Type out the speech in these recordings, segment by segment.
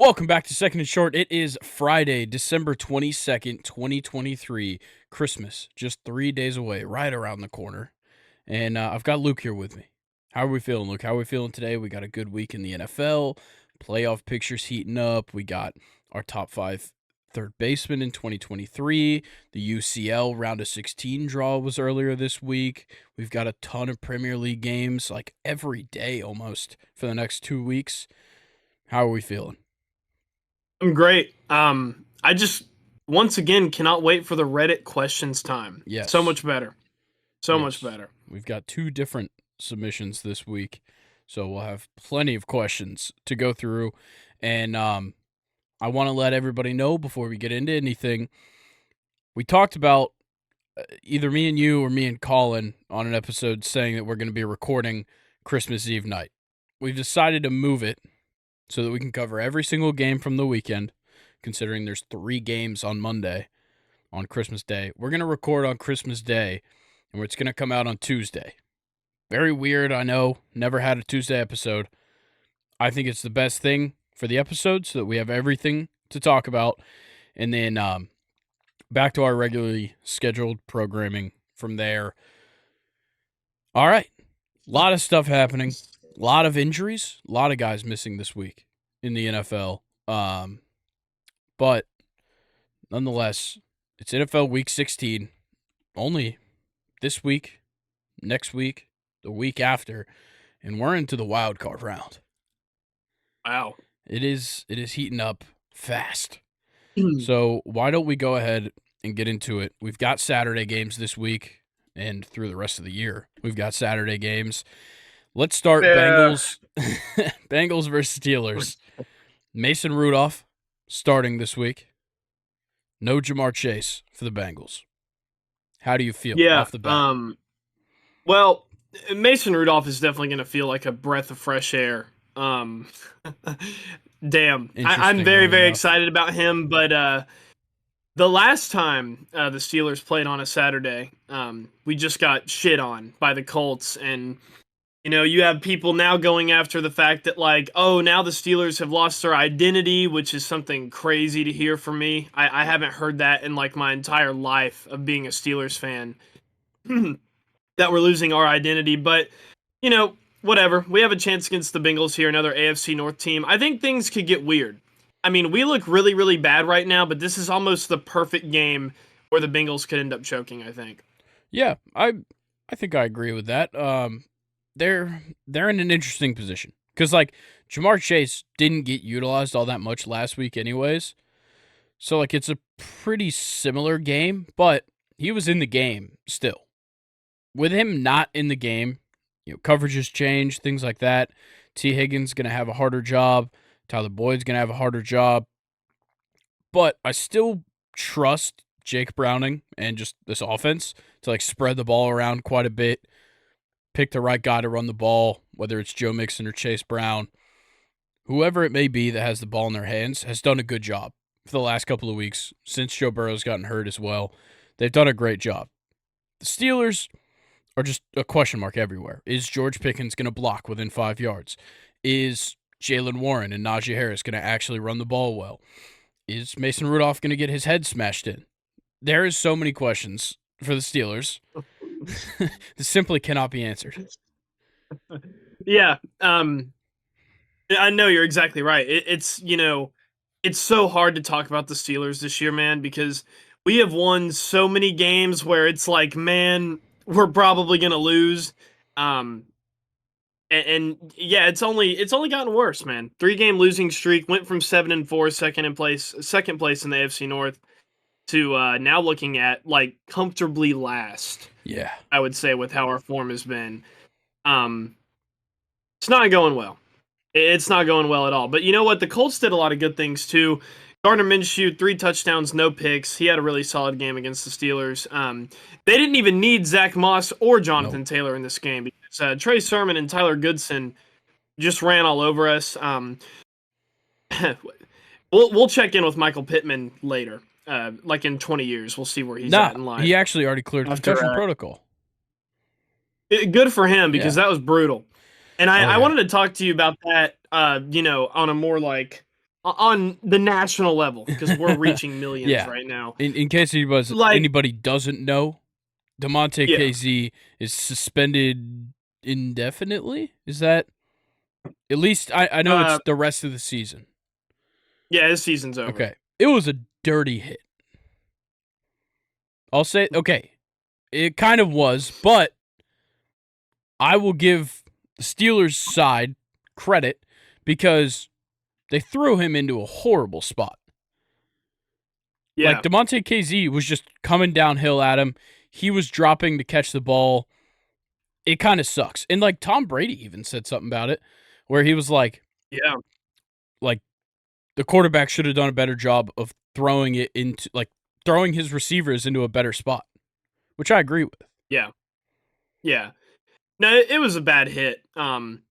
Welcome back to Second and Short. It is Friday, December 22nd, 2023. Christmas, just 3 days away, right around the corner. And I've got Luke here with me. How are we feeling, Luke? How are we feeling today? We got a good week in the NFL. Playoff pictures heating up. We got our top 5 third baseman in 2023. The UCL round of 16 draw was earlier this week. We've got a ton of Premier League games, like every day almost, for the next 2 weeks. How are we feeling? I'm great. I just once again cannot wait for the Reddit questions time. Yes. So much better. So much Yes. better. We've got 2 different submissions this week, so we'll have plenty of questions to go through. And I want to let everybody know before we get into anything. We talked about either me and you or me and Colin on an episode saying that we're going to be recording Christmas Eve night. We've decided to move it so that we can cover every single game from the weekend, considering there's 3 games on Monday on Christmas Day. We're going to record on Christmas Day, and it's going to come out on Tuesday. Very weird, I know. Never had a Tuesday episode. I think it's the best thing for the episode so that we have everything to talk about. And then back to our regularly scheduled programming from there. All right. A lot of stuff happening. A lot of injuries. A lot of guys missing this week in the NFL. But nonetheless, it's NFL Week 16. Only this week, next week, the week after, and we're into the wild card round. Wow. It is heating up fast. So why don't we go ahead and get into it? We've got Saturday games this week and through the rest of the year. We've got Saturday games. Let's start Bengals Bengals versus Steelers. Mason Rudolph starting this week. No Jamar Chase for the Bengals. How do you feel off the bat? Well, Mason Rudolph is definitely going to feel like a breath of fresh air. Damn. I'm very, very excited about him, but the last time the Steelers played on a Saturday, we just got shit on by the Colts, and you have people now going after the fact that, like, oh, now the Steelers have lost their identity, which is something crazy to hear from me. I haven't heard that in, like, my entire life of being a Steelers fan, that we're losing our identity. But, whatever. We have a chance against the Bengals here, another AFC North team. I think things could get weird. I mean, we look really, really bad right now, but this is almost the perfect game where the Bengals could end up choking, I think. Yeah, I think I agree with that. They're in an interesting position because, like, Jamar Chase didn't get utilized all that much last week anyways. So, like, it's a pretty similar game, but he was in the game still. With him not in the game, coverages change, things like that. T. Higgins going to have a harder job. Tyler Boyd's going to have a harder job. But I still trust Jake Browning and just this offense to, like, spread the ball around quite a bit. Pick the right guy to run the ball, whether it's Joe Mixon or Chase Brown. Whoever it may be that has the ball in their hands has done a good job for the last couple of weeks since Joe Burrow's gotten hurt as well. They've done a great job. The Steelers are just a question mark everywhere. Is George Pickens going to block within 5 yards? Is Jaylen Warren and Najee Harris going to actually run the ball well? Is Mason Rudolph going to get his head smashed in? There is so many questions for the Steelers. This simply cannot be answered. Yeah, I know you're exactly right. It's so hard to talk about the Steelers this year, man, because we have won so many games where it's like, man, we're probably gonna lose. And yeah, it's only gotten worse, man. 3-game losing streak, went from 7-4, second place in the AFC North, to now looking at, like, comfortably last. Yeah, I would say, with how our form has been. It's not going well. It's not going well at all. But you know what? The Colts did a lot of good things too. Gardner Minshew, 3 touchdowns, no picks. He had a really solid game against the Steelers. They didn't even need Zach Moss or Jonathan Taylor in this game because Trey Sermon and Tyler Goodson just ran all over us. We'll check in with Michael Pittman later. Like in 20 years, we'll see where he's at in life. He actually already cleared concussion protocol. Good for him, because that was brutal. And I wanted to talk to you about that, on a more, like, on the national level because we're reaching millions Yeah. right now. In case Like, anybody doesn't know, DeMonte yeah, KZ is suspended indefinitely. Is that at least I know it's uh, the rest of the season. yeah, his season's over. Okay. It was a dirty hit. I'll say okay. It kind of was, but I will give the Steelers side credit because they threw him into a horrible spot. Like Yeah, DeMonte KZ was just coming downhill at him. He was dropping to catch the ball. It kind of sucks. And like Tom Brady even said something about it where he was yeah, like the quarterback should have done a better job of throwing it into throwing his receivers into a better spot, which I agree with. yeah, yeah. No, it was a bad hit. One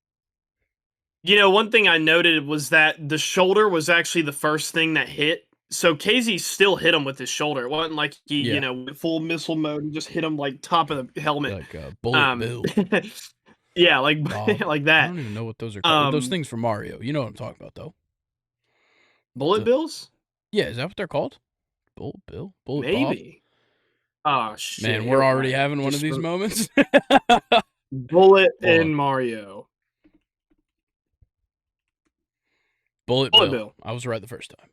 thing I noted was that the shoulder was actually the first thing that hit. So Casey still hit him with his shoulder. It wasn't like he, Yeah. went full missile mode and just hit him like top of the helmet. Like Bullet Bill. Yeah, like Bob. like I that. don't even know what those are called. Those Um, things from Mario. You know what I'm talking about, though. bullet The- bills? Yeah, is that what they're called? Bullet Bill? Bullet Bob? Maybe. Oh shit! Man, You're we're already right. having one of Just these moments. bullet Hold in on. Mario. Bullet Bullet Bill. bill. I was right the first time.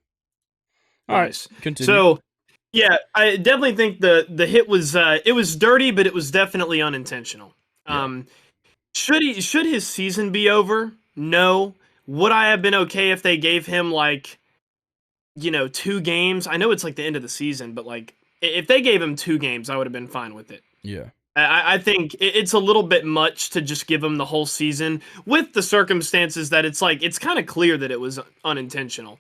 Nice. All right, continue. So, yeah, I definitely think the hit was it was dirty, but it was definitely unintentional. Yeah. Should his season be over? No. Would I have been okay if they gave him 2 games? I know it's like the end of the season, but if they gave him 2 games, I would have been fine with it. Yeah. I think it's a little bit much to just give him the whole season with the circumstances that it's kind of clear that it was unintentional.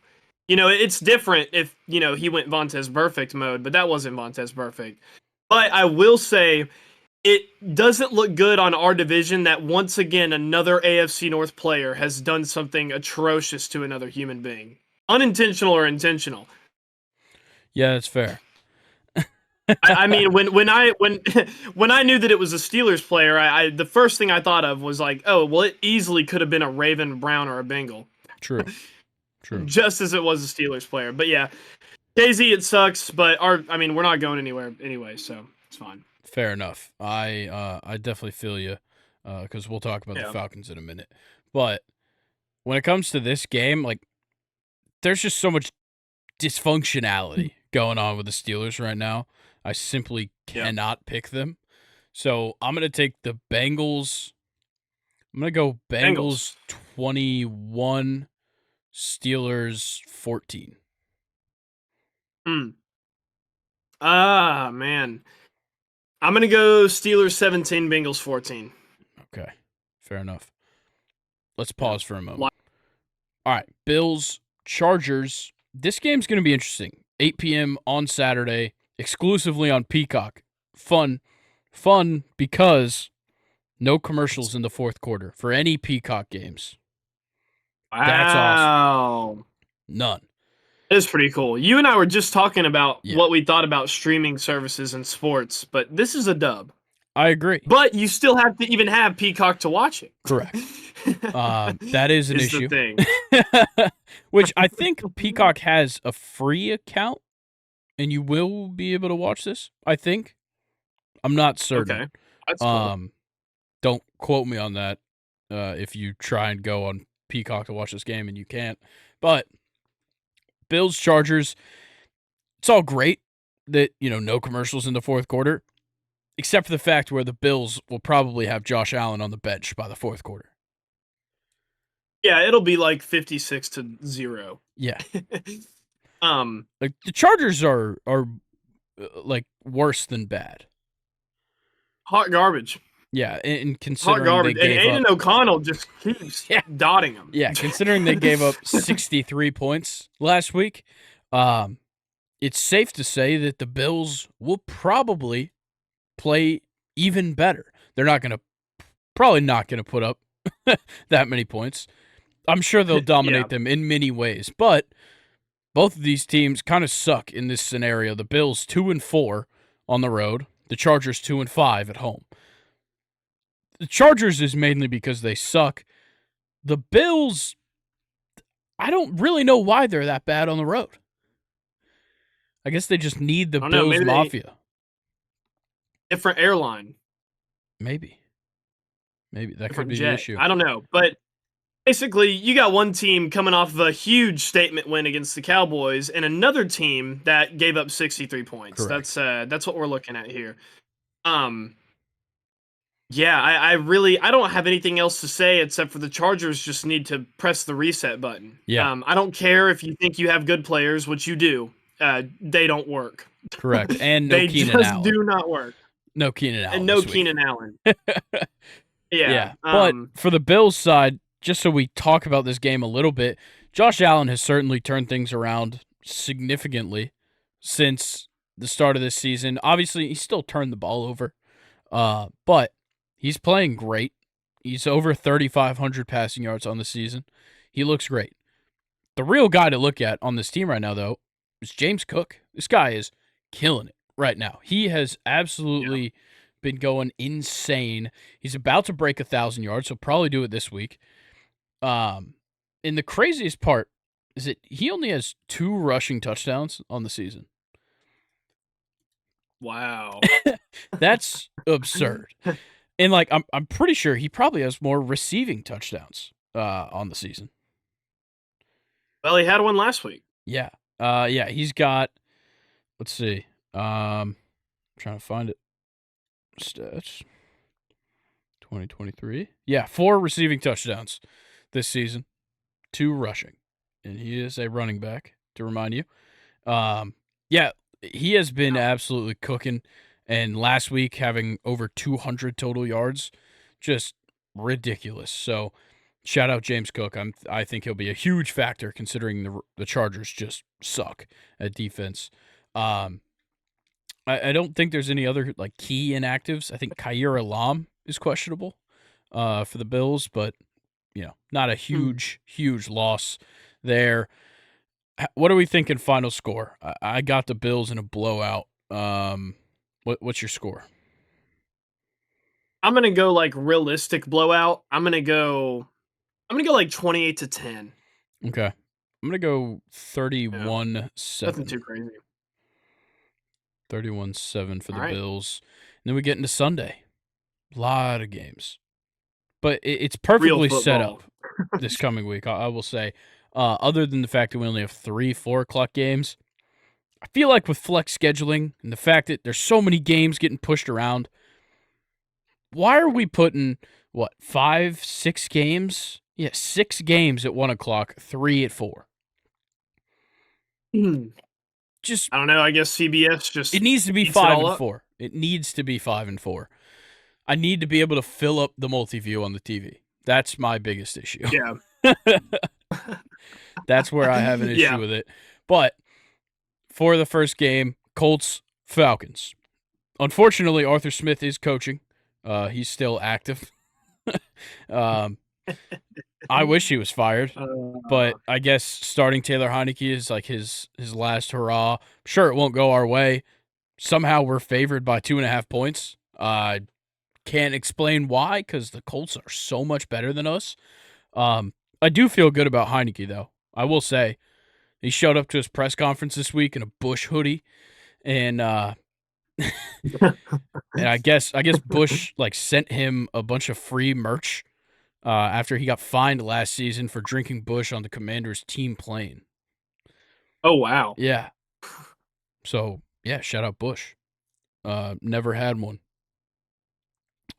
It's different if, he went Vontez Perfect mode, but that wasn't Vontez Perfect. But I will say it doesn't look good on our division that once again another AFC North player has done something atrocious to another human being. Unintentional or intentional. Yeah, that's fair. I mean, when I knew that it was a Steelers player, I the first thing I thought of was like, oh, well, it easily could have been a Raven, Brown, or a Bengal. True. Just as it was a Steelers player. But yeah, KZ, it sucks, but we're not going anywhere anyway, so it's fine. Fair enough. I definitely feel you because we'll talk about Yeah. the Falcons in a minute. But when it comes to this game, there's just so much dysfunctionality going on with the Steelers right now. I simply cannot pick them. So I'm going to take the Bengals. I'm going to go Bengals 21, Steelers 14. Man. I'm going to go Steelers 17, Bengals 14. Okay. Fair enough. Let's pause for a moment. All right. Bills, Chargers. This game's going to be interesting. 8 p.m. on Saturday, exclusively on Peacock. Fun because no commercials in the fourth quarter for any Peacock games. Wow. That's awesome. None. It is pretty cool. You and I were just talking about what we thought about streaming services and sports, but this is a dub. I agree. But you still have to even have Peacock to watch it. Correct. That is an issue. The thing. Which I think Peacock has a free account, and you will be able to watch this, I think. I'm not certain. Okay. That's cool. Don't quote me on that if you try and go on Peacock to watch this game and you can't. But Bills, Chargers, it's all great that, no commercials in the fourth quarter, except for the fact where the Bills will probably have Josh Allen on the bench by the fourth quarter. Yeah, it'll be like 56-0. Yeah. The Chargers are worse than bad. Hot garbage. Yeah, and considering hot garbage. they gave and Aiden O'Connell just keeps dotting them. Yeah, considering they gave up 63 points last week, it's safe to say that the Bills will probably play even better. They're probably not going to put up that many points. I'm sure they'll dominate them in many ways, but both of these teams kind of suck in this scenario. The Bills 2-4 on the road, the Chargers 2-5 at home. The Chargers is mainly because they suck. The Bills, I don't really know why they're that bad on the road. I guess they just need the I don't know. Bills Maybe they Mafia. different airline, Maybe that could different be the jet. issue. I don't know, but basically, you got one team coming off of a huge statement win against the Cowboys, and another team that gave up 63 points. Correct. That's what we're looking at here. Um, yeah, I don't have anything else to say except for the Chargers just need to press the reset button. Yeah, I don't care if you think you have good players, which you do. They don't work. correct. And no They Keenan just Allen. do not work. No Keenan And Allen no this week. Keenan Allen. Yeah. Yeah, but for the Bills side, just so we talk about this game a little bit, Josh Allen has certainly turned things around significantly since the start of this season. Obviously, he still turned the ball over, but he's playing great. He's over 3,500 passing yards on the season. He looks great. The real guy to look at on this team right now, though, is James Cook. This guy is killing it right now. He has absolutely been going insane. He's about to break 1,000 yards. He'll probably do it this week. And the craziest part is that he only has 2 rushing touchdowns on the season. Wow. That's absurd. And like I'm pretty sure he probably has more receiving touchdowns on the season. Well, he had one last week. Yeah. Yeah, he's got, let's see. Trying to find it. Stats 2023. Yeah, 4 receiving touchdowns this season, 2 rushing. And he is a running back, to remind you. Yeah, he has been absolutely cooking, and last week having over 200 total yards, just ridiculous. So, shout out James Cook. I think he'll be a huge factor considering the Chargers just suck at defense. I don't think there's any other like key inactives. I think Khair Alam is questionable for the Bills, but not a huge loss there. What are we thinking final score? I got the Bills in a blowout. What's your score? I'm gonna go like realistic blowout. I'm gonna go like 28-10. Okay. I'm going to go 31-7. Nothing too crazy. 31-7 for the All right. Bills. And then we get into Sunday. A lot of games. But it's Real perfectly set football. up this coming week, I will say. Other than the fact that we only have 3 4 o'clock games, I feel like with flex scheduling and the fact that there's so many games getting pushed around, why are we putting, 5, 6 games? Yeah, 6 games at 1 o'clock, 3 at 4. Just, I don't know. I guess CBS just it needs to be eats it 5 all and up. 4. It needs to be 5 and 4. I need to be able to fill up the multi-view on the TV. That's my biggest issue. Yeah. That's where I have an issue Yeah. with it. But for the first game, Colts, Falcons. Unfortunately, Arthur Smith is coaching. He's still active. I wish he was fired, but I guess starting Taylor Heineke is like his last hurrah. Sure, it won't go our way. Somehow we're favored by 2.5 points. Can't explain why, because the Colts are so much better than us. I do feel good about Heineke, though. I will say he showed up to his press conference this week in a Bush hoodie, and and I guess Bush like sent him a bunch of free merch after he got fined last season for drinking Bush on the Commanders' team plane. Oh wow. Yeah. So yeah, shout out Bush. Never had one.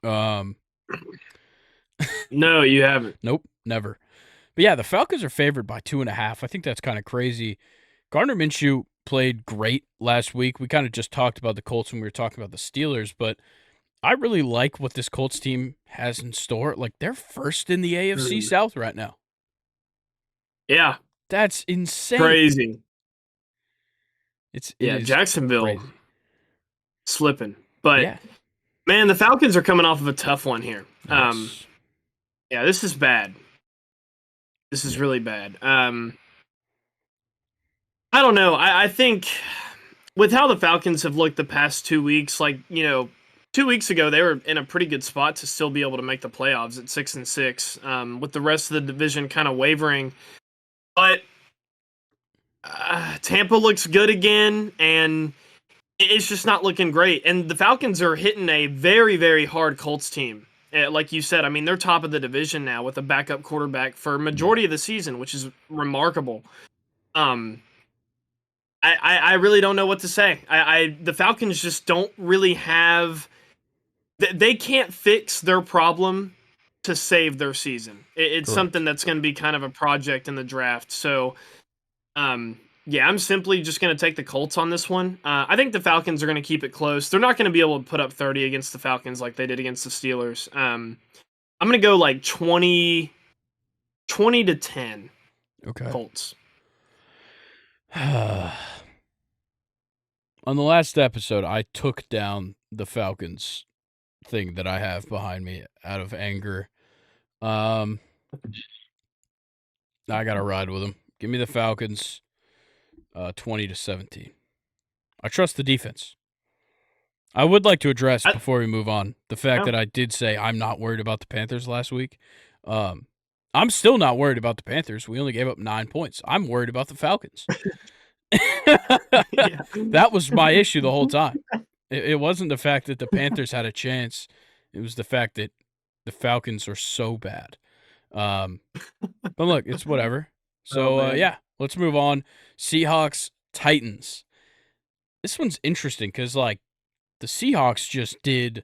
No, you haven't. Nope, never. But yeah, the Falcons are favored by 2.5. I think that's kind of crazy. Gardner Minshew played great last week. We kind of just talked about the Colts when we were talking about the Steelers, but I really like what this Colts team has in store. Like, they're first in the AFC South right now. Yeah. That's insane. Crazy. It is Jacksonville crazy. Slipping. But Yeah. man, the Falcons are coming off of a tough one here. Yes. Yeah, this is bad. This is really bad. I don't know. I think with how the Falcons have looked the past 2 weeks, 2 weeks ago they were in a pretty good spot to still be able to make the playoffs at 6-6. With the rest of the division kind of wavering, But Tampa looks good again, and it's just not looking great. And the Falcons are hitting a very, very hard Colts team. Like you said, I mean, they're top of the division now with a backup quarterback for majority of the season, which is remarkable. Um, I really don't know what to say. The Falcons just don't really have. They can't fix their problem to save their season. It's Correct. something that's going to be kind of a project in the draft. So, yeah, I'm simply just going to take the Colts on this one. I think the Falcons are going to keep it close. They're not going to be able to put up 30 against the Falcons like they did against the Steelers. I'm going to go like 20 to 10 Okay. Colts. On the last episode, I took down the Falcons thing that I have behind me out of anger. I gotta ride with them. Give me the Falcons, 20 to 17. I trust the defense. I would like to address before we move on the fact that I did say I'm not worried about the Panthers last week. I'm still not worried about the Panthers. We only gave up 9 points. I'm worried about the Falcons. Yeah. That was my issue the whole time. It wasn't the fact that the Panthers had a chance. It was the fact that the Falcons are so bad. But look, it's whatever. So, yeah, let's move on. Seahawks, Titans. This one's interesting because, like, the Seahawks just did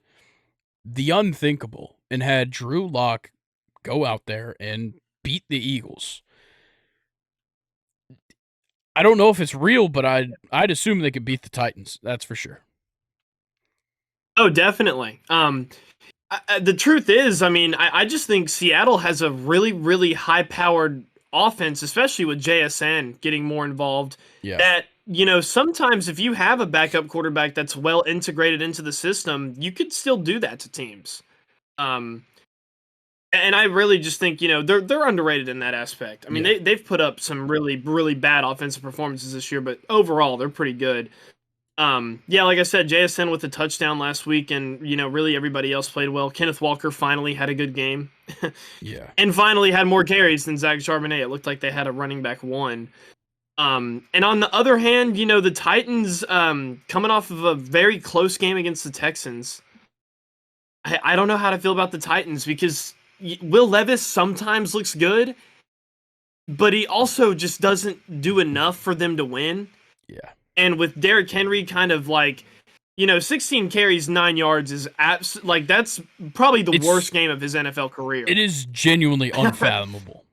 the unthinkable and had Drew Lock go out there and beat the Eagles. I don't know if it's real, but I'd assume they could beat the Titans. That's for sure. Oh, definitely. The truth is, I mean, I just think Seattle has a really, really high-powered offense, especially with JSN getting more involved. Yeah. That, you know, sometimes if you have a backup quarterback that's well integrated into the system, you could still do that to teams. And I really just think, you know, they're underrated in that aspect. I mean, they've put up some really, really bad offensive performances this year, but overall they're pretty good. Yeah, like I said, JSN with a touchdown last week, and you know, really everybody else played well. Kenneth Walker finally had a good game. Yeah. And finally had more carries than Zach Charbonnet. It looked like they had a running back one. And on the other hand, you know, the Titans, coming off of a very close game against the Texans, I don't know how to feel about the Titans because Will Levis sometimes looks good, but he also just doesn't do enough for them to win. Yeah. And with Derrick Henry kind of like, you know, 16 carries, 9 yards is that's probably the worst game of his NFL career. It is genuinely unfathomable.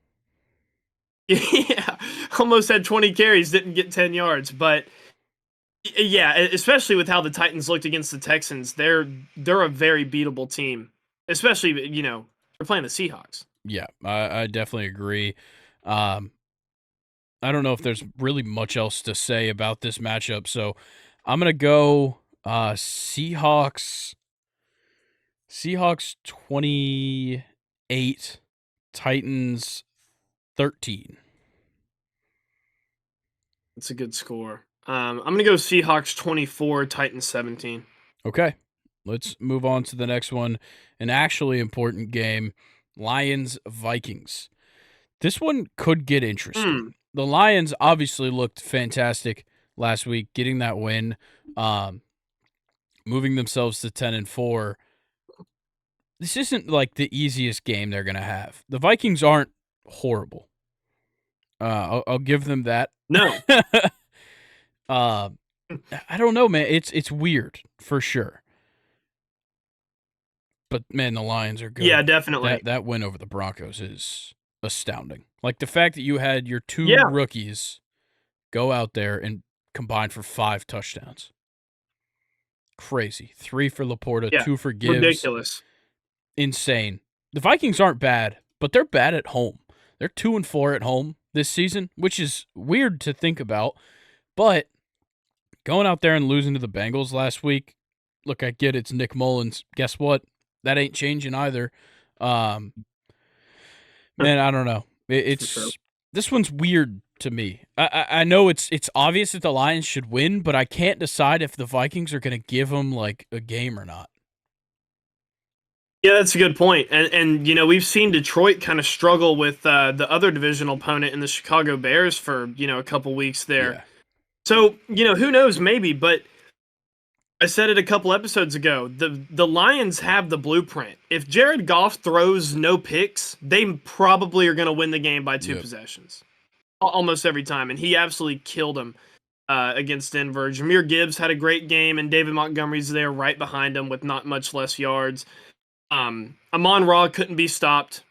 Yeah, almost had 20 carries, didn't get 10 yards, but yeah, especially with how the Titans looked against the Texans, they're a very beatable team. Especially, you know, they're playing the Seahawks. Yeah, I definitely agree. I don't know if there's really much else to say about this matchup, so I'm gonna go Seahawks 28, Titans 13. It's a good score. I'm gonna go Seahawks 24, Titans 17. Okay, let's move on to the next one. An actually important game, Lions-Vikings. This one could get interesting. The Lions obviously looked fantastic last week, getting that win, moving themselves to 10-4. This isn't like the easiest game they're gonna have. The Vikings aren't horrible. I'll give them that. No. I don't know, man. It's weird for sure. But man, the Lions are good. Yeah, definitely. That win over the Broncos is astounding. Like the fact that you had your two rookies go out there and combine for 5 touchdowns. Crazy. 3 for Laporta, 2 for Gibbs. Ridiculous. Insane. The Vikings aren't bad, but they're bad at home. They're 2-4 at home this season, which is weird to think about. But going out there and losing to the Bengals last week, look, I get it's Nick Mullins. Guess what? That ain't changing either. Man, I don't know. This one's weird to me. I know it's obvious that the Lions should win, but I can't decide if the Vikings are going to give them like a game or not. Yeah, that's a good point. And you know, we've seen Detroit kind of struggle with the other divisional opponent in the Chicago Bears for, you know, a couple weeks there. Yeah. So, you know, who knows, maybe, but I said it a couple episodes ago. The Lions have the blueprint. If Jared Goff throws no picks, they probably are going to win the game by two Yep. possessions. Almost every time, and he absolutely killed him against Denver. Jahmyr Gibbs had a great game, and David Montgomery's there right behind him with not much less yards. Amon-Ra couldn't be stopped.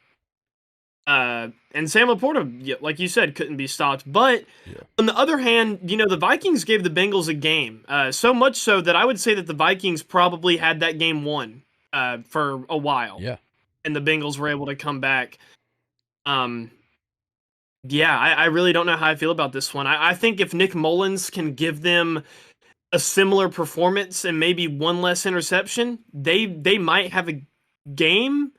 And Sam Laporta, like you said, couldn't be stopped. But Yeah. on the other hand, you know, the Vikings gave the Bengals a game. So much so that I would say that the Vikings probably had that game won for a while. Yeah. And the Bengals were able to come back. Yeah, I really don't know how I feel about this one. I think if Nick Mullins can give them a similar performance and maybe one less interception, they might have a game.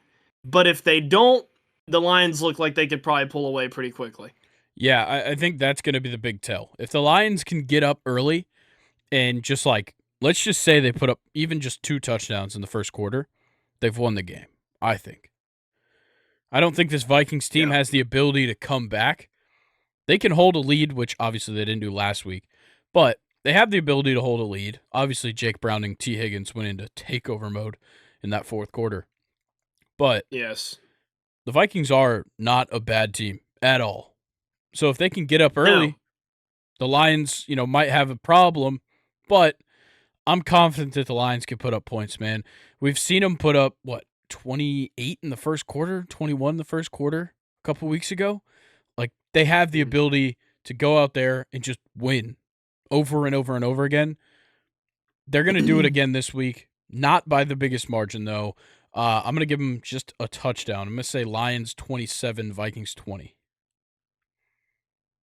But if they don't, the Lions look like they could probably pull away pretty quickly. Yeah, I think that's going to be the big tell. If the Lions can get up early and just like, let's just say they put up even just 2 touchdowns in the first quarter, they've won the game, I think. I don't think this Vikings team Yeah. has the ability to come back. They can hold a lead, which obviously they didn't do last week, but they have the ability to hold a lead. Obviously, Jake Browning, T. Higgins went into takeover mode in that fourth quarter. But Yes. the Vikings are not a bad team at all. So if they can get up early, No. the Lions, might have a problem, but I'm confident that the Lions can put up points, man. We've seen them put up, 28 in the first quarter, 21 in the first quarter a couple weeks ago. Like, they have the ability to go out there and just win over and over and over again. They're going to do it again this week. Not by the biggest margin, though. I'm going to give them just a touchdown. I'm going to say Lions 27, Vikings 20.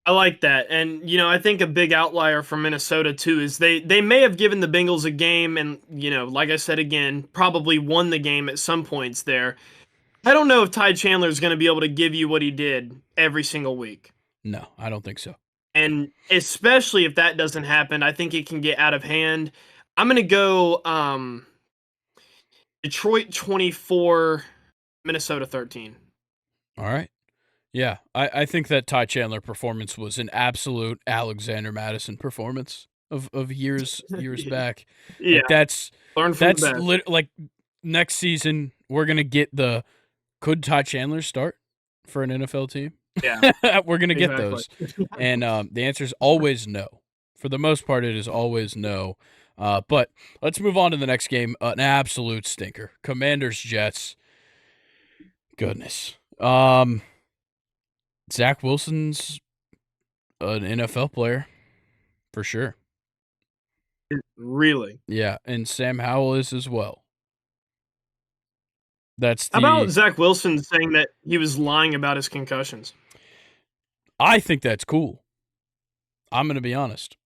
I like that. And, you know, I think a big outlier from Minnesota, too, is they may have given the Bengals a game and, you know, like I said again, probably won the game at some points there. I don't know if Ty Chandler is going to be able to give you what he did every single week. No, I don't think so. And especially if that doesn't happen, I think it can get out of hand. I'm going to go Detroit 24, Minnesota 13. All right. Yeah, I think that Ty Chandler performance was an absolute Alexander Madison performance of years back. Yeah, Like that's learn from the best. like next season we're gonna get the could Ty Chandler start for an NFL team? Yeah, We're gonna get exactly. those, and the answer is always no. For the most part, it is always no. But let's move on to the next game. An absolute stinker. Commanders Jets. Goodness. Zach Wilson's an NFL player for sure. Really? Yeah, and Sam Howell is as well. That's How about the Zach Wilson saying that he was lying about his concussions? I think that's cool. I'm going to be honest.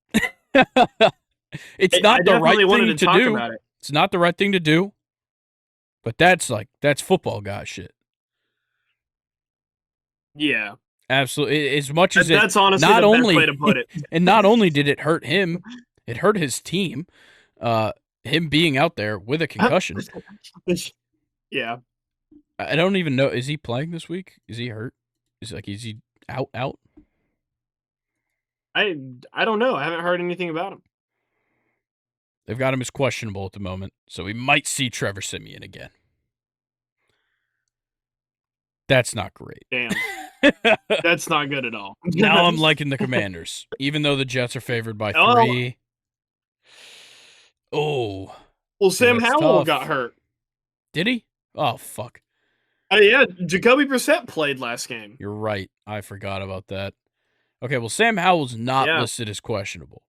It's I not the right definitely wanted thing to to talk do. about it. It's not the right thing to do. But that's football guy shit. Yeah, Absolutely. As much as that's honestly not the best only way to put it. and not only did it hurt him, it hurt his team. Him being out there with a concussion. Yeah, I don't even know. Is he playing this week? Is he hurt? Is he out? I don't know. I haven't heard anything about him. They've got him as questionable at the moment, so we might see Trevor Siemian again. That's not great. Damn, that's not good at all. Now I'm liking the Commanders, even though the Jets are favored by 3. Oh, Oh, well, see, Sam that's Howell tough. got hurt. Did he? Oh, fuck. Yeah, Jacoby Brissett played last game. You're right. I forgot about that. Okay, well, Sam Howell's not Yeah. listed as questionable.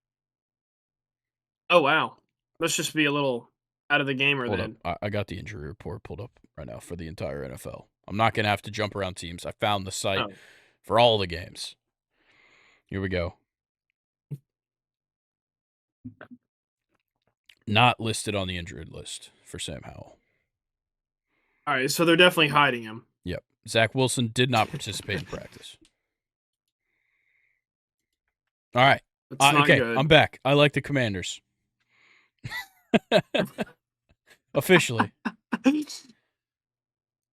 Oh wow, let's just be a little out of the gamer Hold then. up. I got the injury report pulled up right now for the entire NFL. I'm not going to have to jump around teams. I found the site Oh. for all the games. Here we go. Not listed on the injured list for Sam Howell. All right, so they're definitely hiding him. Yep. Zach Wilson did not participate in practice. All right. That's not okay, good. I'm back. I like the Commanders. Officially.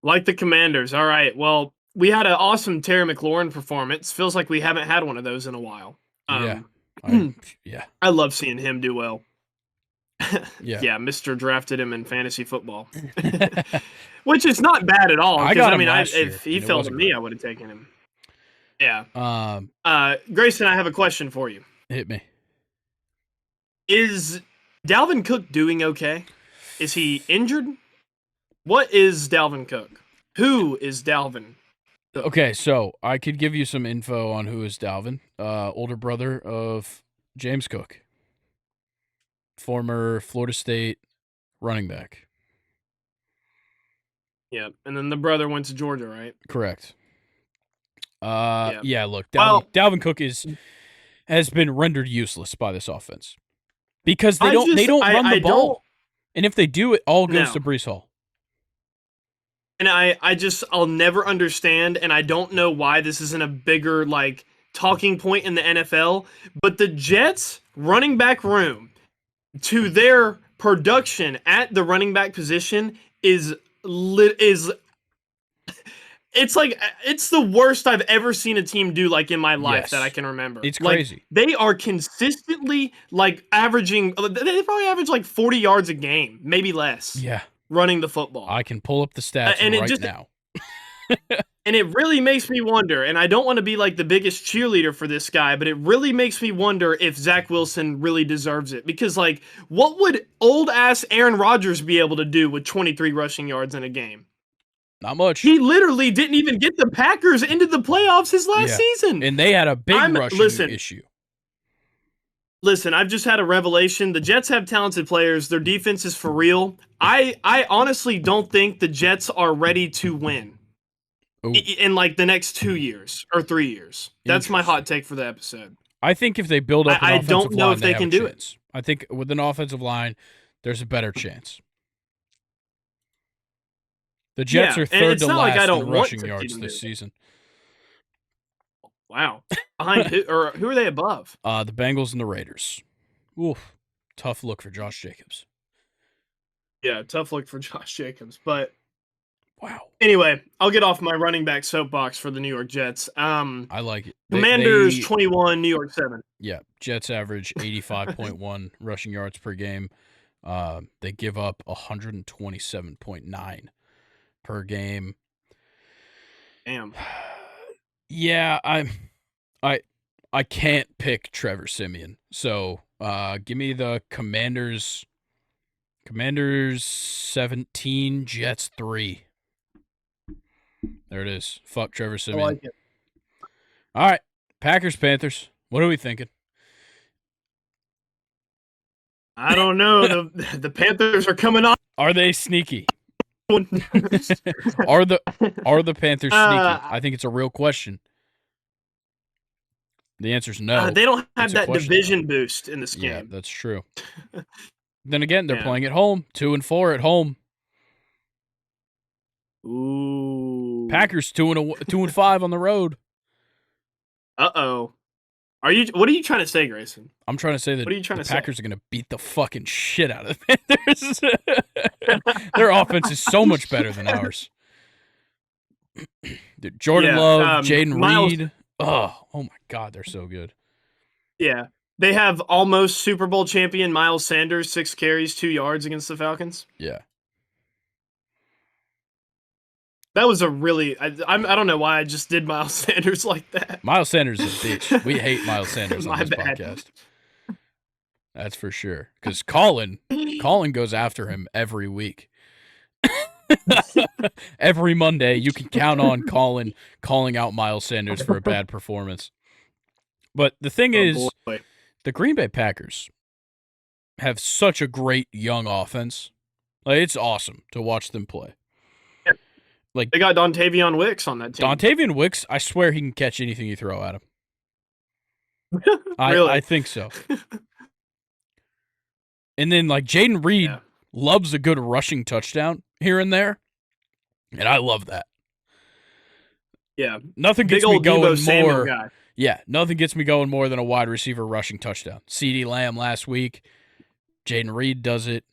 Like the Commanders. All right. Well, we had an awesome Terry McLaurin performance. Feels like we haven't had one of those in a while. Yeah. Yeah. I love seeing him do well. Yeah. Yeah, Mr. drafted him in fantasy football, which is not bad at all. I got him mean, last year, if he and it fell to wasn't me, great. I would have taken him. Yeah. Um, Grayson, I have a question for you. hit me. Is Dalvin Cook doing okay? Is he injured? What is Dalvin Cook? Who is Dalvin? Okay, so I could give you some info on who is Dalvin, older brother of James Cook, former Florida State running back. Yeah, and then the brother went to Georgia, right? Correct. Yeah. Yeah. Look, Well- Dalvin Cook has been rendered useless by this offense because they I don't run the I ball, don't- and if they do, it all goes No. to Breece Hall. And I'll never understand, and I don't know why this isn't a bigger like talking point in the NFL. But the Jets running back room to their production at the running back position is it's like it's the worst I've ever seen a team do like in my life Yes. that I can remember. It's Like, crazy. they are consistently like averaging. They probably average like 40 yards a game, maybe less. Yeah, Running the football. I can pull up the stats and it right just- now. And it really makes me wonder, and I don't want to be like the biggest cheerleader for this guy, but it really makes me wonder if Zach Wilson really deserves it. Because, like, what would old ass Aaron Rodgers be able to do with 23 rushing yards in a game? Not much. He literally didn't even get the Packers into the playoffs his last season. And they had a big rushing issue. Listen, I've just had a revelation. The Jets have talented players. Their defense is for real. I honestly don't think the Jets are ready to win in like the next 2 years or 3 years. That's my hot take for the episode. I think if they build up an offensive don't know line, if they have can a do it. chance. I think with an offensive line, there's a better chance. The Jets Yeah, are and third it's to not like I last don't in want rushing to see yards them this do it. season. Wow. Behind who, or who are they above? The Bengals and the Raiders. Oof. Tough look for Josh Jacobs. Yeah, tough look for Josh Jacobs. But Wow. anyway, I'll get off my running back soapbox for the New York Jets. I like it. Commanders 21, New York 7. Yeah, Jets average 85.1 rushing yards per game. They give up 127.9 per game. Damn. Yeah, I can't pick Trevor Siemian. So, give me the Commanders 17, Jets 3. There it is. Fuck Trevor I Siemian. like it. All right, Packers Panthers. What are we thinking? I don't know. The Panthers are coming on. Are they sneaky? Are the Panthers sneaky? I think it's a real question. The answer is no. They don't have It's a that question, division boost in this Yeah, game. that's true. Then again, they're Yeah. playing at home, 2-4 at home. Ooh. Packers 2-5 on the road. Uh-oh. What are you trying to say, Grayson? I'm trying to say that What are you trying the to say? Packers are going to beat the fucking shit out of the Panthers. Their offense is so much better than ours. Dude, Jordan Yeah, Love, Jaden Miles- Reed. Oh my God, they're so good. Yeah. They have almost Super Bowl champion Miles Sanders, 6 carries, 2 yards against the Falcons. Yeah. That was a really I don't know why I just did Miles Sanders like that. Miles Sanders is a bitch. We hate Miles Sanders on My this bad. podcast. That's for sure. Because Colin goes after him every week. Every Monday, you can count on Colin calling out Miles Sanders for a bad performance. But the thing is, boy. the Green Bay Packers have such a great young offense. Like, it's awesome to watch them play. Like, They got Dontavion Wicks on that team. Dontavian Wicks, I swear he can catch anything you throw at him. Really? I think so. And then, like, Jaden Reed Yeah. loves a good rushing touchdown here and there. And I love that. Yeah. Nothing Big gets me old Debo going Samuel more. guy. Yeah, nothing gets me going more than a wide receiver rushing touchdown. CeeDee Lamb last week. Jaden Reed does it,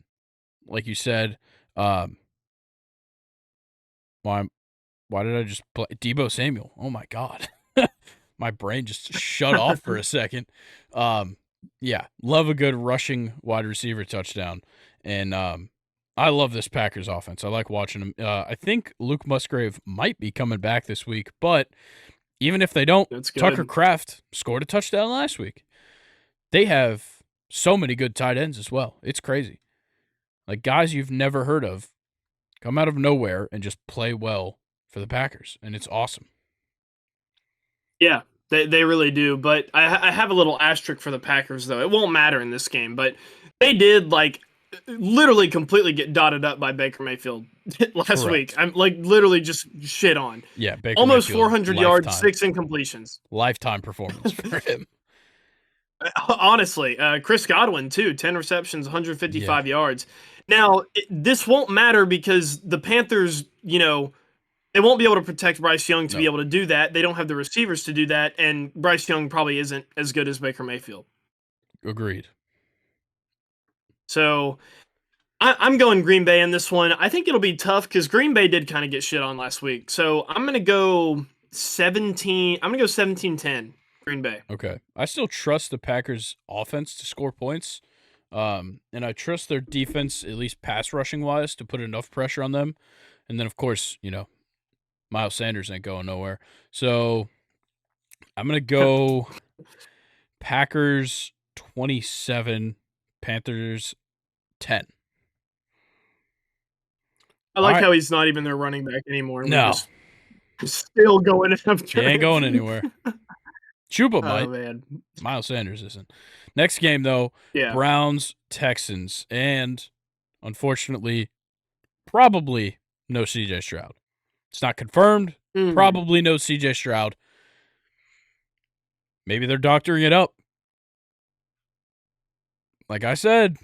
like you said. Why? Why did I just play Debo Samuel? Oh my god, my brain just shut off for a second. Yeah, love a good rushing wide receiver touchdown, and I love this Packers offense. I like watching them. I think Luke Musgrave might be coming back this week, but even if they don't, That's Tucker good. Kraft scored a touchdown last week. They have so many good tight ends as well. It's crazy. Like guys you've never heard of come out of nowhere and just play well for the Packers, and it's awesome. Yeah, they really do. But I have a little asterisk for the Packers, though. It won't matter in this game, but they did, like, literally completely get dotted up by Baker Mayfield last Correct. week. I'm, like, literally just shit on. Yeah, Baker Almost Mayfield, 400 yards, 6 incompletions. lifetime performance for him. Honestly, Chris Godwin, too. 10 receptions, 155 Yeah. yards. Now, this won't matter because the Panthers, you know, they won't be able to protect Bryce Young to be No. able to do that. They don't have the receivers to do that, and Bryce Young probably isn't as good as Baker Mayfield. Agreed. So I'm going Green Bay in this one. I think it'll be tough because Green Bay did kind of get shit on last week. So I'm going to go 17. I'm going to go 17-10 Green Bay. Okay. I still trust the Packers offense to score points. And I trust their defense, at least pass rushing wise, to put enough pressure on them. And then, of course, Miles Sanders ain't going nowhere. So I'm going to go Packers 27, Panthers 10. I like All right. how he's not even their running back anymore. And No. we're just still going after He ain't him. going anywhere. Chuba Oh, might. man. Miles Sanders isn't. Next game, though, Yeah. Browns, Texans, and unfortunately, probably no CJ Stroud. It's not confirmed. Probably no CJ Stroud. Maybe they're doctoring it up. Like I said,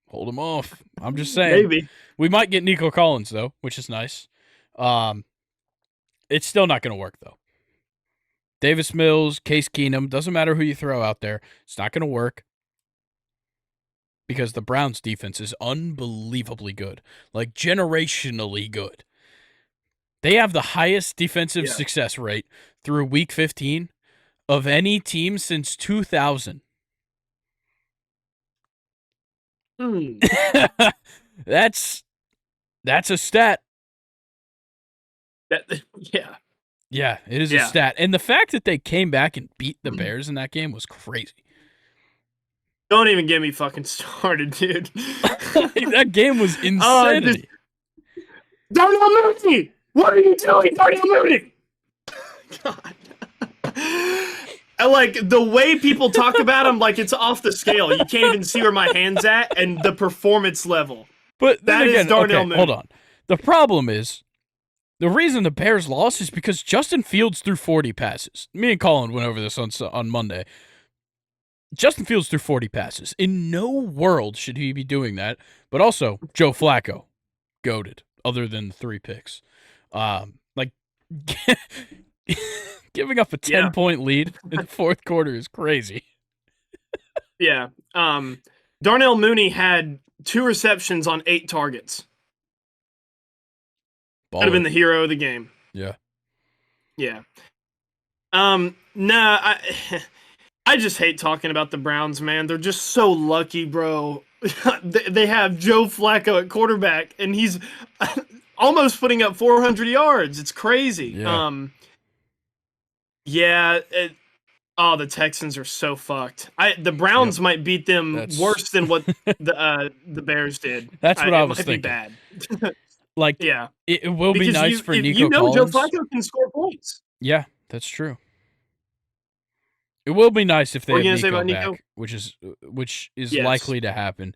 hold him off. I'm just saying. Maybe. We might get Nico Collins, though, which is nice. It's still not going to work, though. Davis Mills, Case Keenum, doesn't matter who you throw out there. It's not going to work because the Browns' defense is unbelievably good, like generationally good. They have the highest defensive success rate through Week 15 of any team since 2000. That's a stat. Yeah. Yeah, it is a stat. And the fact that they came back and beat the Bears in that game was crazy. Don't even get me fucking started, dude. That game was insanity. Darnell Mooney! What are you doing, Darnell Mooney? God. I like the way people talk about him like it's off the scale. You can't even see where my hand's at and the performance level. But that again, is Darnell Mooney. Hold on. The problem is, the reason the Bears lost is because Justin Fields threw 40 passes. Me and Colin went over this on Monday. Justin Fields threw 40 passes. In no world should he be doing that. But also, Joe Flacco, goated, other than the 3 picks. Giving up a 10-point lead in the fourth quarter is crazy. Yeah. Darnell Mooney had 2 receptions on 8 targets. Could have been the hero of the game. Yeah. Yeah. Nah, I just hate talking about the Browns, man. They're just so lucky, bro. They have Joe Flacco at quarterback, and he's almost putting up 400 yards. It's crazy. Yeah. The Texans are so fucked. The Browns might beat them worse than what the Bears did. That's what I was thinking. Bad. It will be nice for Nico Collins. Joe Flacco can score points. Yeah, that's true. It will be nice if they have Nico back, Nico? which is likely to happen.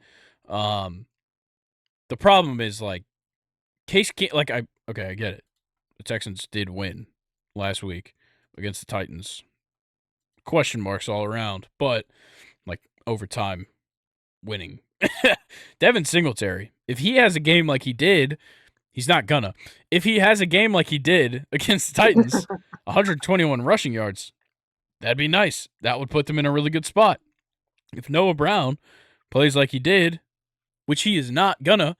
The problem is Case can't I get it. The Texans did win last week against the Titans. Question marks all around, but overtime winning. Devin Singletary, if he has a game like he did, he's not gonna. If he has a game like he did against the Titans, 121 rushing yards, that'd be nice. That would put them in a really good spot. If Noah Brown plays like he did, which he is not gonna,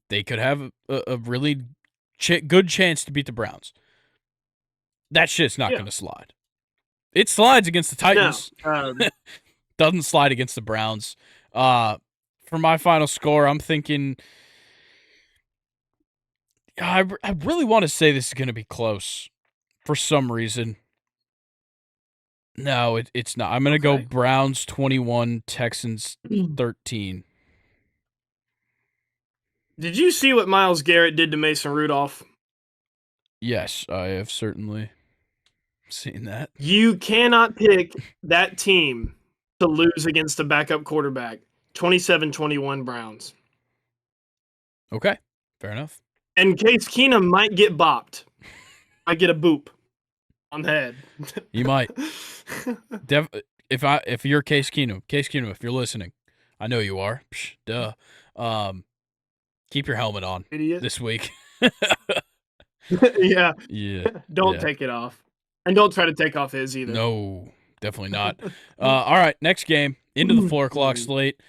they could have a really good chance to beat the Browns. That shit's not Yeah. going to slide. It slides against the No. Titans. Doesn't slide against the Browns. For my final score, I'm thinking. I really want to say this is going to be close for some reason. No, it's not. I'm going to go Browns 21, Texans 13. Did you see what Myles Garrett did to Mason Rudolph? Yes, I have certainly seen that. You cannot pick that team to lose against a backup quarterback. 27-21 Browns. Okay, fair enough. And Case Keenum might get bopped. I get a boop on the head. You might. If you're Case Keenum, if you're listening, I know you are. Psh, duh. Keep your helmet on, Idiot. This week. Yeah. Yeah. Don't take it off. And don't try to take off his either. No, definitely not. All right, next game into the 4 o'clock slate.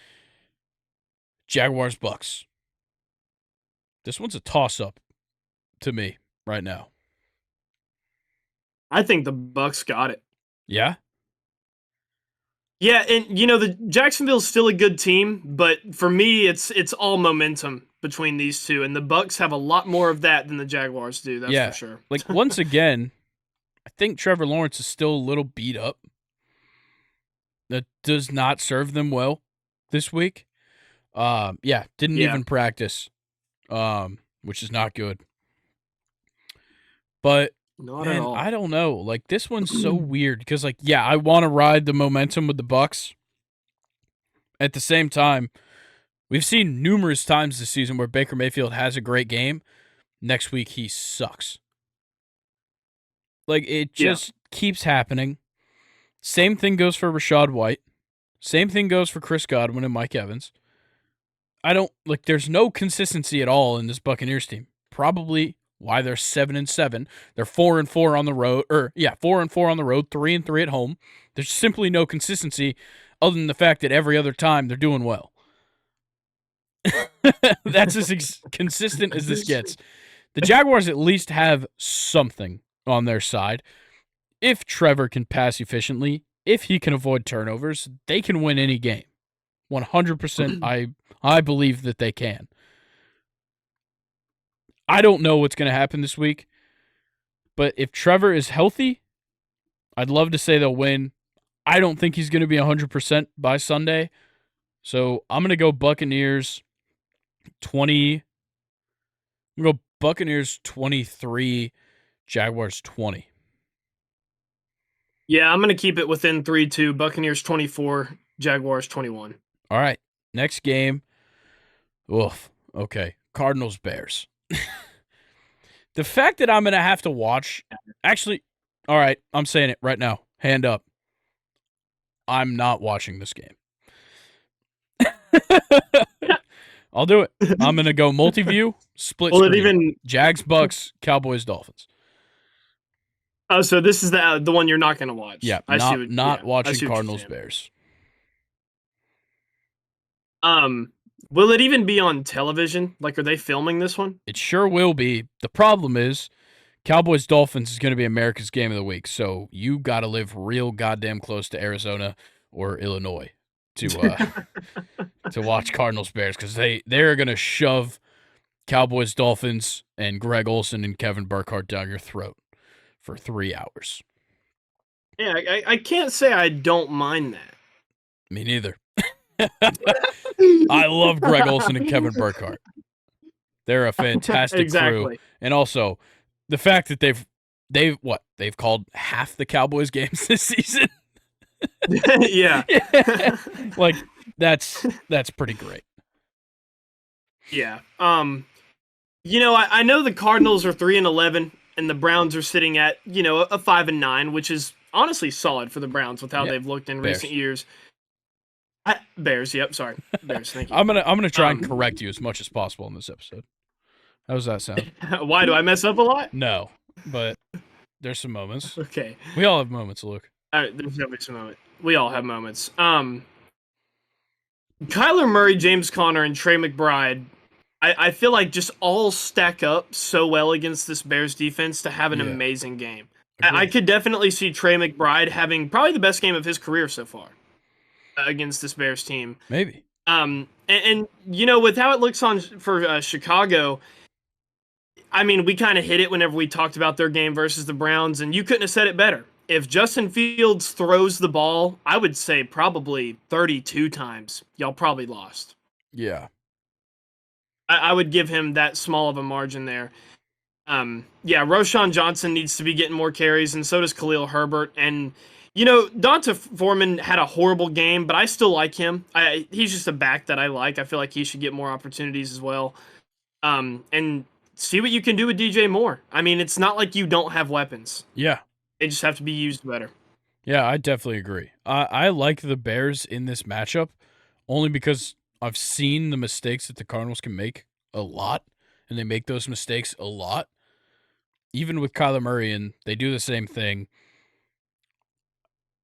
Jaguars Bucks. This one's a toss-up to me right now. I think the Bucks got it. Yeah? Yeah, and the Jacksonville's still a good team, but for me it's all momentum between these two, and the Bucks have a lot more of that than the Jaguars do, that's for sure. Like once again, I think Trevor Lawrence is still a little beat up. That does not serve them well this week. Didn't even practice. Which is not good. But not at all. I don't know. Like this one's so weird because I want to ride the momentum with the Bucks. At the same time, we've seen numerous times this season where Baker Mayfield has a great game. Next week he sucks. Like it just keeps happening. Same thing goes for Rachaad White. Same thing goes for Chris Godwin and Mike Evans. There's no consistency at all in this Buccaneers team. Probably why they're 7-7. They're 4-4 on the road, 4-4 on the road, 3-3 at home. There's simply no consistency other than the fact that every other time they're doing well. That's as consistent as this gets. The Jaguars at least have something on their side. If Trevor can pass efficiently, if he can avoid turnovers, they can win any game. 100%, I believe that they can. I don't know what's going to happen this week, but if Trevor is healthy, I'd love to say they'll win. I don't think he's going to be 100% by Sunday, so I'm going to go Buccaneers 20. I'm going to go Buccaneers 23, Jaguars 20. Yeah, I'm going to keep it within 3-2. Buccaneers 24, Jaguars 21. All right, next game. Oof. Okay, Cardinals Bears. The fact that I'm going to have to watch, actually, all right, I'm saying it right now. Hand up. I'm not watching this game. I'll do it. I'm going to go multi-view, split screen. Jags, Bucks, Cowboys, Dolphins. Oh, so this is the one you're not going to watch. Yeah, not watching Cardinals Bears. Will it even be on television? Like, are they filming this one? It sure will be. The problem is, Cowboys Dolphins is going to be America's game of the week, so you got to live real goddamn close to Arizona or Illinois to watch Cardinals Bears, because they're going to shove Cowboys Dolphins and Greg Olsen and Kevin Burkhardt down your throat for 3 hours. Yeah, I can't say I don't mind that. Me neither. I love Greg Olsen and Kevin Burkhardt. They're a fantastic crew. And also, the fact that they've called half the Cowboys games this season. Yeah. Like that's pretty great. Yeah. I know the Cardinals are 3-11 and the Browns are sitting at, a 5-9, which is honestly solid for the Browns with how they've looked in recent years. Bears, yep, sorry. Bears, thank you. I'm gonna try and correct you as much as possible in this episode. How does that sound? Why do I mess up a lot? No, but there's some moments. Okay. We all have moments, Luke. All right, there's definitely some moments. We all have moments. Kyler Murray, James Conner, and Trey McBride, I feel like just all stack up so well against this Bears defense to have an Yeah, amazing game. I agreed. could definitely see Trey McBride having probably the best game of his career so far against this Bears team. Maybe. And you know, with how it looks on for Chicago, I mean, we kind of hit it whenever we talked about their game versus the Browns, and you couldn't have said it better. If Justin Fields throws the ball, I would say probably 32 times, y'all probably lost. Yeah. I would give him that small of a margin there. Yeah, Roshan Johnson needs to be getting more carries, and so does Khalil Herbert. And you know, Donta Foreman had a horrible game, but I still like him. He's just a back that I like. I feel like he should get more opportunities as well. And see what you can do with DJ Moore. I mean, it's not like you don't have weapons. Yeah. They just have to be used better. Yeah, I definitely agree. I like the Bears in this matchup only because I've seen the mistakes that the Cardinals can make a lot, and they make those mistakes a lot. Even with Kyler Murray, and they do the same thing.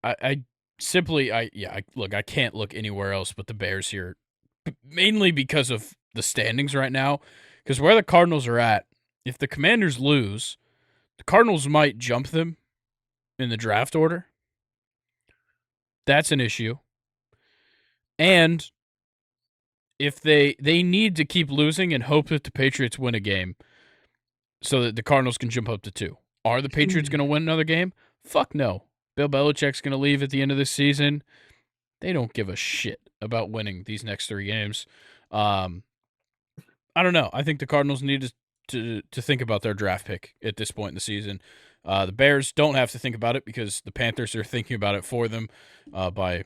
I simply, look, I can't look anywhere else but the Bears here, mainly because of the standings right now. Because where the Cardinals are at, if the Commanders lose, the Cardinals might jump them in the draft order. That's an issue. And if they need to keep losing and hope that the Patriots win a game so that the Cardinals can jump up to 2. Are the Patriots going to win another game? Fuck no. Bill Belichick's going to leave at the end of this season. They don't give a shit about winning these next 3 games. I don't know. I think the Cardinals need to think about their draft pick at this point in the season. The Bears don't have to think about it because the Panthers are thinking about it for them by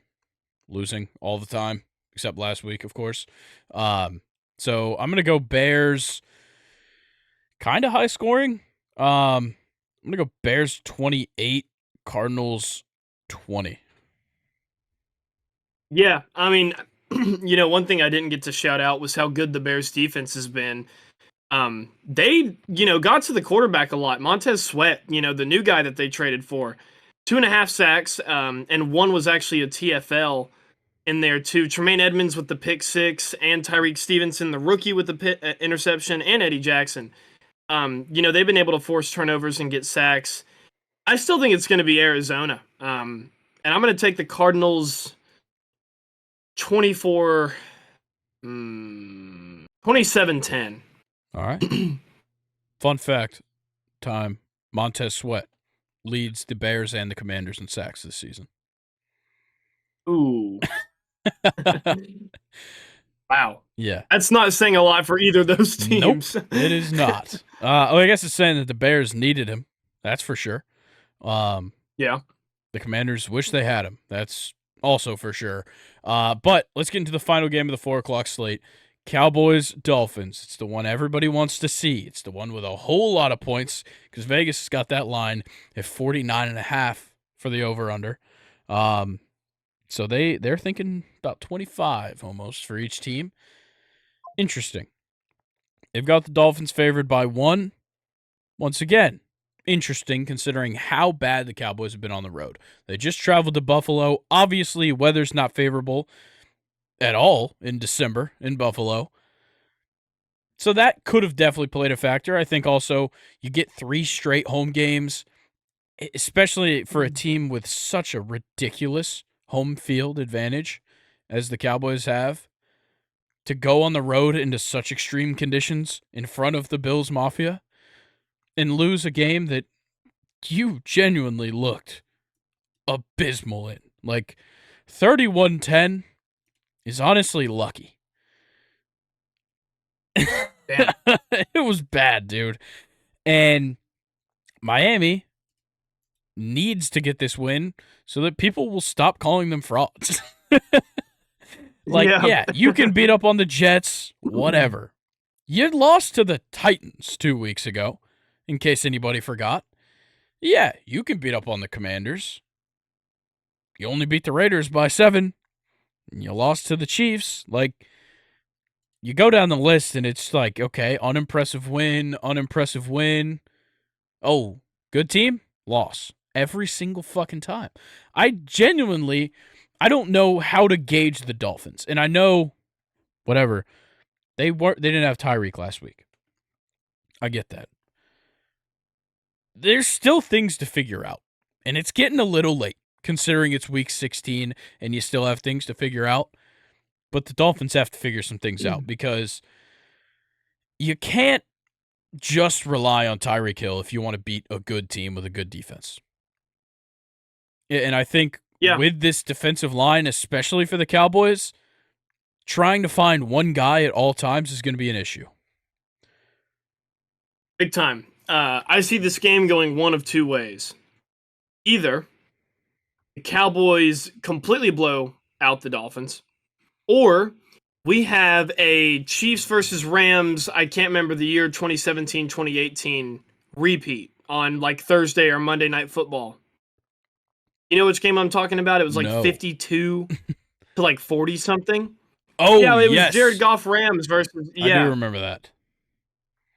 losing all the time, except last week, of course. So I'm going to go Bears, kind of high scoring. I'm going to go Bears 28, Cardinals 20. Yeah, I mean, you know, one thing I didn't get to shout out was how good the Bears defense has been. They, you know, got to the quarterback a lot. Montez Sweat, you know, the new guy that they traded for, 2.5 sacks, and one was actually a TFL in there too. Tremaine Edmonds with the pick 6, and Tyreek Stevenson, the rookie, with the interception, and Eddie Jackson. You know, they've been able to force turnovers and get sacks. I still think it's going to be Arizona. And I'm going to take the Cardinals 24, 27-10. All right. Fun fact time. Montez Sweat leads the Bears and the Commanders in sacks this season. Ooh. Wow. Yeah. That's not saying a lot for either of those teams. Nope, it is not. I guess it's saying that the Bears needed him. That's for sure. Yeah. The Commanders wish they had him. That's also for sure. But let's get into the final game of the 4 o'clock slate. Cowboys, Dolphins. It's the one everybody wants to see. It's the one with a whole lot of points because Vegas has got that line at 49.5 for the over-under. So they're thinking about 25 almost for each team. Interesting. They've got the Dolphins favored by 1. Once again, interesting considering how bad the Cowboys have been on the road. They just traveled to Buffalo. Obviously, weather's not favorable at all in December in Buffalo. So that could have definitely played a factor. I think also you get 3 straight home games, especially for a team with such a ridiculous home field advantage as the Cowboys have. To go on the road into such extreme conditions in front of the Bills Mafia and lose a game that you genuinely looked abysmal in. Like, 31-10 is honestly lucky. Damn. It was bad, dude. And Miami needs to get this win so that people will stop calling them frauds. Like, yeah, you can beat up on the Jets, whatever. You lost to the Titans 2 weeks ago, in case anybody forgot. Yeah, you can beat up on the Commanders. You only beat the Raiders by 7. And you lost to the Chiefs. Like, you go down the list and it's like, okay, unimpressive win, unimpressive win. Oh, good team, loss. Every single fucking time. I don't know how to gauge the Dolphins. And I know, whatever, They didn't have Tyreek last week. I get that. There's still things to figure out, and it's getting a little late considering it's week 16 and you still have things to figure out. But the Dolphins have to figure some things out because you can't just rely on Tyreek Hill if you want to beat a good team with a good defense. And I think with this defensive line, especially for the Cowboys, trying to find one guy at all times is going to be an issue. Big time. I see this game going one of two ways. Either the Cowboys completely blow out the Dolphins, or we have a Chiefs versus Rams, I can't remember the year, 2017, 2018 repeat on like Thursday or Monday Night Football. You know which game I'm talking about? It was like 52 to like 40 something. Oh, yeah, it was Jared Goff Rams versus. Yeah, I do remember that.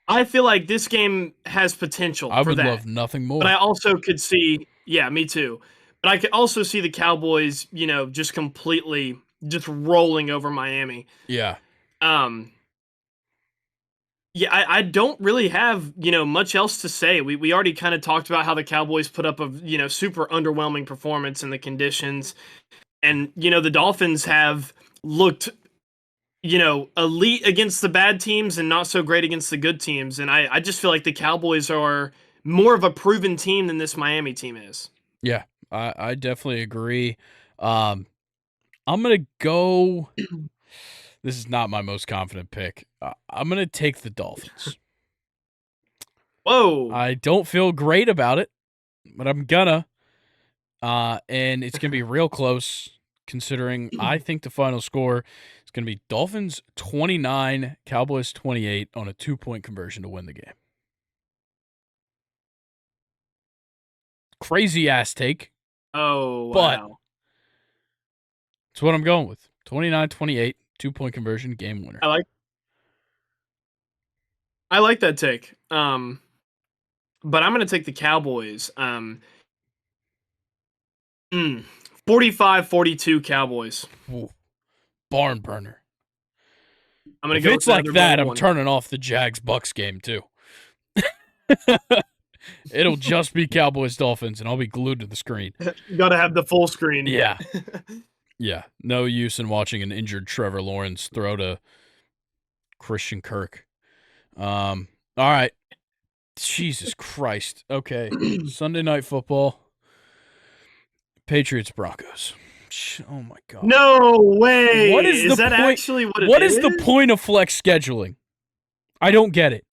I feel like this game has potential. I would love nothing more. But I also could see, yeah, me too. But I could also see the Cowboys, just completely just rolling over Miami. Yeah. Yeah, I don't really have, much else to say. We already kind of talked about how the Cowboys put up a, super underwhelming performance in the conditions. And, the Dolphins have looked, elite against the bad teams and not so great against the good teams. And I just feel like the Cowboys are more of a proven team than this Miami team is. Yeah, I definitely agree. I'm going to go... This is not my most confident pick. I'm going to take the Dolphins. Whoa. I don't feel great about it, but I'm gonna. And it's going to be real close, considering I think the final score is going to be Dolphins 29, Cowboys 28 on a 2-point conversion to win the game. Crazy-ass take. Oh, wow. But it's what I'm going with. 29-28, 2-point conversion, game winner. I like that take. But I'm going to take the Cowboys. 45-42 Cowboys. Ooh, barn burner. I'm going to go. If it's like that, I'm turning off the Jags-Bucks game too. It'll just be Cowboys-Dolphins, and I'll be glued to the screen. You got to have the full screen. Yeah. Yeah. No use in watching an injured Trevor Lawrence throw to Christian Kirk. All right. Jesus Christ. Okay. Sunday Night Football. Patriots Broncos. Oh my God. No way. What is that actually what it is? What is the point of flex scheduling? I don't get it.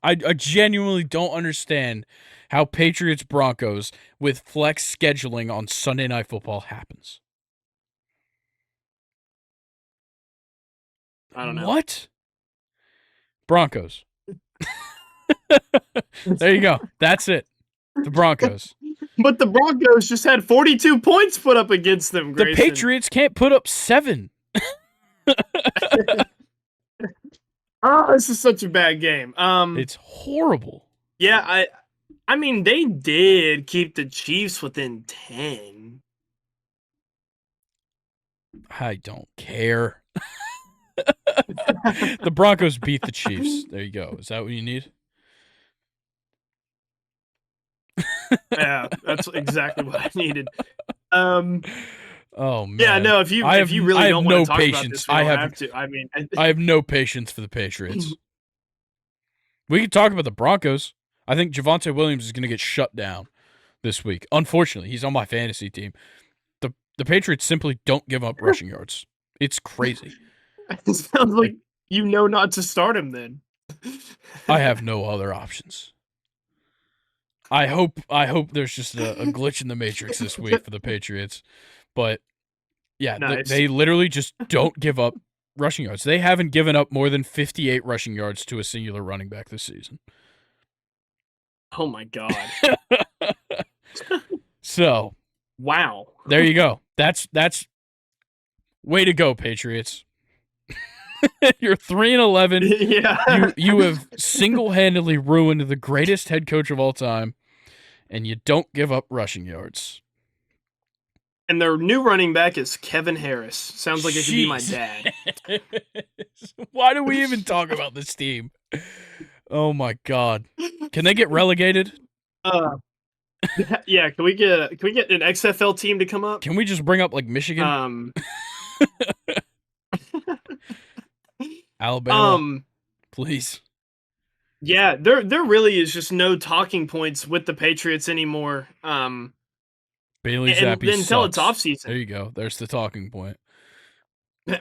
I genuinely don't understand how Patriots Broncos with flex scheduling on Sunday Night Football happens. I don't know. What? Broncos. There you go. That's it. The Broncos. But the Broncos just had 42 points put up against them, Grayson. The Patriots can't put up 7. Oh, this is such a bad game. It's horrible. Yeah, I mean, they did keep the Chiefs within 10. I don't care. The Broncos beat the Chiefs. There you go. Is that what you need? Yeah, that's exactly what I needed. Oh man. Yeah, no. If you really don't want to talk about this, we don't have to. I mean, I have no patience for the Patriots. We can talk about the Broncos. I think Javonte Williams is going to get shut down this week. Unfortunately, he's on my fantasy team. The Patriots simply don't give up rushing yards. It's crazy. It sounds like you know not to start him then. I have no other options. I hope there's just a glitch in the matrix this week for the Patriots. But yeah, nice. They literally just don't give up rushing yards. They haven't given up more than 58 rushing yards to a singular running back this season. Oh my God. So, wow. There you go. That's way to go, Patriots. You're 3-11. Yeah. You have single-handedly ruined the greatest head coach of all time, and you don't give up rushing yards. And their new running back is Kevin Harris. Sounds like it could be my Jeez. dad. Why do we even talk about this team? Oh my god. Can they get relegated? Yeah, can we get an XFL team to come up? Can we just bring up like Michigan? Alabama? Please. Yeah, there really is just no talking points with the Patriots anymore. Bailey Zappi until sucks. it's off season. There you go. There's the talking point.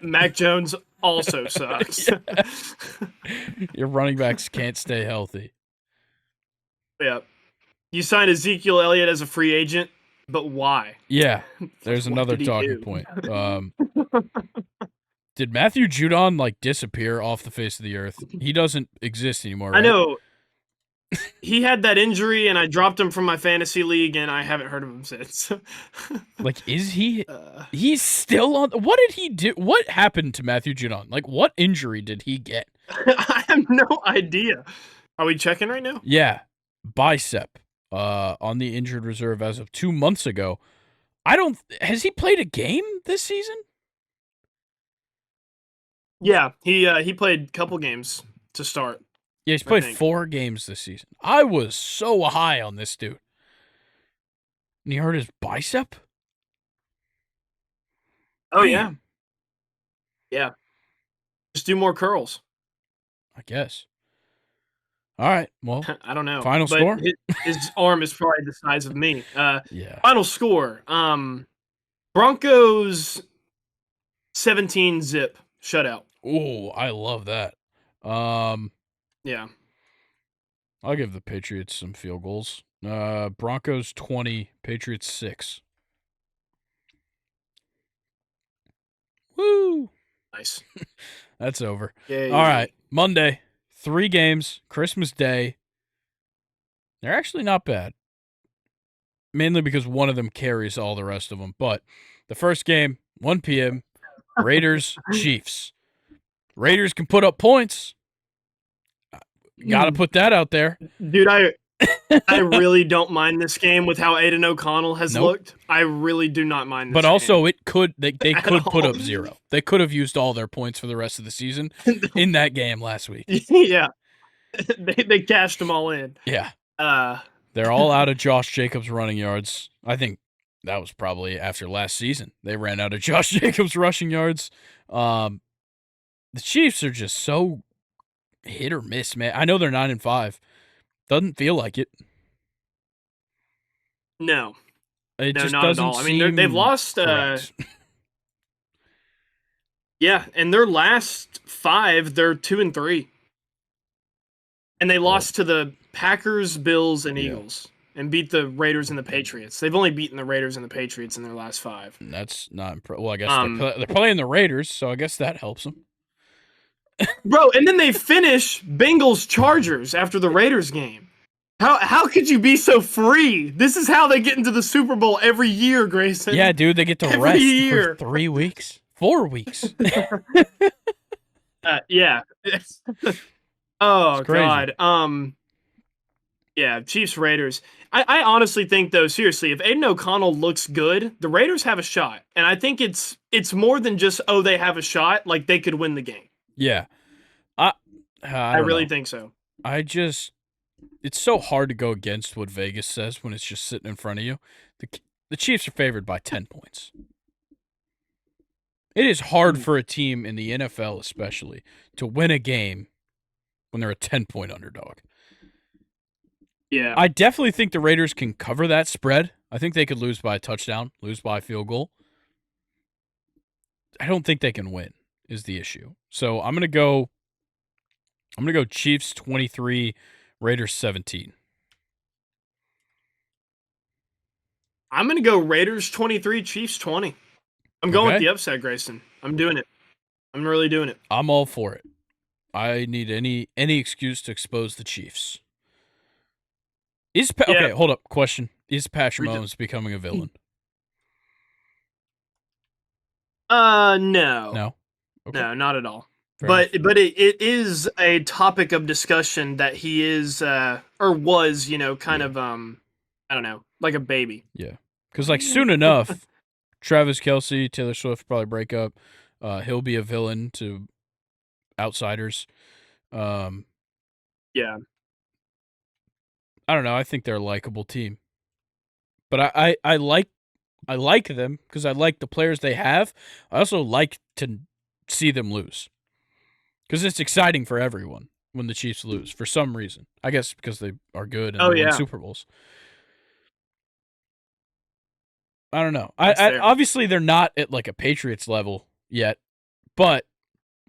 Mac Jones also sucks. Your running backs can't stay healthy. Yeah. You signed Ezekiel Elliott as a free agent, but why? Yeah. There's another talking point. Did Matthew Judon like disappear off the face of the earth? He doesn't exist anymore, right? I know. He had that injury, and I dropped him from my fantasy league, and I haven't heard of him since. Like, is he? He's still on. What did he do? What happened to Matthew Judon? Like, what injury did he get? I have no idea. Are we checking right now? Yeah, bicep. On the injured reserve as of 2 months ago. Has he played a game this season? Yeah, he played a couple games to start. Yeah, he's played 4 games this season. I was so high on this dude. And he hurt his bicep? Oh, man. Yeah. Just do more curls. I guess. All right, well. I don't know. Final score? His arm is probably the size of me. Yeah. Final score. Broncos 17-0 shutout. Oh, I love that. Yeah. I'll give the Patriots some field goals. Broncos 20, Patriots 6. Woo! Nice. That's over. Yay. All right, Monday, 3 games, Christmas Day. They're actually not bad. Mainly because one of them carries all the rest of them. But the first game, 1 p.m., Raiders, Chiefs. Raiders can put up points. Got to put that out there. Dude, I really don't mind this game with how Aiden O'Connell has looked. I really do not mind this But also, game. they could put up 0. They could have used all their points for the rest of the season in that game last week. Yeah. They cashed them all in. Yeah. They're all out of Josh Jacobs' running yards. I think that was probably after last season. They ran out of Josh Jacobs' rushing yards. The Chiefs are just so hit or miss, man. I know they're 9-5. Doesn't feel like it. No. It just not doesn't at all. I seem mean, they've lost. Yeah, and their last 5, they're 2-3, and they lost to the Packers, Bills, and Eagles, and beat the Raiders and the Patriots. They've only beaten the Raiders and the Patriots in their last 5. That's not well. I guess they're playing the Raiders, so I guess that helps them. Bro, and then they finish Bengals Chargers after the Raiders game. How could you be so free? This is how they get into the Super Bowl every year, Grayson. Yeah, dude, they get to rest for 3 weeks, 4 weeks. Yeah. Oh God. Yeah, Chiefs Raiders. I honestly think though, seriously, if Aiden O'Connell looks good, the Raiders have a shot, and I think it's more than just they have a shot. Like they could win the game. Yeah, I really think so. It's so hard to go against what Vegas says when it's just sitting in front of you. The Chiefs are favored by 10 points. It is hard for a team in the NFL especially to win a game when they're a 10-point underdog. Yeah. I definitely think the Raiders can cover that spread. I think they could lose by a touchdown, lose by a field goal. I don't think they can win is the issue. So I'm going to go Chiefs 23, Raiders 17. I'm going to go Raiders 23, Chiefs 20. I'm going with the upset, Grayson. I'm doing it. I'm really doing it. I'm all for it. I need any excuse to expose the Chiefs. Okay, hold up. Question. Is Patrick Mahomes becoming a villain? No. No? Okay. No, not at all. Fair enough. But it is a topic of discussion that he is or was, kind of I don't know, like a baby. Yeah. Because soon enough, Travis Kelce, Taylor Swift probably break up. He'll be a villain to outsiders. Um, Yeah. I don't know. I think they're a likable team, but I like them because I like the players they have. I also like to see them lose because it's exciting for everyone when the Chiefs lose for some reason. I guess because they are good and Oh they win yeah. Super Bowls. I don't know. That's I fair. obviously they're not at like a Patriots level yet, but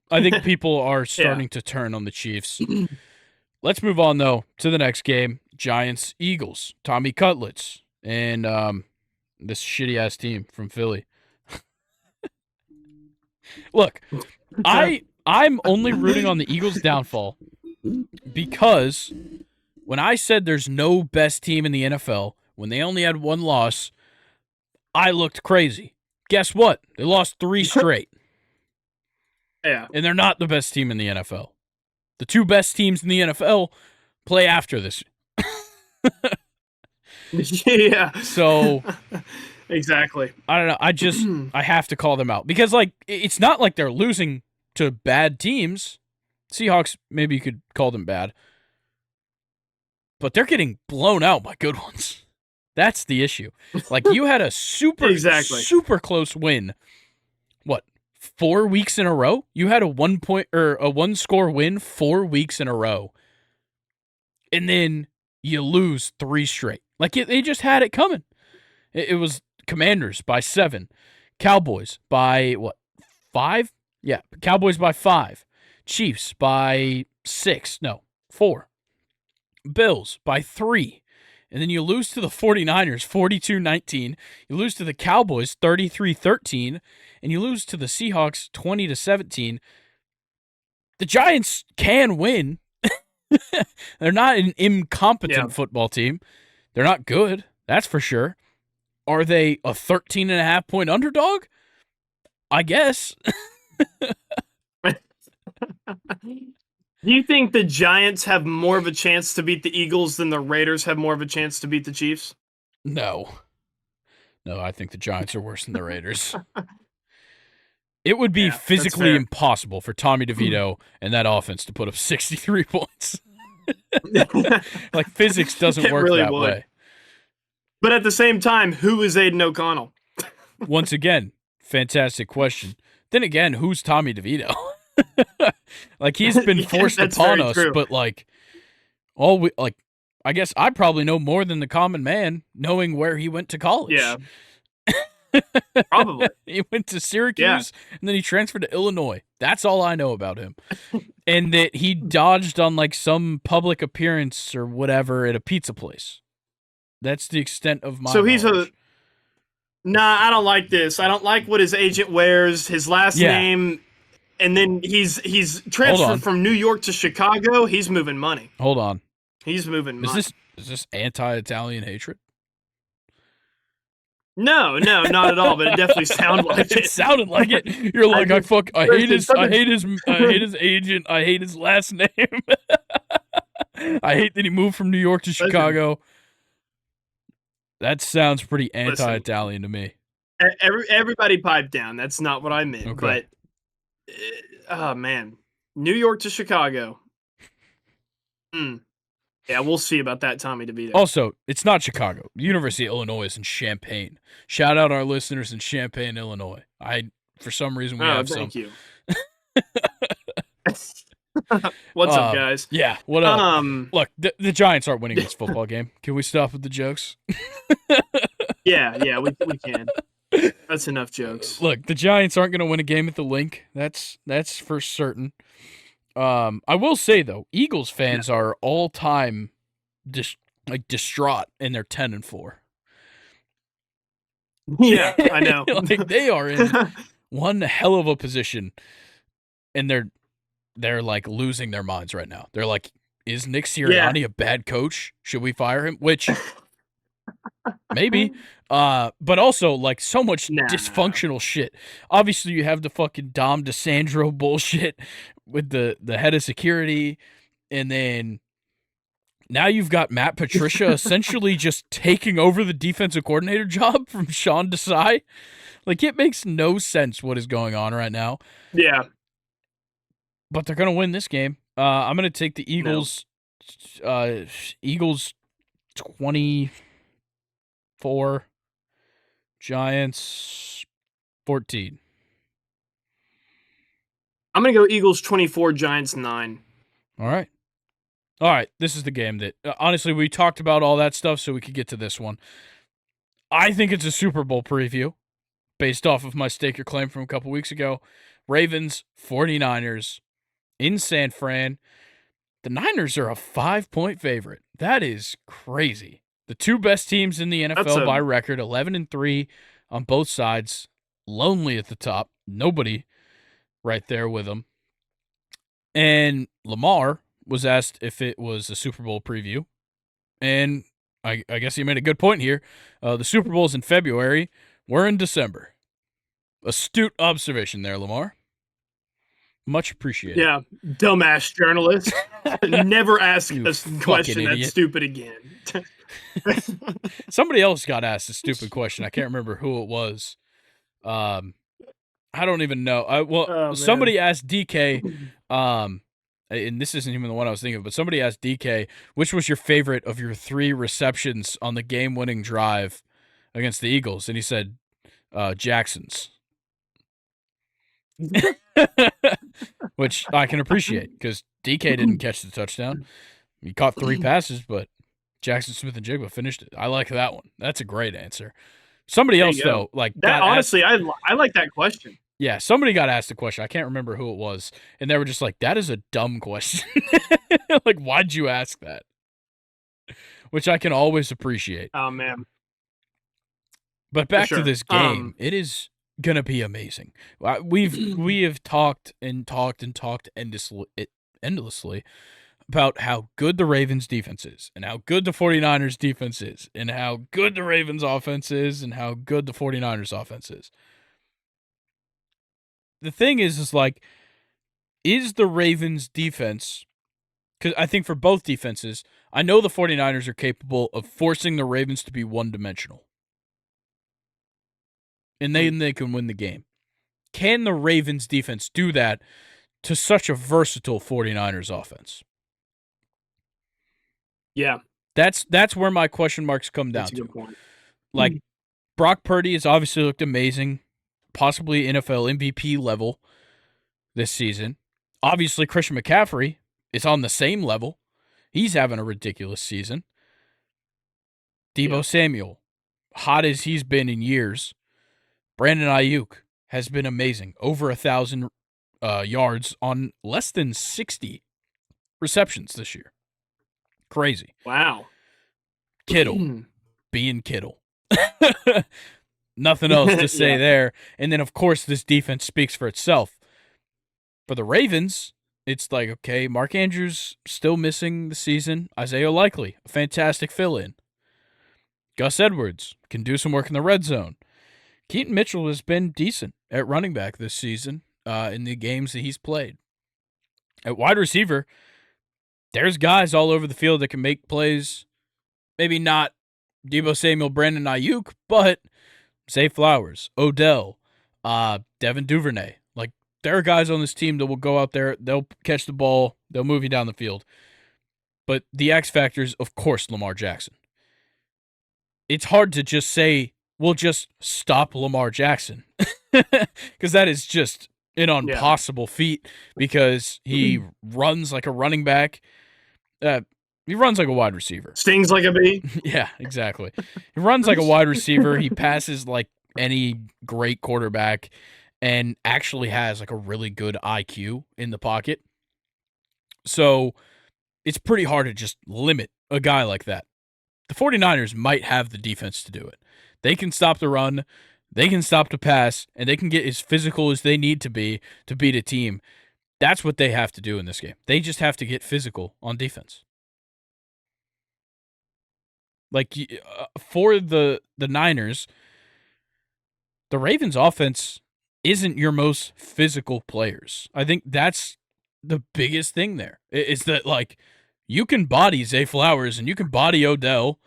I think people are starting to turn on the Chiefs. Let's move on though to the next game: Giants Eagles. Tommy Cutlets and this shitty ass team from Philly. Look, I'm only rooting on the Eagles' downfall because when I said there's no best team in the NFL, when they only had one loss, I looked crazy. Guess what? They lost 3 straight. Yeah. And they're not the best team in the NFL. The 2 best teams in the NFL play after this. Yeah. So exactly. I don't know. I have to call them out because like it's not like they're losing to bad teams. Seahawks, maybe you could call them bad, but they're getting blown out by good ones. That's the issue. Like you had a super close win. What? 4 weeks in a row? You had a 1 score win 4 weeks in a row. And then you lose 3 straight. Like they just had it coming. It was Commanders by 7, Cowboys by 5? Yeah, Cowboys by 5, Chiefs by 6, no, 4, Bills by 3. And then you lose to the 49ers 42-19, you lose to the Cowboys 33-13, and you lose to the Seahawks 20-17. The Giants can win. They're not an incompetent football team. They're not good, that's for sure. Are they a 13.5 point underdog? I guess. Do you think the Giants have more of a chance to beat the Eagles than the Raiders have more of a chance to beat the Chiefs? No, I think the Giants are worse than the Raiders. It would be physically impossible for Tommy DeVito and that offense to put up 63 points. Like physics doesn't work really that way. But at the same time, who is Aiden O'Connell? Once again, fantastic question. Then again, who's Tommy DeVito? Like he's been forced upon us, but like I guess I probably know more than the common man, knowing where he went to college. Yeah. Probably. He went to Syracuse and then he transferred to Illinois. That's all I know about him. And that he dodged on like some public appearance or whatever at a pizza place. That's the extent of my knowledge. Nah, I don't like this. I don't like what his agent wears, his last name, and then he's transferred from New York to Chicago. He's moving money. Hold on. He's moving money. Is this anti-Italian hatred? No, not at all. But it definitely sounded like it. It sounded like it. You're like, I hate his agent. I hate his last name. I hate that he moved from New York to Chicago. That sounds pretty anti-Italian to me. Everybody pipe down. That's not what I meant. Okay. But, oh, man. New York to Chicago. Yeah, we'll see about that, Tommy DeVito. Also, it's not Chicago. The University of Illinois is in Champaign. Shout out our listeners in Champaign, Illinois. For some reason, we have some. Thank you. What's up, guys? Yeah, what up? Look, the Giants aren't winning this football game. Can we stop with the jokes? Yeah, we can. That's enough jokes. Look, the Giants aren't going to win a game at the Link. That's for certain. I will say though, Eagles fans are all time distraught, and they're 10-4. Yeah, I know. Like they are in one hell of a position, and they're like losing their minds right now. They're like, is Nick Sirianni a bad coach? Should we fire him? Which maybe. But also like so much dysfunctional shit. Obviously, you have the fucking Dom DeSandro bullshit with the head of security, and then Now you've got Matt Patricia essentially just taking over the defensive coordinator job from Sean Desai. Like, it makes no sense what is going on right now. Yeah. But they're going to win this game. I'm going to take the No. Eagles. Eagles 24, Giants 14. I'm going to go Eagles 24, Giants 9. All right. All right. This is the game that, honestly, we talked about all that stuff so we could get to this one. I think it's a Super Bowl preview based off of my stake your claim from a couple weeks ago. Ravens, 49ers in San Fran. The Niners are a 5-point favorite. That is crazy. The two best teams in the NFL by record, 11-3 on both sides. Lonely at the top. Nobody right there with them. And Lamar was asked if it was a Super Bowl preview. And I guess he made a good point here. The Super Bowl's in February. We're in December. Astute observation there, Lamar. Much appreciated. Yeah, dumbass journalist. Never ask a question that's stupid again. Somebody else got asked a stupid question. I can't remember who it was. I don't even know. Somebody asked DK, and this isn't even the one I was thinking of, but somebody asked DK, which was your favorite of your 3 receptions on the game-winning drive against the Eagles? And he said, Jackson's. Which I can appreciate because DK didn't catch the touchdown. He caught 3 passes, but Jackson Smith-Njigba finished it. I like that one. That's a great answer. Somebody else, though, like that. Honestly, I like that question. Yeah, somebody got asked a question. I can't remember who it was, and they were just like, "That is a dumb question. Like, why'd you ask that?" Which I can always appreciate. Oh man. But back to this game, it is gonna be amazing. We have talked endlessly about how good the Ravens defense is and how good the 49ers defense is and how good the Ravens offense is and how good the 49ers offense is. The thing is like, is the Ravens defense, because I think for both defenses, I know the 49ers are capable of forcing the Ravens to be one-dimensional. And then they can win the game. Can the Ravens defense do that to such a versatile 49ers offense? Yeah. That's where my question marks come down to. Good point. Like, Brock Purdy has obviously looked amazing, possibly NFL MVP level this season. Obviously, Christian McCaffrey is on the same level. He's having a ridiculous season. Deebo Samuel, hot as he's been in years. Brandon Ayuk has been amazing. Over 1,000 yards on less than 60 receptions this year. Crazy. Wow. Kittle being Kittle. Nothing else to say there. And then, of course, this defense speaks for itself. For the Ravens, it's like, okay, Mark Andrews still missing the season. Isaiah Likely, a fantastic fill-in. Gus Edwards can do some work in the red zone. Keaton Mitchell has been decent at running back this season in the games that he's played. At wide receiver, there's guys all over the field that can make plays. Maybe not Deebo Samuel, Brandon Ayuk, but Zay Flowers, Odell, Devin Duvernay. Like, there are guys on this team that will go out there, they'll catch the ball, they'll move you down the field. But the X factor is, of course, Lamar Jackson. It's hard to just say, we'll just stop Lamar Jackson. Because that is just an impossible feat because he runs like a running back. He runs like a wide receiver. Stings like a bee. Yeah, exactly. He runs like a wide receiver. He passes like any great quarterback and actually has like a really good IQ in the pocket. So it's pretty hard to just limit a guy like that. The 49ers might have the defense to do it. They can stop the run, they can stop the pass, and they can get as physical as they need to beat a team. That's what they have to do in this game. They just have to get physical on defense. Like, for the Niners, the Ravens' offense isn't your most physical players. I think that's the biggest thing there, is that, like, You can body Zay Flowers and you can body Odell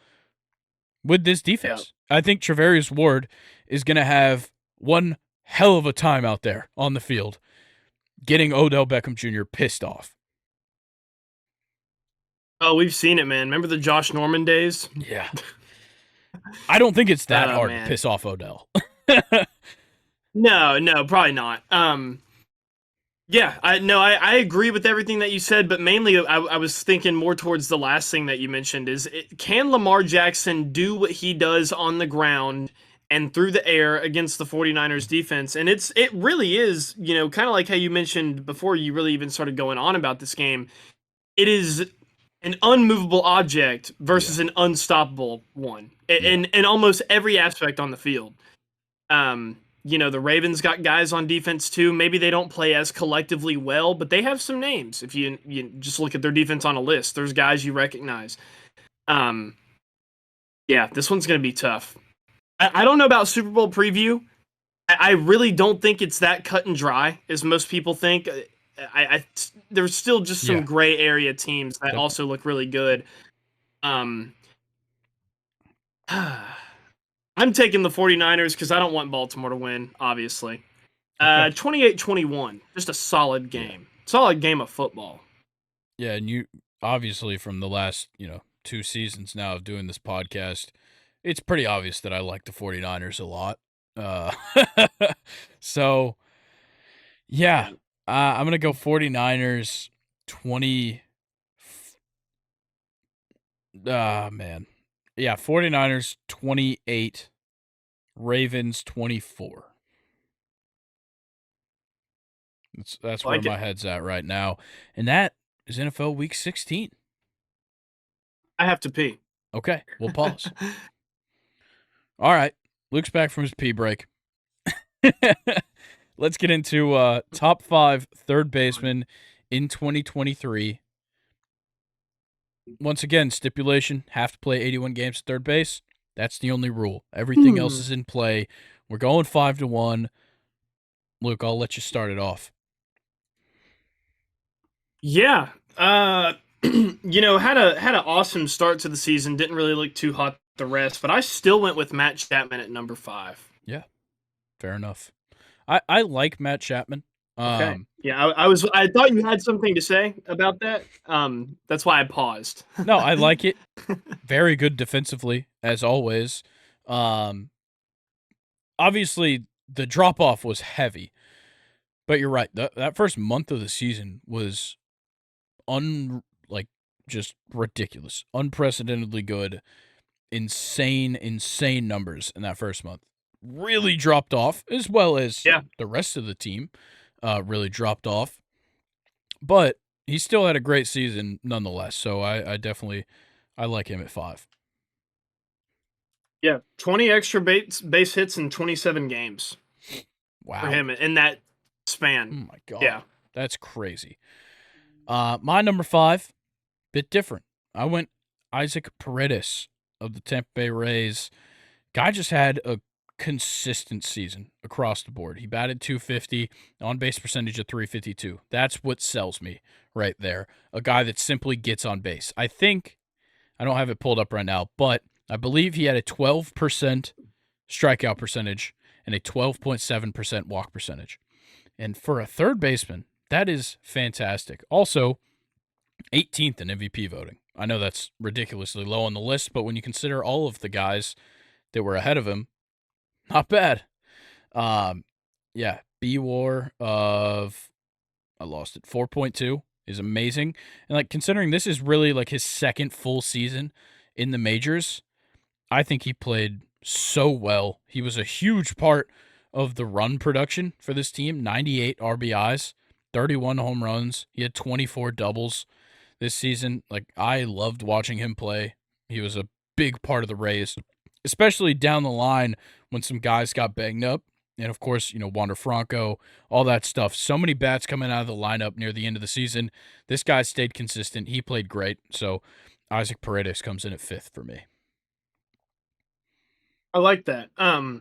with this Yeah. defense. I think Travarius Ward is going to have one hell of a time out there on the field getting Odell Beckham Jr. pissed off. Oh, we've seen it, man. Remember the Josh Norman days? Yeah. I don't think it's that hard to Man. piss off Odell. No, probably not. Yeah, I agree with everything that you said, but mainly I was thinking more towards the last thing that you mentioned can Lamar Jackson do what he does on the ground and through the air against the 49ers defense? And it really is, kind of like how you mentioned before you really even started going on about this game. It is an unmovable object versus an unstoppable one in almost every aspect on the field. The Ravens got guys on defense too. Maybe they don't play as collectively well, but they have some names. If you just look at their defense on a list, there's guys you recognize. Yeah, this one's going to be tough. I don't know about Super Bowl preview. I really don't think it's that cut and dry as most people think. There's still just some gray area teams that also look really good. I'm taking the 49ers because I don't want Baltimore to win, obviously. 28-21. Just a solid game. Solid game of football. Yeah, and you obviously from the last, 2 seasons now of doing this podcast, it's pretty obvious that I like the 49ers a lot. So, yeah, I'm going to go 49ers 20. Man. Yeah, 49ers 28, Ravens 24. That's where my head's at right now. And that is NFL Week 16. I have to pee. Okay, we'll pause. All right, Luke's back from his pee break. Let's get into top 5 third basemen in 2023. Once again, stipulation, have to play 81 games at third base. That's the only rule. Everything else is in play. We're going 5-1. Luke, I'll let you start it off. Yeah. Had an awesome start to the season. Didn't really look too hot the rest, but I still went with Matt Chapman at number 5. Yeah, fair enough. I like Matt Chapman. Okay. Yeah, I thought you had something to say about that. That's why I paused. No, I like it. Very good defensively, as always. Obviously, the drop off was heavy, but you're right. That first month of the season was just ridiculous, unprecedentedly good, insane numbers in that first month. Really dropped off, as well as the rest of the team really dropped off. But he still had a great season nonetheless, so I definitely like him at 5. Yeah, 20 extra base hits in 27 games. Wow. For him in that span. Oh, my God. Yeah. That's crazy. My number 5, bit different. I went Isaac Paredes of the Tampa Bay Rays. Guy just had a consistent season across the board. He batted .250, on-base percentage of .352. That's what sells me right there. A guy that simply gets on base. I don't have it pulled up right now, but I believe he had a 12% strikeout percentage and a 12.7% walk percentage. And for a third baseman, that is fantastic. Also, 18th in MVP voting. I know that's ridiculously low on the list, but when you consider all of the guys that were ahead of him, not bad. B-WAR of, I lost it, 4.2 is amazing. And considering this is really his second full season in the majors, I think he played so well. He was a huge part of the run production for this team. 98 RBIs, 31 home runs. He had 24 doubles this season. I loved watching him play. He was a big part of the Rays, especially down the line when some guys got banged up. And, of course, Wander Franco, all that stuff. So many bats coming out of the lineup near the end of the season. This guy stayed consistent. He played great. So Isaac Paredes comes in at 5th for me. I like that. All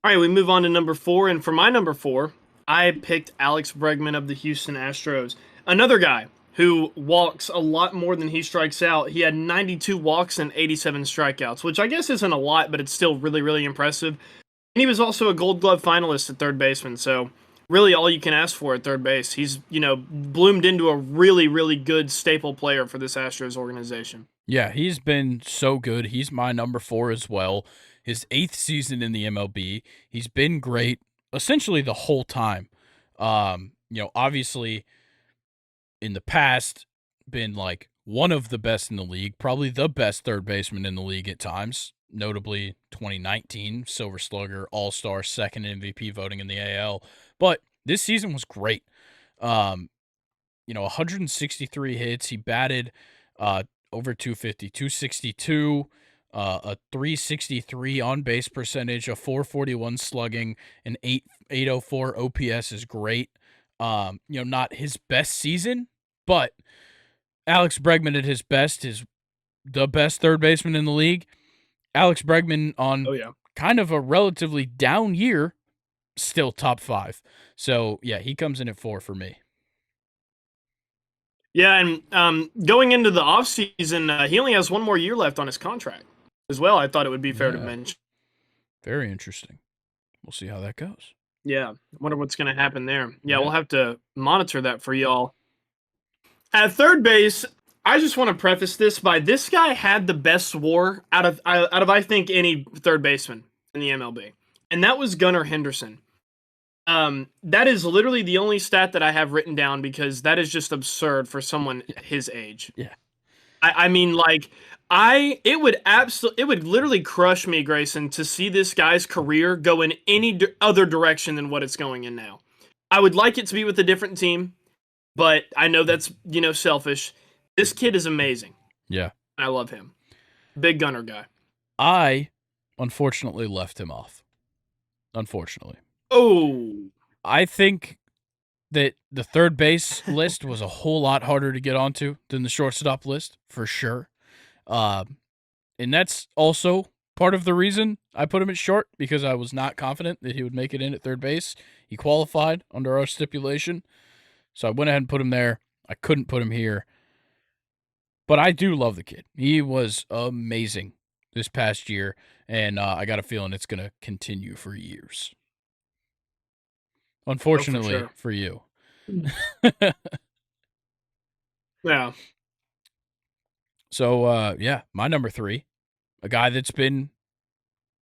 right, we move on to number 4. And for my number 4, I picked Alex Bregman of the Houston Astros. Another guy who walks a lot more than he strikes out. He had 92 walks and 87 strikeouts, which I guess isn't a lot, but it's still really, really impressive. And he was also a Gold Glove finalist at third baseman, so really all you can ask for at third base. He's, bloomed into a really, really good staple player for this Astros organization. Yeah, he's been so good. He's my number 4 as well. His 8th season in the MLB. He's been great essentially the whole time. Obviously in the past been like one of the best in the league, probably the best third baseman in the league at times, notably 2019 Silver Slugger, All-Star, second MVP voting in the AL. But this season was great. 163 hits. He batted over 250, 262, a 363 on base percentage, a 441 slugging, an 804 OPS is great. Not his best season, but Alex Bregman at his best is the best third baseman in the league. Alex Bregman on kind of a relatively down year, still top 5. So, yeah, he comes in at 4 for me. Yeah, and going into the offseason, he only has one more year left on his contract as well. I thought it would be fair to mention. Very interesting. We'll see how that goes. Yeah, I wonder what's going to happen there. Yeah, we'll have to monitor that for y'all. At third base, I just want to preface this by this guy had the best WAR out of I think any third baseman in the MLB, and that was Gunnar Henderson. That is literally the only stat that I have written down because that is just absurd for someone his age. Yeah, I mean, like it would literally crush me, Grayson, to see this guy's career go in any other direction than what it's going in now. I would like it to be with a different team, but I know that's selfish. This kid is amazing. Yeah, I love him. Big Gunner guy. I unfortunately left him off. Unfortunately. Oh, I think that the third base list was a whole lot harder to get onto than the shortstop list, for sure. And that's also part of the reason I put him at short, because I was not confident that he would make it in at third base. He qualified under our stipulation, so I went ahead and put him there. I couldn't put him here. But I do love the kid. He was amazing this past year, and I got a feeling it's going to continue for years. Unfortunately for you. Yeah. So, my number 3, a guy that's been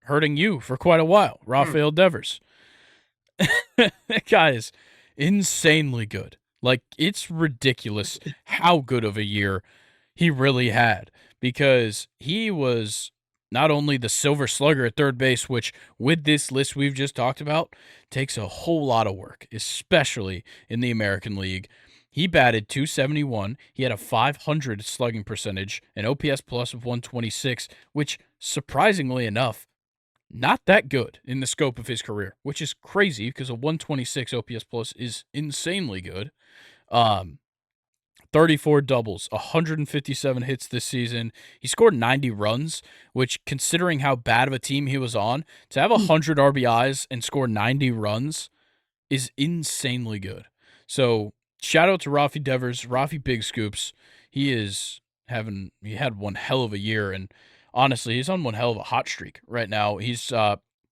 hurting you for quite a while, Rafael Devers. That guy is insanely good. Like, it's ridiculous how good of a year he really had, because he was not only the Silver Slugger at third base, which with this list we've just talked about takes a whole lot of work, especially in the American League. He batted 271. He had a 500 slugging percentage, an OPS plus of 126, which, surprisingly enough, not that good in the scope of his career, which is crazy because a 126 OPS plus is insanely good. 34 doubles, 157 hits this season. He scored 90 runs, which, considering how bad of a team he was on, to have 100 RBIs and score 90 runs is insanely good. So, shout out to Rafi Devers, Rafi Big Scoops. He had one hell of a year, and honestly, he's on one hell of a hot streak right now. He's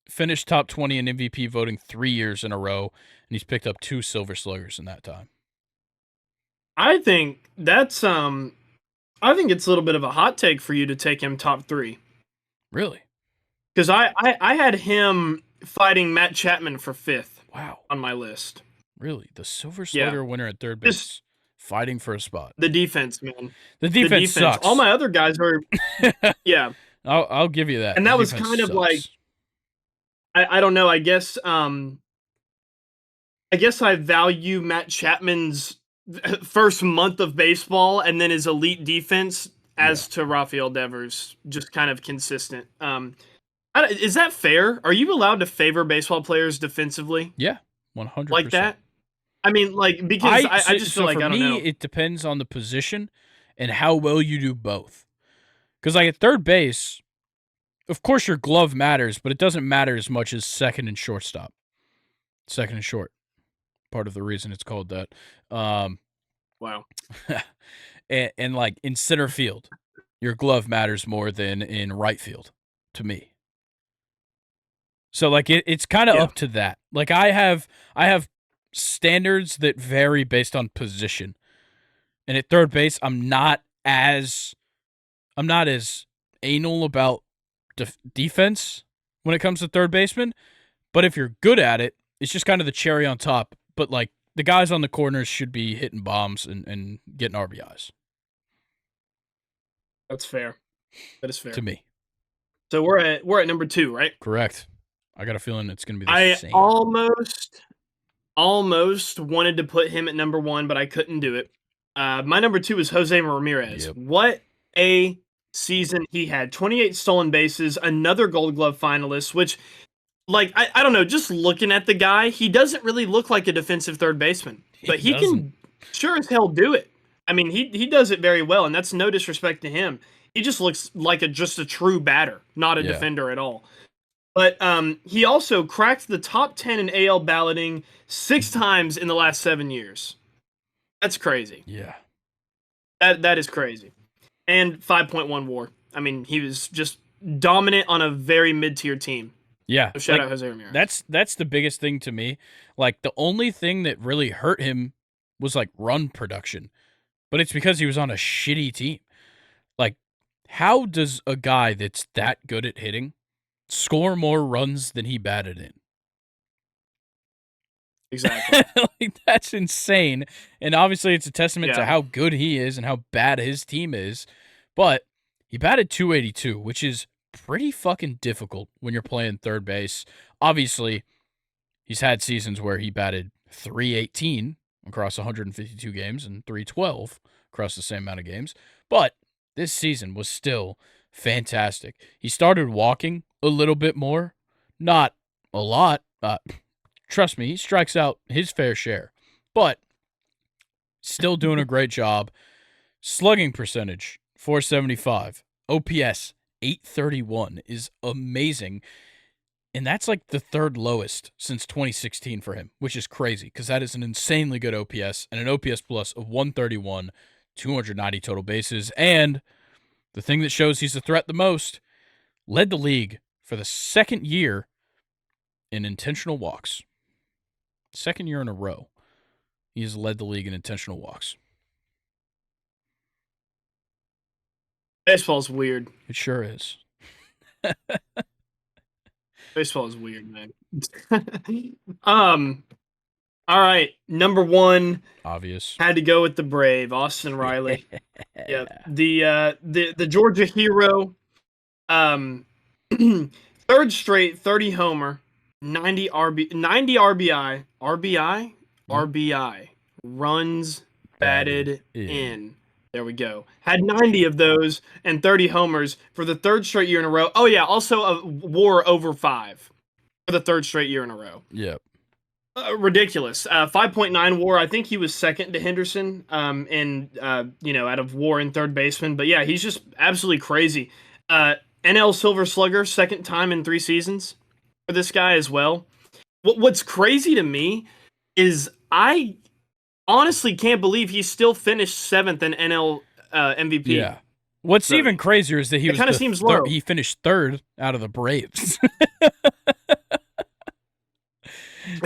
finished top 20 in MVP voting 3 years in a row, and he's picked up 2 Silver Sluggers in that time. I think it's a little bit of a hot take for you to take him top 3. Really? Because I had him fighting Matt Chapman for 5th. Wow. On my list. Really? The Silver Slugger winner at third base, fighting for a spot. The defense, man. The defense sucks. All my other guys are, yeah. I'll give you that. And that was kind of like, I don't know. I guess I value Matt Chapman's first month of baseball and then his elite defense as to Rafael Devers, just kind of consistent. Is that fair? Are you allowed to favor baseball players defensively? Yeah, 100%. Like that? I mean, like, because I just feel like, I don't know. For me, it depends on the position and how well you do both. Because, like, at third base, of course your glove matters, but it doesn't matter as much as second and shortstop. Second and short. Part of the reason it's called that. Wow. Wow. and like in center field, your glove matters more than in right field to me. So like it's kind of Yeah. up to that. Like I have standards that vary based on position. And at third base, I'm not as anal about defense when it comes to third baseman. But if you're good at it, it's just kind of the cherry on top. But like the guys on the corners should be hitting bombs and getting RBIs. That's fair. That is To fair. me, So we're at number 2, right? correct. I got a feeling it's going to be the I same. almost wanted to put him at number 1, but I couldn't do it. My number 2 is Jose Ramirez. Yep. What a season he had. 28 stolen bases, another Gold Glove finalist, which, like, I don't know, just looking at the guy, he doesn't really look like a defensive third baseman, but he doesn't. can sure as hell do it. I mean, he does it very well, and that's no disrespect to him. He just looks like just a true batter, not a Yeah. defender at all. But he also cracked the top 10 in AL balloting 6 times in the last 7 years. That's crazy. Yeah. That is crazy. And 5.1 WAR. I mean, he was just dominant on a very mid-tier team. Yeah. So shout out Jose Ramirez. That's the biggest thing to me. Like the only thing that really hurt him was like run production. But it's because he was on a shitty team. Like how does a guy that's that good at hitting score more runs than he batted in? Exactly. Like that's insane. And obviously it's a testament to Yeah. how good he is and how bad his team is. But he batted 282, which is pretty fucking difficult when you're playing third base. Obviously, he's had seasons where he batted 318 across 152 games and 312 across the same amount of games. But this season was still fantastic. He started walking a little bit more, not a lot. Trust me, he strikes out his fair share, but still doing a great job. Slugging percentage, 475. OPS, 831 is amazing. And that's like the third lowest since 2016 for him, which is crazy because that is an insanely good OPS and an OPS plus of 131, 290 total bases. And the thing that shows he's a threat the most, led the league for the second year in intentional walks. Second year in a row, he has led the league in intentional walks. Baseball's weird. It sure is. Baseball is weird, man. All right, number 1 Obvious. had to go with the Brave, Austin Riley. Yeah, the Georgia hero. Third straight 30 homer, 90 RBI runs batted in. There we go. Had 90 of those and 30 homers for the third straight year in a row. Oh yeah, also a WAR over 5 for the third straight year in a row. Yep. Ridiculous. 5.9 WAR. I think he was second to Henderson. Out of WAR and third baseman. But yeah, he's just absolutely crazy. NL Silver Slugger, second time in 3 seasons for this guy as well. What's crazy to me is I honestly can't believe he still finished 7th in NL MVP. Yeah. What's even crazier is that he kind of seems low. He finished third out of the Braves.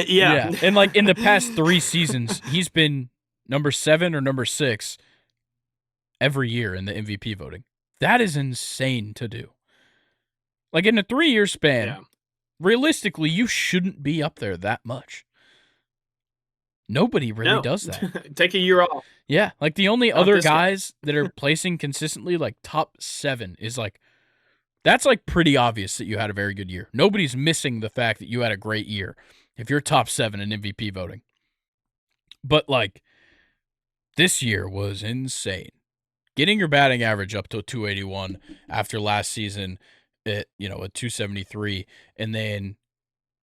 Yeah. And like in the past 3 seasons, he's been number 7 or number 6 every year in the MVP voting. That is insane to do. Like in a 3-year span, realistically, you shouldn't be up there that much. Nobody really does that. Take a year off. Yeah, like the only other guys that are placing consistently like top 7 is like, that's like pretty obvious that you had a very good year. Nobody's missing the fact that you had a great year if you're top 7 in MVP voting. But like, this year was insane. Getting your batting average up to 281 after last season at 273, and then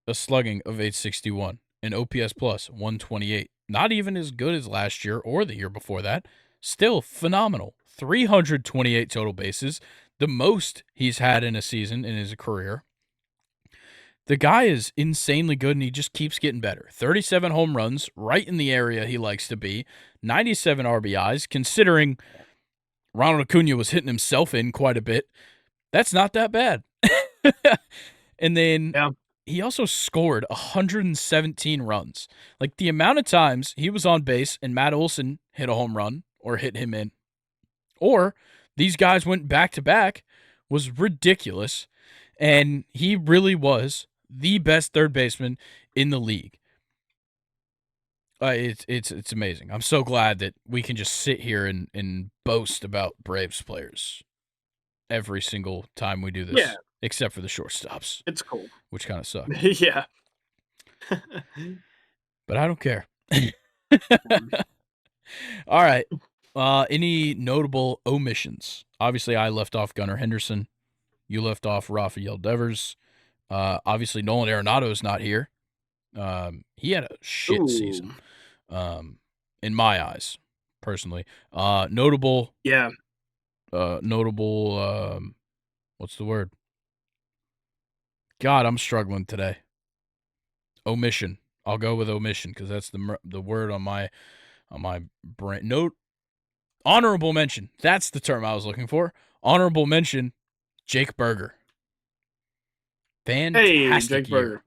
a slugging of 861, an OPS plus 128. Not even as good as last year or the year before that. Still phenomenal. 328 total bases, the most he's had in a season in his career. The guy is insanely good, and he just keeps getting better. 37 home runs, right in the area he likes to be. 97 RBIs, considering Ronald Acuna was hitting himself in quite a bit. That's not that bad. And then Yeah. he also scored 117 runs. Like, the amount of times he was on base and Matt Olson hit a home run or hit him in, or these guys went back to back, was ridiculous. And he really was the best third baseman in the league. It's amazing. I'm so glad that we can just sit here and boast about Braves players every single time we do this, Yeah. except for the shortstops, It's cool. which kind of suck. Yeah. But I don't care. All right. Any notable omissions? Obviously, I left off Gunnar Henderson. You left off Rafael Devers. Obviously, Nolan Arenado is not here. He had a shit season, in my eyes, personally. Notable. Yeah. Notable. What's the word? God, I'm struggling today. Omission. I'll go with omission because that's the word on my brain. Note. Honorable mention. That's the term I was looking for. Honorable mention. Jake Berger. Hey, Fantastic Jake year Berger.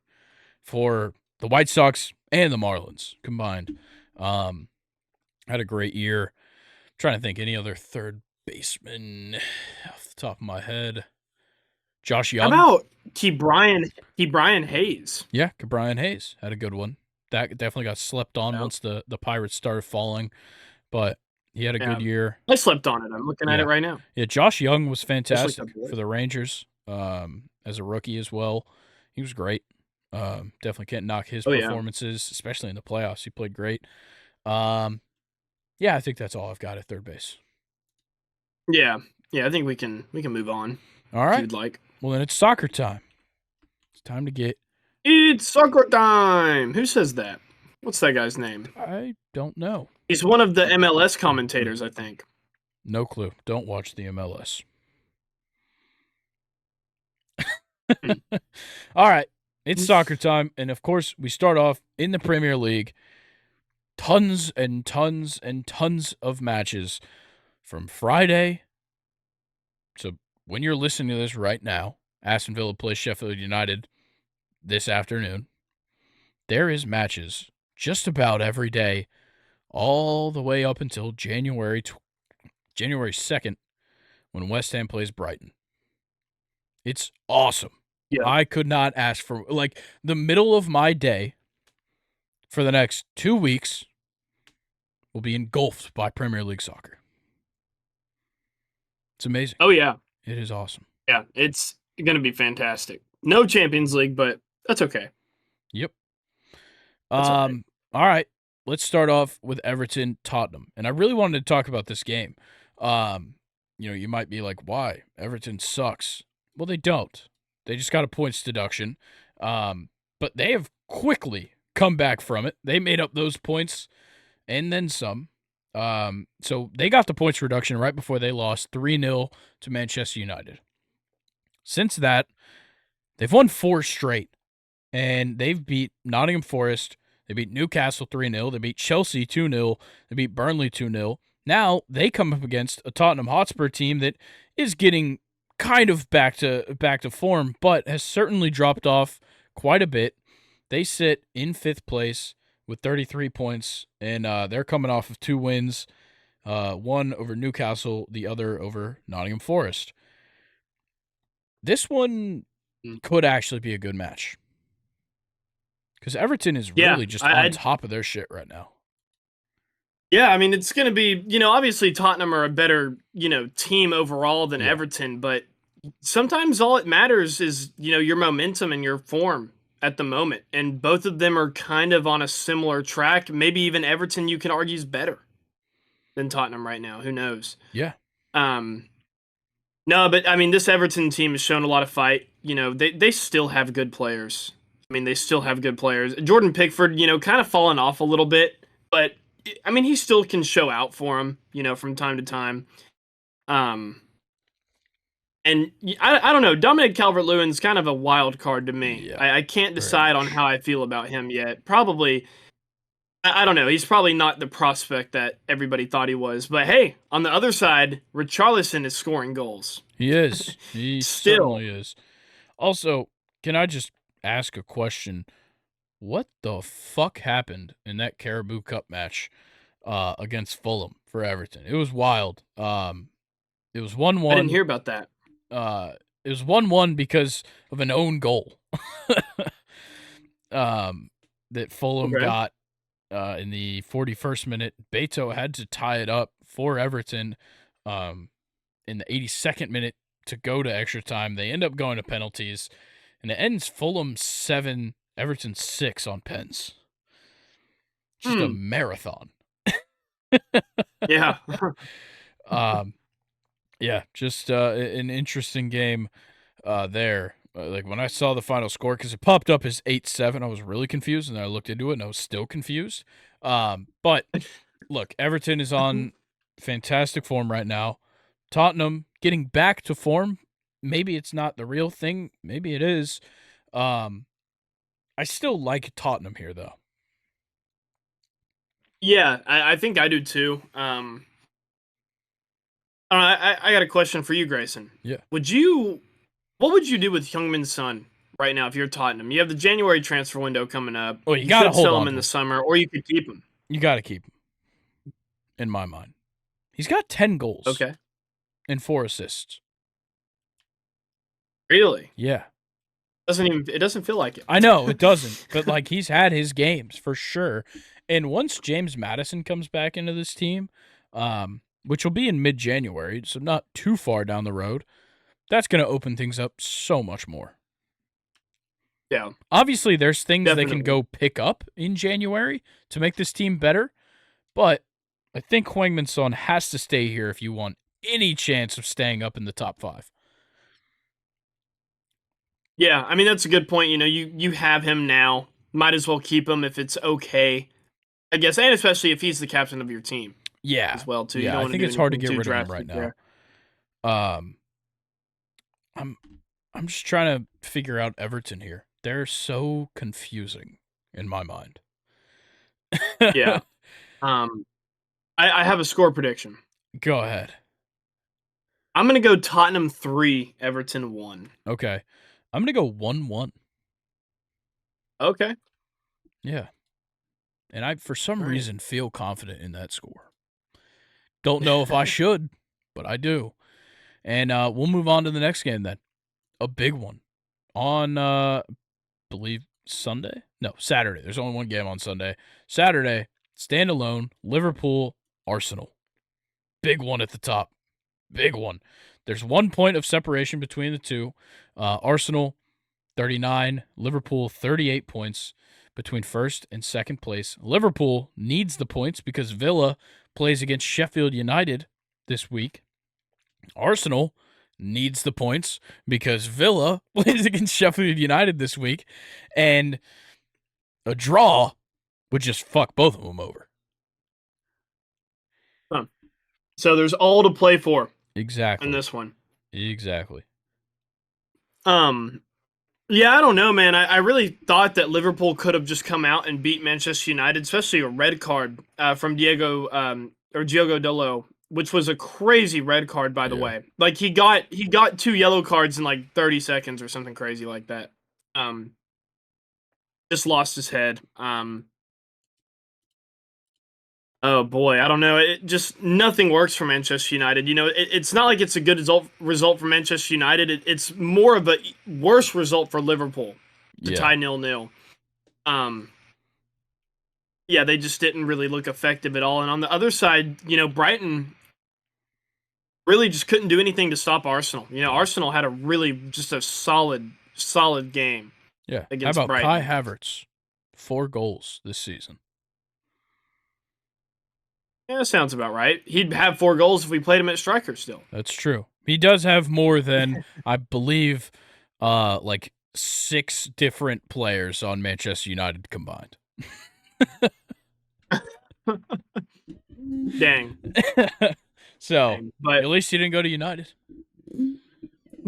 for the White Sox and the Marlins combined. Had a great year. Trying to think any other third baseman off the top of my head. Josh How Young. about Brian Hayes? Yeah, Brian Hayes had a good one. That definitely got slept on Yeah. once the Pirates started falling, but he had a good Yeah. year. I slept on it. I'm looking at Yeah. it right now. Yeah, Josh Young was Just like fantastic the boy. for the Rangers as a rookie as well. He was great. Definitely can't knock his Oh, yeah. performances, especially in the playoffs. He played great. Yeah, I think that's all I've got at third base. Yeah. Yeah, I think we can move on All if right. you'd like. Well, then it's soccer time. It's time to get. It's soccer time. Who says that? What's that guy's name? I don't know. He's one of the MLS commentators, I think. No clue. Don't watch the MLS. All right. It's soccer time. And of course, we start off in the Premier League. Tons and tons and tons of matches from Friday. So when you're listening to this right now, Aston Villa plays Sheffield United this afternoon. There is matches just about every day, all the way up until January 2nd, when West Ham plays Brighton. It's awesome. Yeah. I could not ask for, like, the middle of my day for the next 2 weeks will be engulfed by Premier League soccer. It's amazing. Oh, yeah. It is awesome. Yeah, it's going to be fantastic. No Champions League, but that's okay. Yep. That's all right. All right. Let's start off with Everton Tottenham. And I really wanted to talk about this game. You might be like, why? Everton sucks. Well, they don't. They just got a points deduction. But they have quickly come back from it. They made up those points and then some. So they got the points reduction right before they lost 3-0 to Manchester United. Since that, they've won 4 straight. And they've beat Nottingham Forest. They beat Newcastle 3-0. They beat Chelsea 2-0. They beat Burnley 2-0. Now they come up against a Tottenham Hotspur team that is getting kind of back to form, but has certainly dropped off quite a bit. They sit in 5th place with 33 points, and they're coming off of 2 wins, one over Newcastle, the other over Nottingham Forest. This one could actually be a good match. Because Everton is really just on top of their shit right now. Yeah, I mean, it's going to be, obviously Tottenham are a better, team overall than Everton, but sometimes all it matters is, your momentum and your form at the moment. And both of them are kind of on a similar track. Maybe even Everton, you could argue, is better than Tottenham right now. Who knows? Yeah. No, but I mean, this Everton team has shown a lot of fight. They still have good players. I mean, they still have good players. Jordan Pickford, kind of fallen off a little bit, but I mean, he still can show out for him, from time to time. And And I don't know. Dominic Calvert-Lewin's kind of a wild card to me. Yeah, I can't very decide on much. how I feel about him yet. Probably, I don't know. He's probably not the prospect that everybody thought he was. But hey, on the other side, Richarlison is scoring goals. He is. He Still, certainly is. Also, can I just ask a question? What the fuck happened in that Caribou Cup match against Fulham for Everton? It was wild. It was I didn't 1-1. hear about that. Uh, it was 1-1 because of an own goal that Fulham Okay. got in the 41st minute. Beto had to tie it up for Everton in the 82nd minute to go to extra time. They end up going to penalties, and it ends Fulham 7, Everton 6 on pens. Just a Hmm. marathon. Yeah. Um, yeah, just an interesting game there. Like when I saw the final score, because it popped up as 8-7, I was really confused, and then I looked into it, and I was still confused. But look, Everton is on fantastic form right now. Tottenham getting back to form. Maybe it's not the real thing. Maybe it is. I still like Tottenham here, though. Yeah, I think I do too. I got a question for you, Grayson. Yeah. What would you do with Heung-min Son right now if you're Tottenham? You have the January transfer window coming up. Well, you You got to could hold sell him on in to the him. summer, or you could keep him. You got to keep him, in my mind. He's got 10 goals Okay. and 4 assists. Really? Yeah. It doesn't feel like it. I know, it doesn't. But, like, he's had his games for sure. And once James Madison comes back into this team, which will be in mid-January, so not too far down the road, that's going to open things up so much more. Yeah, Obviously, there's things they can definitely. go pick up in January to make this team better, but I think Heung-min Son has to stay here if you want any chance of staying up in the top 5. Yeah, I mean that's a good point. You have him now. Might as well keep him if it's okay. I guess, and especially if he's the captain of your team Yeah. as well too. You Yeah, don't I want to think do it's hard to anything get too rid of him right drastic now. there. Um, I'm I'm just trying to figure out Everton here. They're so confusing in my mind. Yeah. Um, I have a score prediction. Go ahead. I'm gonna go Tottenham 3, Everton 1. Okay. I'm going to go 1-1. Okay. Yeah. And I, for some All right. reason, feel confident in that score. Don't know if I should, but I do. And we'll move on to the next game then. A big one on, believe Sunday? No, Saturday. There's only one game on Sunday. Saturday, standalone, Liverpool, Arsenal. Big one at the top. Big one. There's 1 point of separation between the two. Arsenal, 39. Liverpool, 38 points between first and second place. Liverpool needs the points because Villa plays against Sheffield United this week. Arsenal needs the points because Villa plays against Sheffield United this week. And a draw would just fuck both of them over. Huh. So there's all to play for in Exactly. this one. Exactly. Um, yeah, I don't know, man. I really thought that Liverpool could have just come out and beat Manchester United, especially a red card from Diogo Dolo, which was a crazy red card, by the Yeah. way. Like he got 2 yellow cards in like 30 seconds or something crazy like that. Um, just lost his head. Oh boy, I don't know. It just nothing works for Manchester United. It's not like it's a good result for Manchester United. It's more of a worse result for Liverpool to Yeah. tie 0-0. Um, yeah, they just didn't really look effective at all. And on the other side, Brighton really just couldn't do anything to stop Arsenal. Arsenal had just a solid game Yeah. How against about Kai Brighton. Havertz? 4 goals this season. Yeah, that sounds about right. He'd have 4 goals if we played him at striker still. That's true. He does have more than, I believe, like 6 different players on Manchester United combined. Dang. So, Dang. But at least he didn't go to United.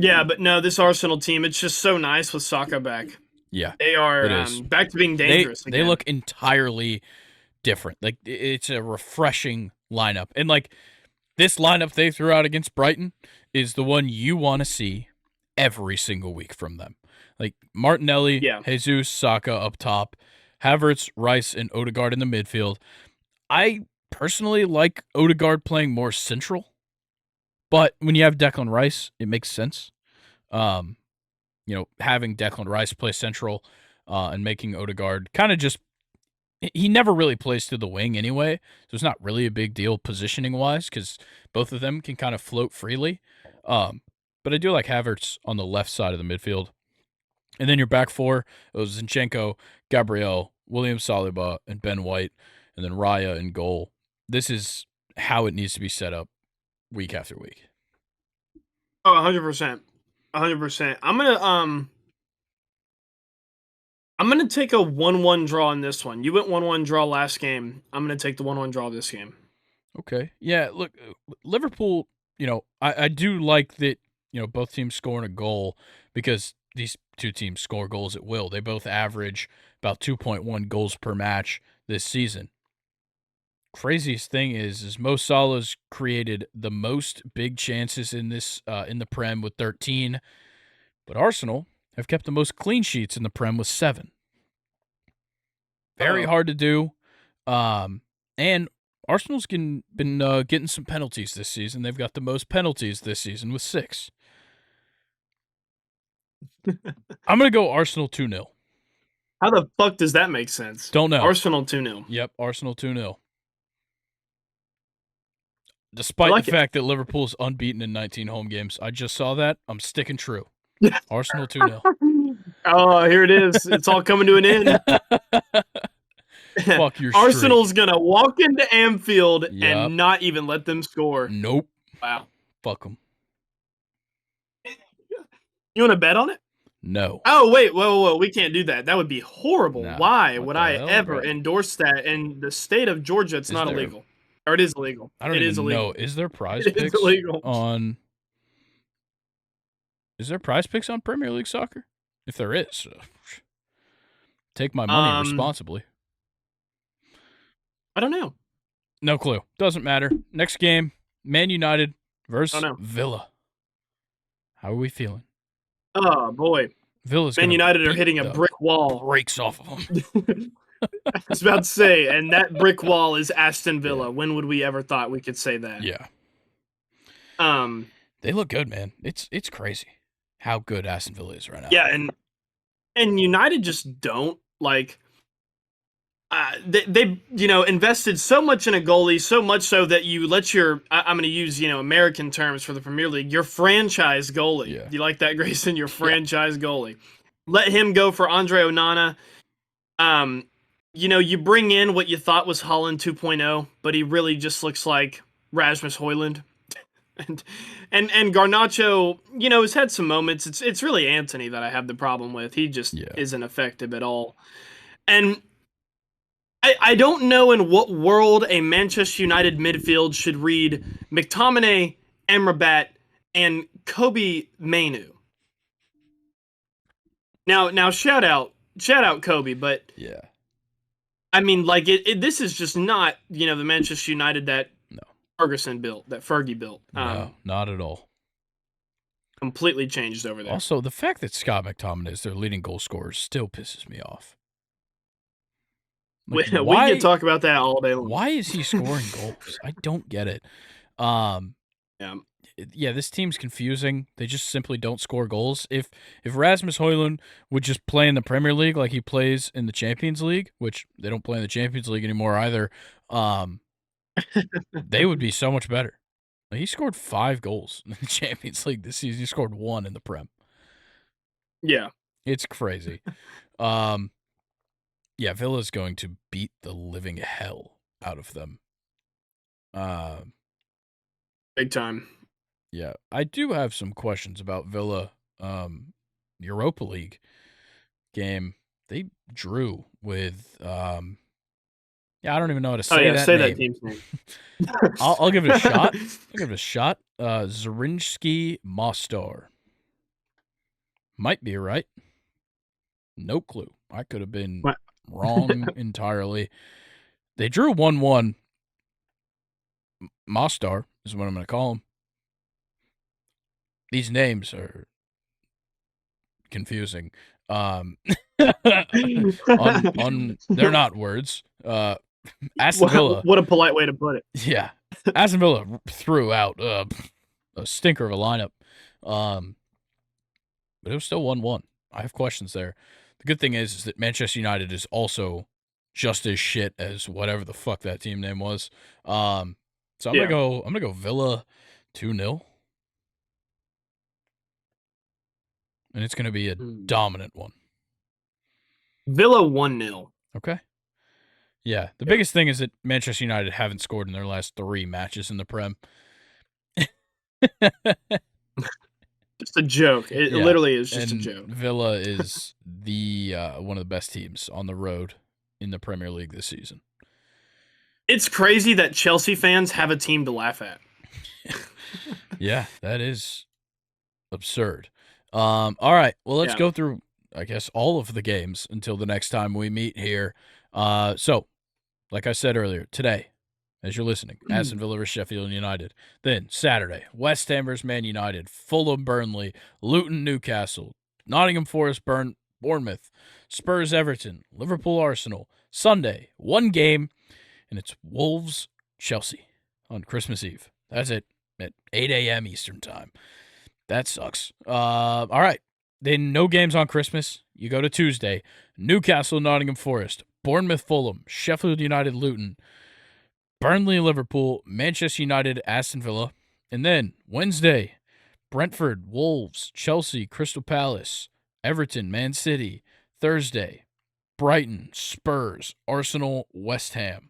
Yeah, but no, this Arsenal team, it's just so nice with Saka back. Yeah, They are it is. back to being They dangerous they again. look entirely different. Like it's a refreshing lineup, and like this lineup they threw out against Brighton is the one you want to see every single week from them. Like Martinelli, Yeah. Jesus, Saka up top, Havertz, Rice, and Odegaard in the midfield. I personally like Odegaard playing more central, but when you have Declan Rice, it makes sense. Um, having Declan Rice play central and making Odegaard kind of just he never really plays to the wing anyway, so it's not really a big deal positioning wise because both of them can kind of float freely. But I do like Havertz on the left side of the midfield, and then your back four it was Zinchenko, Gabriel, William Saliba, and Ben White, and then Raya in goal. This is how it needs to be set up week after week. Oh, 100%. 100%. I'm gonna take a 1-1 draw in this one. You went 1-1 draw last game. I'm gonna take the 1-1 draw this game. Okay. Yeah, look, Liverpool, I do like that, both teams scoring a goal because these two teams score goals at will. They both average about 2.1 goals per match this season. Craziest thing is Mo Salah's created the most big chances in this in the Prem with 13, but Arsenal have kept the most clean sheets in the Prem with 7. Very hard to do. And Arsenal's been getting some penalties this season. They've got the most penalties this season with 6. I'm going to go Arsenal 2-0. How the fuck does that make sense? Don't know. Arsenal 2-0. Yep, Arsenal 2-0. Despite like the fact that Liverpool's unbeaten in 19 home games, I just saw that. I'm sticking true. Arsenal 2-0. Oh, here it is. It's all coming to an end. Fuck your Arsenal's going to walk into Anfield Yep. and not even let them score. Nope. Wow. Fuck them. You want to bet on it? No. Oh, wait. Whoa. We can't do that. That would be horrible. Nah, Why what would the I hell, ever bro? endorse that? In the state of Georgia, it's not illegal. Or it is illegal. I don't It even is illegal. know. Is there prize It is picks illegal. on? Is there prize picks on Premier League soccer? If there is, take my money responsibly. I don't know. No clue. Doesn't matter. Next game, Man United versus Villa. How are we feeling? Oh boy, Villa's Man United are hitting a brick wall. Breaks off of them. I was about to say, and that brick wall is Aston Villa. Yeah. When would we ever thought we could say that? Yeah. They look good, man. It's crazy how good Aston Villa is right now. Yeah, and United just don't like. They invested so much in a goalie, so much so that you let your I'm going to use American terms for the Premier League, your franchise goalie. Yeah. Do you like that, Grayson? Your franchise goalie. Let him go for Andre Onana. You bring in what you thought was Holland 2.0, but he really just looks like Rasmus Højlund. and Garnacho, has had some moments. It's really Anthony that I have the problem with. He just isn't effective at all. And I don't know in what world a Manchester United midfield should read McTominay, Amrabat, and Kobe Mainu. Now shout out Kobe, but yeah. I mean, like this is just not the Manchester United that Ferguson built, that Fergie built. No, not at all. Completely changed over there. Also, the fact that Scott McTominay is their leading goal scorer still pisses me off. Like, we can talk about that all day long. Why is he scoring goals? I don't get it. Yeah, this team's confusing. They just simply don't score goals. If Rasmus Højlund would just play in the Premier League like he plays in the Champions League, which they don't play in the Champions League anymore either, they would be so much better. He scored 5 goals in the Champions League this season. He scored 1 in the Prem. Yeah. It's crazy. Yeah, Villa's going to beat the living hell out of them. Big time. Yeah, I do have some questions about Villa. Europa League game. They drew with I don't even know how to say that name. That team's name. I'll give it a shot. Zrinjski Mostar. Might be right. No clue. I could have been What? wrong entirely. They drew 1-1. Mostar is what I'm going to call him. These names are confusing. They're not words. Aston Villa. What a polite way to put it. Yeah, Aston Villa threw out a stinker of a lineup, but it was still 1-1. I have questions there. The good thing is that Manchester United is also just as shit as whatever the fuck that team name was. So I'm gonna go Villa 2-0. And it's gonna be a dominant one. Villa 1-0. Okay. Yeah. The biggest thing is that Manchester United haven't scored in their last 3 matches in the Prem. Just a joke. It literally is just a joke. Villa is the one of the best teams on the road in the Premier League this season. It's crazy that Chelsea fans have a team to laugh at. Yeah, that is absurd. All right. Well, let's go through, I guess, all of the games until the next time we meet here. So, like I said earlier, today, as you're listening, Aston Villa vs. Sheffield United. Then Saturday, West Ham vs. Man United, Fulham Burnley, Luton Newcastle, Nottingham Forest Bournemouth, Spurs Everton, Liverpool Arsenal. Sunday, one game, and it's Wolves Chelsea on Christmas Eve. That's it at 8 a.m. Eastern time. That sucks. All right. Then no games on Christmas. You go to Tuesday, Newcastle Nottingham Forest, Bournemouth Fulham, Sheffield United Luton, Burnley Liverpool, Manchester United Aston Villa. And then Wednesday, Brentford, Wolves, Chelsea, Crystal Palace, Everton, Man City. Thursday, Brighton, Spurs, Arsenal, West Ham.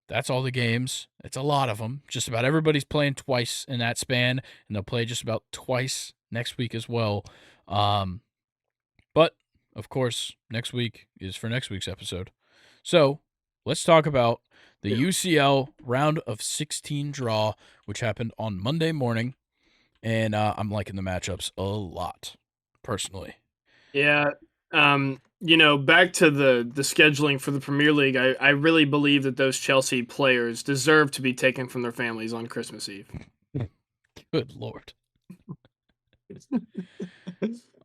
That's all the games. It's a lot of them. Just about everybody's playing twice in that span, and they'll play just about twice next week as well. But, of course, next week is for next week's episode. So, let's talk about the UCL round of 16 draw, which happened on Monday morning. And I'm liking the matchups a lot, personally. Yeah. Back to the scheduling for the Premier League, I really believe that those Chelsea players deserve to be taken from their families on Christmas Eve. Good Lord.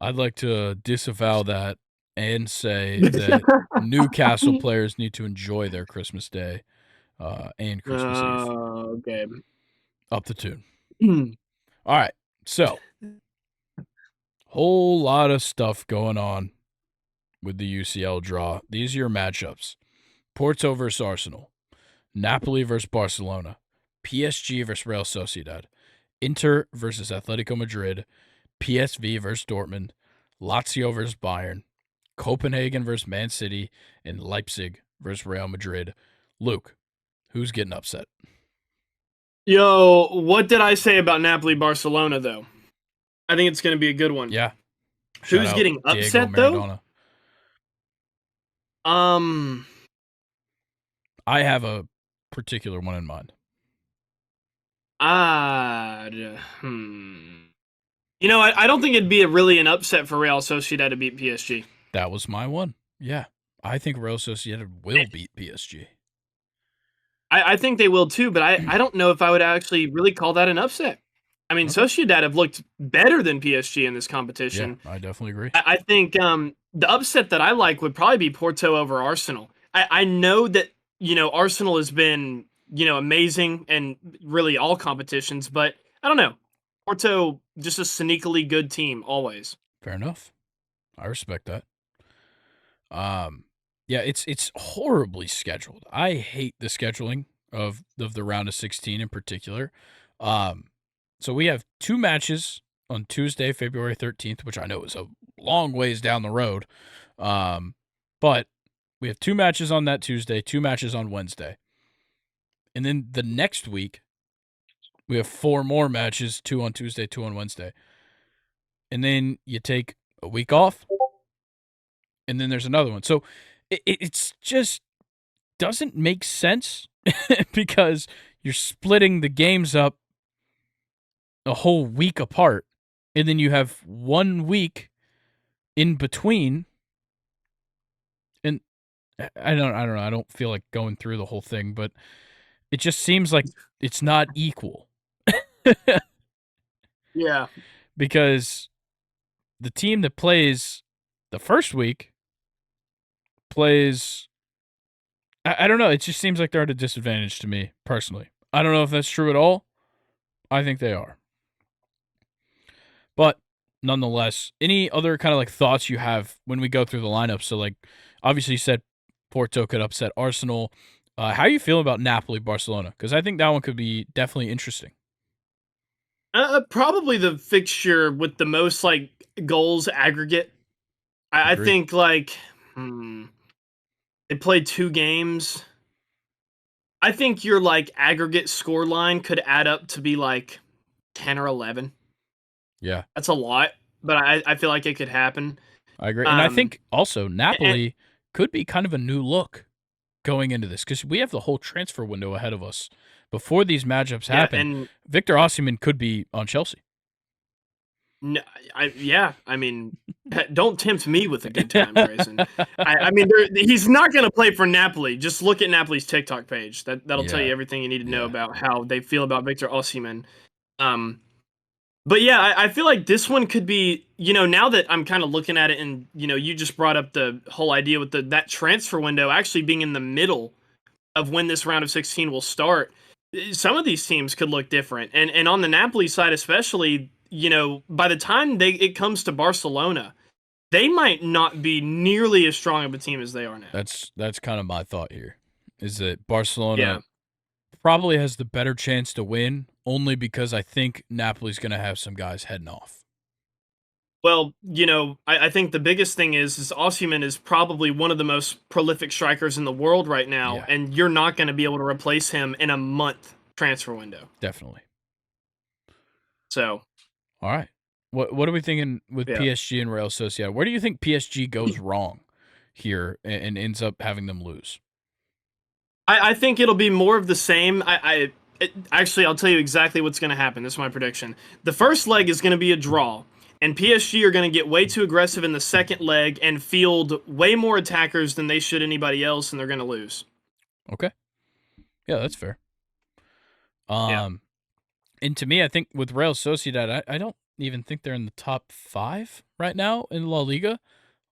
I'd like to disavow that and say that Newcastle players need to enjoy their Christmas Day and Christmas Eve. Okay. Up the tune. All right. So, whole lot of stuff going on with the UCL draw. These are your matchups. Porto versus Arsenal. Napoli versus Barcelona. PSG versus Real Sociedad. Inter versus Atletico Madrid. PSV versus Dortmund. Lazio versus Bayern. Copenhagen versus Man City. And Leipzig versus Real Madrid. Luke, who's getting upset? Yo, what did I say about Napoli-Barcelona, though? I think it's going to be a good one. Yeah. Who's getting upset, though? I have a particular one in mind. I don't think it'd be really an upset for Real Sociedad to beat PSG. That was my one. Yeah. I think Real Sociedad will beat PSG. I think they will too, but I don't know if I would actually really call that an upset. I mean, Sociedad have looked better than PSG in this competition. Yeah, I definitely agree. I think the upset that I like would probably be Porto over Arsenal. I know that, Arsenal has been, amazing in really all competitions, but I don't know. Porto, just a sneakily good team, always. Fair enough. I respect that. Yeah, it's horribly scheduled. I hate the scheduling of the round of 16 in particular. So we have 2 matches on Tuesday, February 13th, which I know is a long ways down the road. But we have 2 matches on that Tuesday, 2 matches on Wednesday. And then the next week, we have 4 more matches, 2 on Tuesday, 2 on Wednesday. And then you take a week off, and then there's another one. So it's just doesn't make sense because you're splitting the games up a whole week apart, and then you have 1 week in between, and I don't know. I don't feel like going through the whole thing, but it just seems like it's not equal Yeah. because the team that plays the first week plays. I don't know. It just seems like they're at a disadvantage to me personally. I don't know if that's true at all. I think they are. But nonetheless, any other kind of like thoughts you have when we go through the lineup? So like, obviously you said Porto could upset Arsenal. How you feel about Napoli Barcelona? Because I think that one could be definitely interesting. Probably the fixture with the most like goals aggregate. I Agree. think like they played 2 games. I think your like aggregate score line could add up to be like 10 or 11. Yeah, That's a lot, but I feel like it could happen. I agree. And I Um, think also and Napoli could be kind of a new look going into this because we have the whole transfer window ahead of us. Before these matchups yeah, happen, and Victor Osimhen could be on Chelsea. no, I mean, don't tempt me with a good time, Grayson. I mean, he's not going to play for Napoli. Just look at Napoli's TikTok page. That'll tell Yeah, you everything you need to know yeah, about how they feel about Victor Osimhen. Um, but yeah, I feel like this one could be, now that I'm kind of looking at it, and you just brought up the whole idea with that transfer window actually being in the middle of when this round of 16 will start. Some of these teams could look different, and on the Napoli side especially, by the time it comes to Barcelona, they might not be nearly as strong of a team as they are now. that's kind of my thought here. Is that Barcelona Yeah. probably has the better chance to win only because I think Napoli's going to have some guys heading off. Well, I think the biggest thing is Osimhen is probably one of the most prolific strikers in the world right now, Yeah, and you're not going to be able to replace him in a month transfer window. definitely. So, All right. What are we thinking with yeah. PSG and Real Sociedad? Where do you think PSG goes wrong here and ends up having them lose? I think it'll be more of the same. Actually, I'll tell you exactly what's going to happen. This is my prediction. The first leg is going to be a draw, and PSG are going to get way too aggressive in the second leg and field way more attackers than they should anybody else, and they're going to lose. Okay. Yeah, that's fair. Yeah. And to me, I think with Real Sociedad, I don't even think they're in the top 5 right now in La Liga.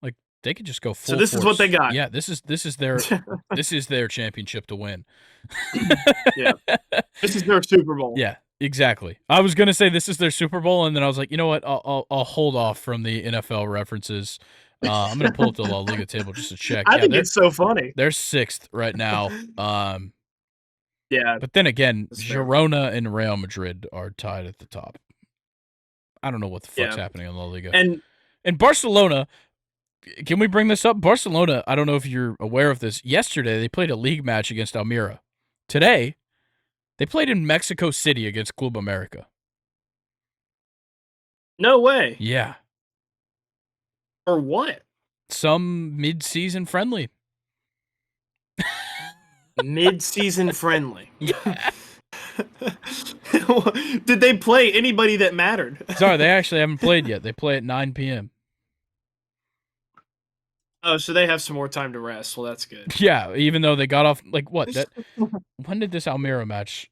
Like they could just go So full this is what they force. got. Yeah, this is their championship to win. Yeah. This is their Super Bowl. Yeah, exactly. I was gonna say this is their Super Bowl, and then I was like, you know what? I'll hold off from the NFL references. I'm gonna pull up the La Liga table just to check. I Yeah, think it's so funny. they're 6th right now. Yeah, But then again, that's fair. Girona and Real Madrid are tied at the top. I don't know what the fuck's Yeah. happening in La Liga. And Barcelona, can we bring this up? Barcelona, I don't know if you're aware of this. Yesterday, they played a league match against Almira. Today, they played in Mexico City against Club America. no way. Yeah. Or what? Some mid-season friendly. Mid-season friendly. Yeah. Did they play anybody that mattered? Sorry, they actually haven't played yet. They play at 9 p.m. Oh, so they have some more time to rest. Well, that's good. Yeah, even though they got off like what? When did this Almira match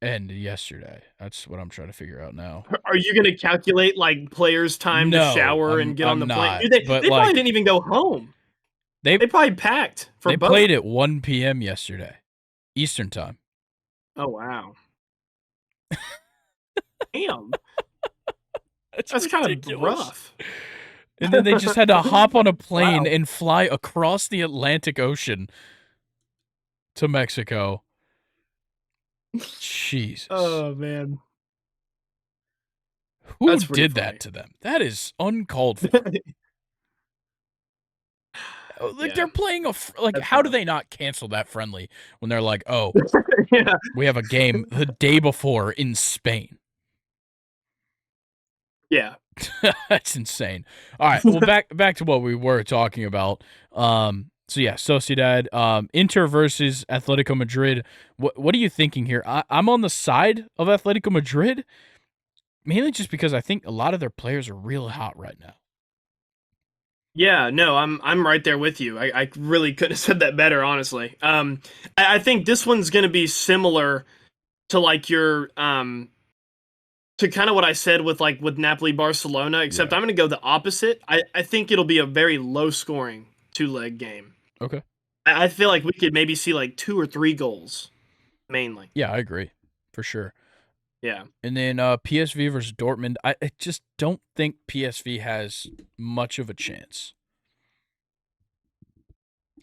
end yesterday? That's what I'm trying to figure out now. Are you going to calculate like players' time to No, shower and get on I'm the plane? not. Dude, they But probably like didn't even go home. they They probably packed for they both. played at 1 p.m. yesterday, Eastern time. Oh wow. Damn. That's Kind of ridiculous. rough. And then they just had to hop on a plane Wow. and fly across the Atlantic Ocean to Mexico. Jesus. Oh man. Who That's pretty did funny. that to them? That is uncalled for. Like Yeah. they're playing like That's how do rough. they not cancel that friendly when they're like, "Oh, Yeah. we have a game the day before in Spain." Yeah. That's insane. All right, well back to what we were talking about. So yeah, Sociedad, Inter versus Atletico Madrid. What are you thinking here? I'm on the side of Atletico Madrid, mainly just because I think a lot of their players are real hot right now. Yeah, no, I'm right there with you. I really couldn't have said that better, honestly. I think this one's gonna be similar to like your to kind of what I said with like with Napoli Barcelona, except Yeah. I'm gonna go the opposite. I think it'll be a very low scoring two-leg game. Okay. I feel like we could maybe see like 2 or 3 goals mainly. Yeah, I agree. For sure. Yeah. And then PSV versus Dortmund. I just don't think PSV has much of a chance.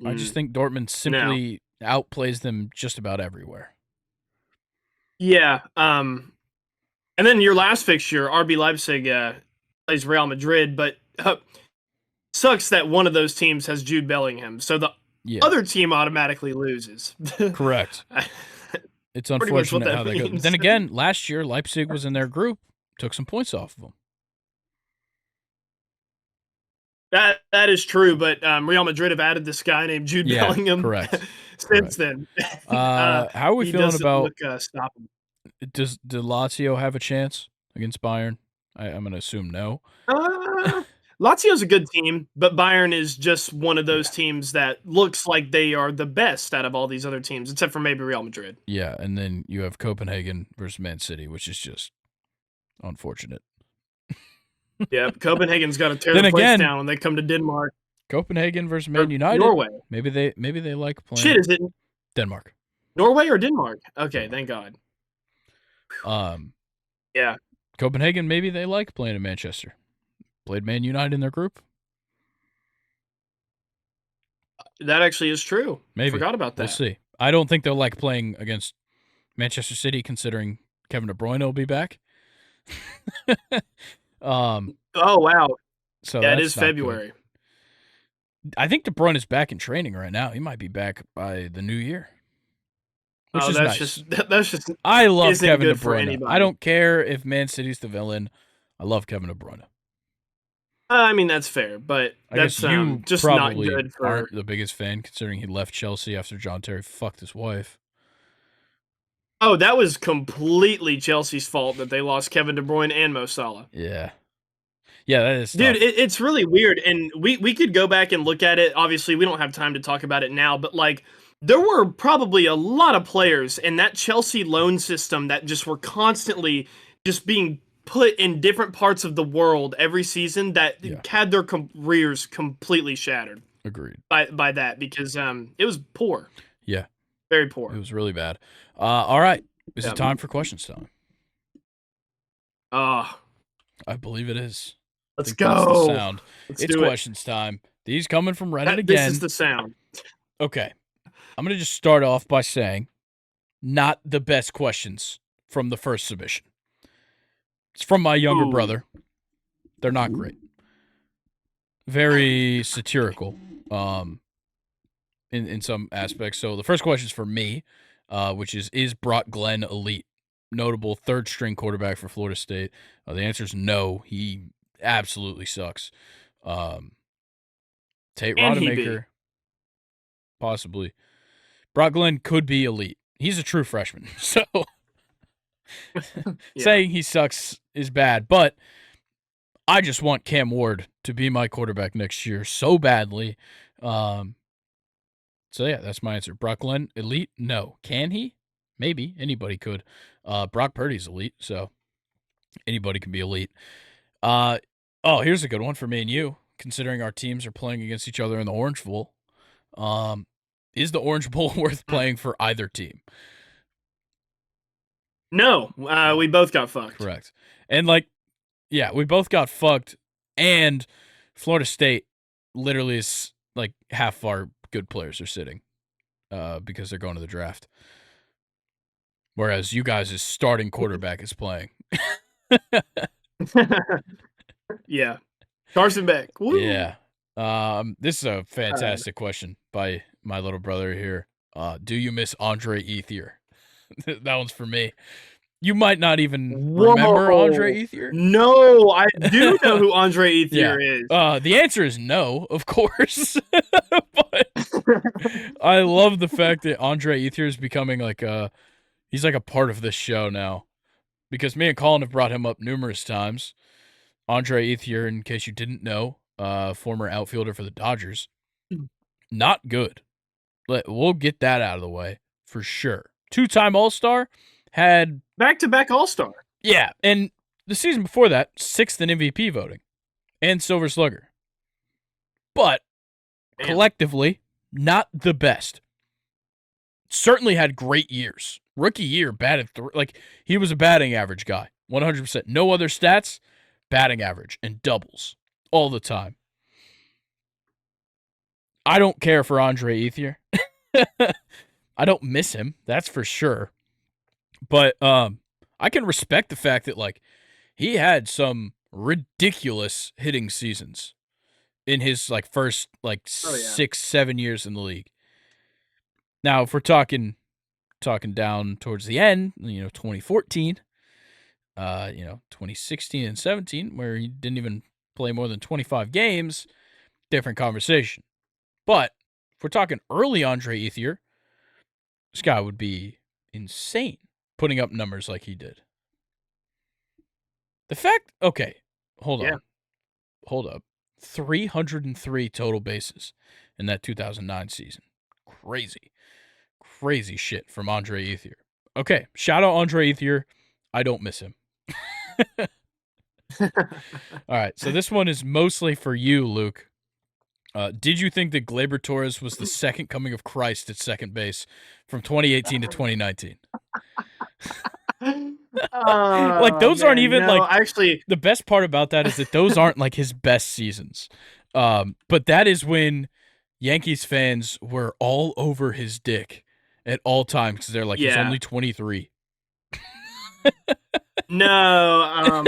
I just Mm, think Dortmund no. simply outplays them just about everywhere. Yeah. And then your last fixture, RB Leipzig plays Real Madrid, but sucks that one of those teams has Jude Bellingham, so the Yeah, other team automatically loses. correct. It's Pretty much what unfortunate how that that goes. But means. then again, last year Leipzig was in their group, took some points off of them. That is true, but Real Madrid have added this guy named Jude Yeah, Bellingham correct. since Correct. then. How are we He feeling doesn't about look stoppable. do Lazio have a chance against Bayern? I'm gonna assume no. Uh, Lazio's a good team, but Bayern is just one of those Yeah. teams that looks like they are the best out of all these other teams, except for maybe Real Madrid. Yeah, and then you have Copenhagen versus Man City, which is just unfortunate. Yeah, Copenhagen's got to tear Then the place again, down when they come to Denmark Copenhagen versus Man or United. Norway. Maybe they like Shit, playing is it Denmark. Norway or Denmark? Okay, Denmark. thank God. Um, Yeah, Copenhagen, maybe they like playing in Manchester. Played Man United in their group. that actually is true. Maybe Forgot about we'll that. see. I don't think they'll like playing against Manchester City, considering Kevin De Bruyne will be back. um, Oh wow, so yeah, it that's is not good. February. I think De Bruyne is back in training right now. He might be back by the new year, which Oh, is that's nice. just that's just I love isn't Kevin De good for Bruyne. I anybody. don't care if Man City's the villain. I love Kevin De Bruyne. I mean, that's fair, but I guess that's you just not probably good for. aren't the biggest fan, considering he left Chelsea after John Terry fucked his wife. Oh, that was completely Chelsea's fault that they lost Kevin De Bruyne and Mo Salah. Yeah, yeah, that is Dude, tough. it's really weird, and we could go back and look at it. Obviously, we don't have time to talk about it now, but like there were probably a lot of players in that Chelsea loan system that just were constantly just being put in different parts of the world every season that Yeah, had their careers completely shattered agreed. by that because it was poor, Yeah, very it poor. was really bad. All right, is Yeah. it time for questions time? Ah, I believe it is. I let's think that's the go. sound. Let's It's do it. questions time. These coming from Reddit This is again. the sound. Okay, I'm gonna just start off by saying, not the best questions from the first submission. It's from my younger Ooh. brother. They're not great. Very satirical, in some aspects. So the first question is for me, which is Brock Glenn elite? Notable third string quarterback for Florida State. The answer is no. He absolutely sucks. Um, Tate Can he be? Rodemaker, possibly. Brock Glenn could be elite. He's a true freshman. So Yeah. saying he sucks is bad, but I just want Cam Ward to be my quarterback next year so badly. Um, so yeah, that's my answer. Brock Glenn, elite? No. Can he? Maybe. Anybody could. Brock Purdy's elite, so anybody can be elite. Here's a good one for me and you, considering our teams are playing against each other in the Orange Bowl. Is the Orange Bowl worth Mm. playing for either team? No, we both got fucked. Correct. And yeah, we both got fucked, and Florida State literally is like half our good players are sitting because they're going to the draft. Whereas you guys' starting quarterback is playing. Yeah. Carson Beck. Woo. Yeah. This is a Uh, fantastic question by my little brother here. Do you miss Andre Ethier? That one's for me. You might not even remember Andre Whoa. Ethier. No, I do know who Andre Yeah. Ethier is. The answer is no, of course. But I love the fact that Andre Ethier is becoming he's like a part of this show now. Because me and Colin have brought him up numerous times. Andre Ethier, in case you didn't know, former outfielder for the Dodgers. Not good. We'll get that out of the way for sure. 2-time All-Star, had back-to-back All-Star. Yeah, and the season before that, 6th in MVP voting and Silver Slugger. But collectively, not the best. Certainly had great years. Rookie year, batted he was a batting average guy, 100%. No other stats, batting average and doubles all the time. I don't care for Andre Ethier. I don't miss him, that's for sure. But I can respect the fact that he had some ridiculous hitting seasons in his first 6-7 years in the league. Now, if we're talking down towards the end, 2014, 2016 and 17, where he didn't even play more than 25 games, different conversation. But if we're talking early Andre Ethier, this guy would be insane putting up numbers like he did. The fact, okay, hold up. 303 total bases in that 2009 season. Crazy shit from Andre Ethier. Okay, shout out Andre Ethier. I don't miss him. All right, so this one is mostly for you, Luke. Did you think that Gleyber Torres was the second coming of Christ at second base from 2018 to 2019? Those aren't even actually, the best part about that is that those aren't his best seasons. But that is when Yankees fans were all over his dick at all times because they're he's only 23. No,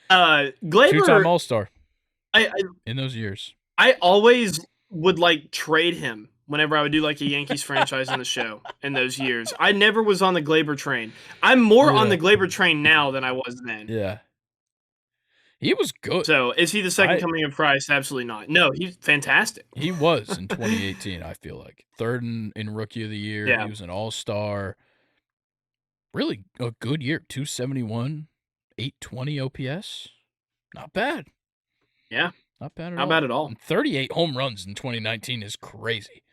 Gleyber, 2-time All-Star. I in those years. I always would trade him whenever I would do a Yankees franchise in the show in those years. I never was on the Gleyber train. I'm more on the Gleyber train now than I was then. Yeah. He was good. So, is he the second coming of Christ? Absolutely not. No, he's fantastic. He was in 2018, I feel like. Third in Rookie of the Year. Yeah. He was an All-Star. Really a good year. 271, 820 OPS. Not bad. Yeah. Not bad at all. Not bad at all. And 38 home runs in 2019 is crazy.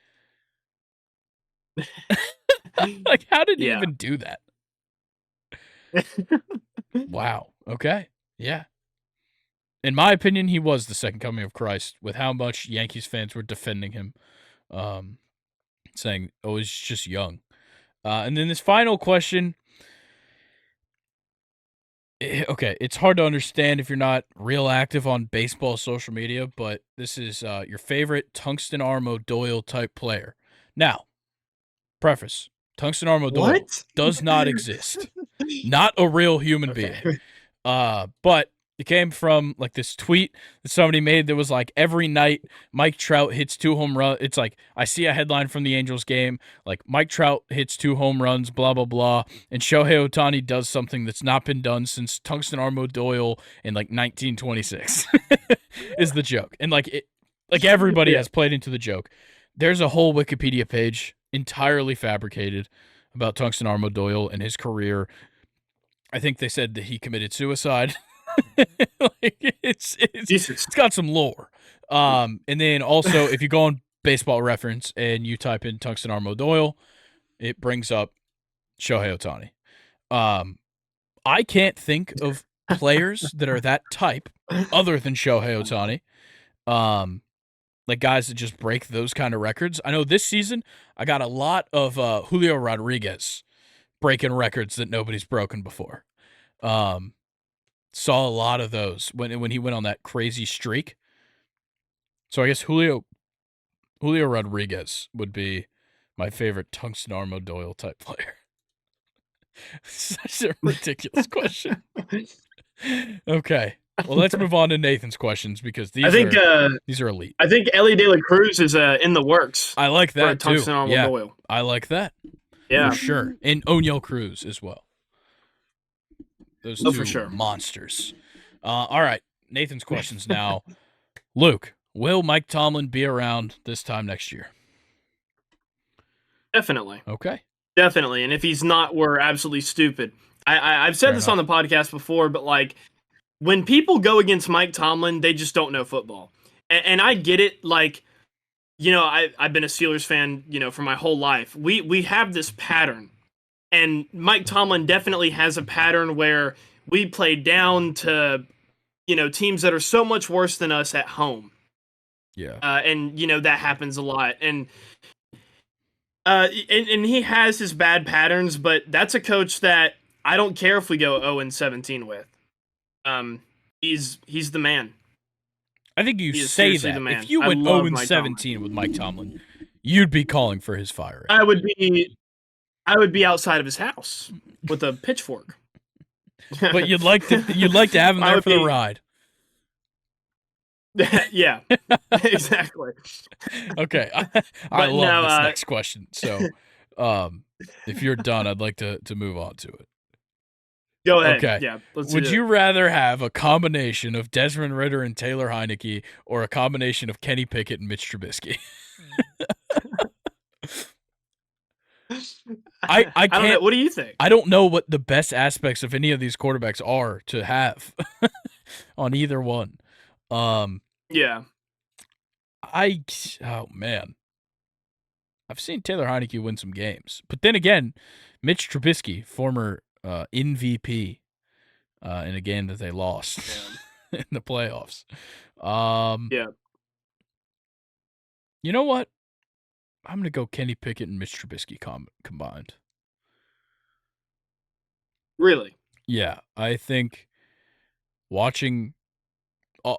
How did he even do that? Wow. Okay. Yeah. In my opinion, he was the second coming of Christ with how much Yankees fans were defending him, saying, oh, he's just young. And then this final question. Okay, it's hard to understand if you're not real active on baseball social media, but this is your favorite Tungsten Arm O'Doyle type player. Now, preface, Tungsten Arm O'Doyle does not exist. Not a real human being. But it came from this tweet that somebody made that was every night Mike Trout hits 2 home runs. It's I see a headline from the Angels game, Mike Trout hits 2 home runs, blah, blah, blah. And Shohei Ohtani does something that's not been done since Tungsten Arm O'Doyle in 1926 is the joke. And everybody has played into the joke. There's a whole Wikipedia page entirely fabricated about Tungsten Arm O'Doyle and his career. I think they said that he committed suicide. It's got some lore. And then also, if you go on Baseball Reference and you type in Tungsten Arm O'Doyle, it brings up Shohei Ohtani. I can't think of players that are that type other than Shohei Ohtani. Guys that just break those kind of records. I know this season I got a lot of Julio Rodriguez breaking records that nobody's broken before. Saw a lot of those when he went on that crazy streak. So I guess Julio Rodriguez would be my favorite Tungsten Arm O'Doyle type player. Such a ridiculous question. Okay. Well, let's move on to Nathan's questions because these are elite. I think Ellie De La Cruz is in the works. I like that too. Tungsten Arm O'Doyle. I like that. Yeah. For sure. And Oniel Cruz as well. Those two for sure. Monsters. All right, Nathan's questions now. Luke, will Mike Tomlin be around this time next year? Definitely. Okay. Definitely. And if he's not, we're absolutely stupid. I've said this on the podcast before, but when people go against Mike Tomlin, they just don't know football. And I get it. Like, I've been a Steelers fan, for my whole life. We have this pattern. And Mike Tomlin definitely has a pattern where we play down to, teams that are so much worse than us at home. Yeah. And that happens a lot. And he has his bad patterns, but that's a coach that I don't care if we go 0-17 with. He's the man. I think you say that. If you went 0-17 with Mike Tomlin, you'd be calling for his firing. I would be outside of his house with a pitchfork. But you'd like to have him there for the ride. Yeah, exactly. Okay, I love this next question. So, if you're done, I'd like to move on to it. Go ahead. Okay. Yeah. Would you rather have a combination of Desmond Ridder and Taylor Heineke, or a combination of Kenny Pickett and Mitch Trubisky? I can't. I don't know. What do you think? I don't know what the best aspects of any of these quarterbacks are to have on either one. Yeah. Oh man, I've seen Taylor Heineke win some games, but then again, Mitch Trubisky, former MVP, in a game that they lost in the playoffs. Yeah. You know what? I'm gonna go Kenny Pickett and Mitch Trubisky combined. Really? Yeah, I think watching.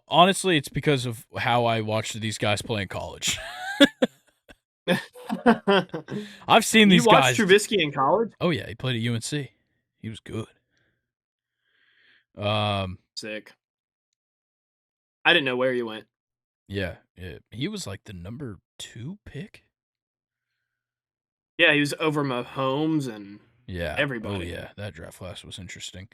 Honestly, it's because of how I watched these guys play in college. I've seen these guys. You watched Trubisky in college? Oh yeah, he played at UNC. He was good. Sick. I didn't know where you went. Yeah, he was like the number 2 pick. Yeah, he was over Mahomes and everybody. Oh yeah, that draft class was interesting.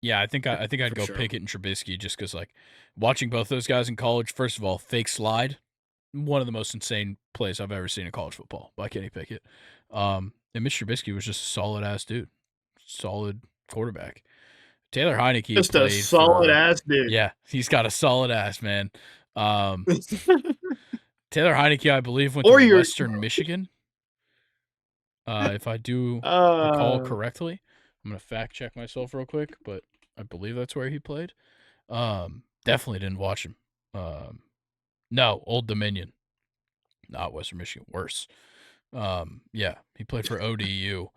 Yeah, I think I'd go Pickett and Trubisky just because, like, watching both those guys in college. First of all, fake slide, one of the most insane plays I've ever seen in college football by Kenny Pickett. And Mitch Trubisky was just a solid ass dude, solid quarterback. Taylor Heineke just a solid ass dude. Yeah, he's got a solid ass, man. Taylor Heineke, I believe, went to Western Michigan. If I do recall correctly, I'm gonna fact check myself real quick, but I believe that's where he played. Definitely didn't watch him. No, Old Dominion, not Western Michigan. Worse. Yeah, he played for ODU.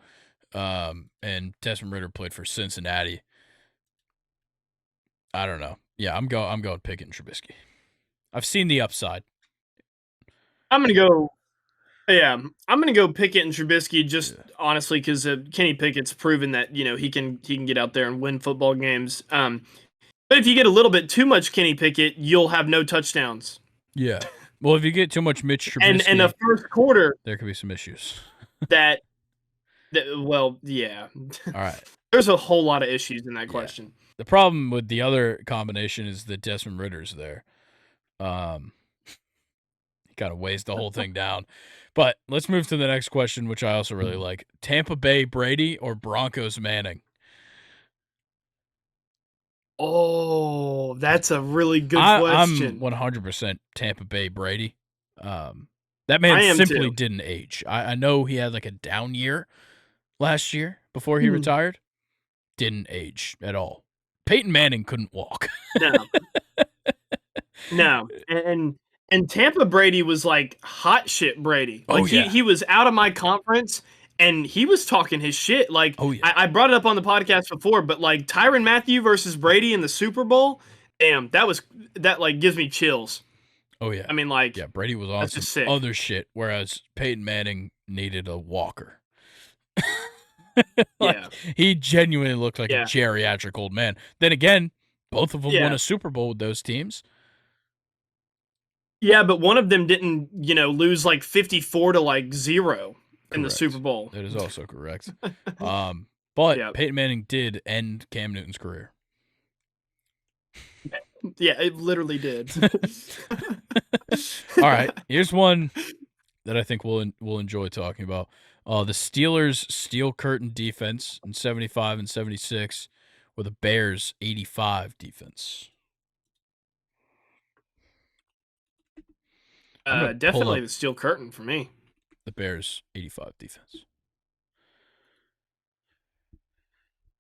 And Desmond Ridder played for Cincinnati. I don't know. Yeah, I'm going Pickett and Trubisky. I've seen the upside. I'm gonna go. Yeah, I'm gonna go Pickett and Trubisky honestly because Kenny Pickett's proven that he can get out there and win football games. But if you get a little bit too much Kenny Pickett, you'll have no touchdowns. Yeah. Well, if you get too much Mitch Trubisky, and the first quarter, there could be some issues. Well, yeah. All right. There's a whole lot of issues in that question. The problem with the other combination is that Desmond Ridder's there. He kind of weighs the whole thing down. But let's move to the next question, which I also really like. Tampa Bay Brady or Broncos Manning? Oh, that's a really good question. I'm 100% Tampa Bay Brady. That man simply didn't age. I know he had like a down year last year before he retired. Didn't age at all. Peyton Manning couldn't walk. No. And Tampa Brady was like hot shit Brady. Like he was out of my conference and he was talking his shit. Like I brought it up on the podcast before, but like Tyrann Mathieu versus Brady in the Super Bowl, damn, that like gives me chills. Oh yeah. I mean, like, yeah, Brady was on some other shit, whereas Peyton Manning needed a walker. He genuinely looked like a geriatric old man. Then again, both of them won a Super Bowl with those teams. Yeah, but one of them didn't, lose like 54 to like 0 in the Super Bowl. That is also correct. But Peyton Manning did end Cam Newton's career. Yeah, it literally did. All right, here's one that I think we'll enjoy talking about. The Steelers' steel curtain defense in 75 and 76, or the Bears 85 defense? I'm going to pull Definitely up the steel curtain for me. the Bears 85 defense.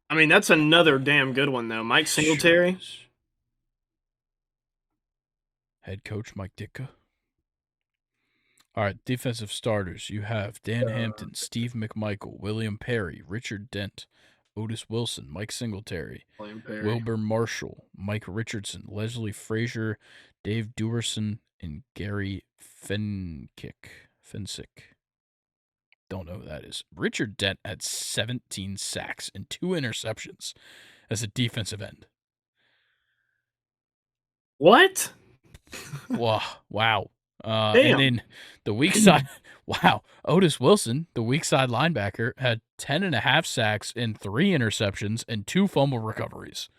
I mean, that's another damn good one though. Mike Singletary. Sure is. Head coach Mike Ditka. All right, defensive starters. You have Dan Hampton, Steve McMichael, William Perry, Richard Dent, Otis Wilson, Mike Singletary, William Perry. Wilbur Marshall, Mike Richardson, Leslie Frazier, Dave Duerson, and Gary Fensick. Don't know who that is. Richard Dent had 17 sacks and 2 interceptions as a defensive end. What? Wow. Damn. And then the weak side, wow. Otis Wilson, the weak side linebacker, had 10.5 sacks and 3 interceptions and 2 fumble recoveries.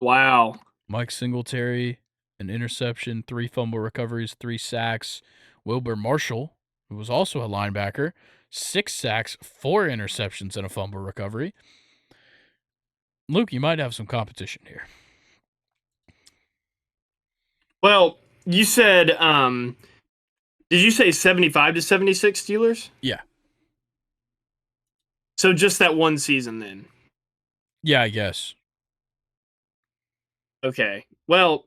Wow. Mike Singletary, an interception, 3 fumble recoveries, 3 sacks. Wilbur Marshall, who was also a linebacker, 6 sacks, 4 interceptions, and a fumble recovery. Luke, you might have some competition here. Well, you said, did you say 75 to 76 Steelers? Yeah. So just that one season then? Yeah, I guess. Okay. Well,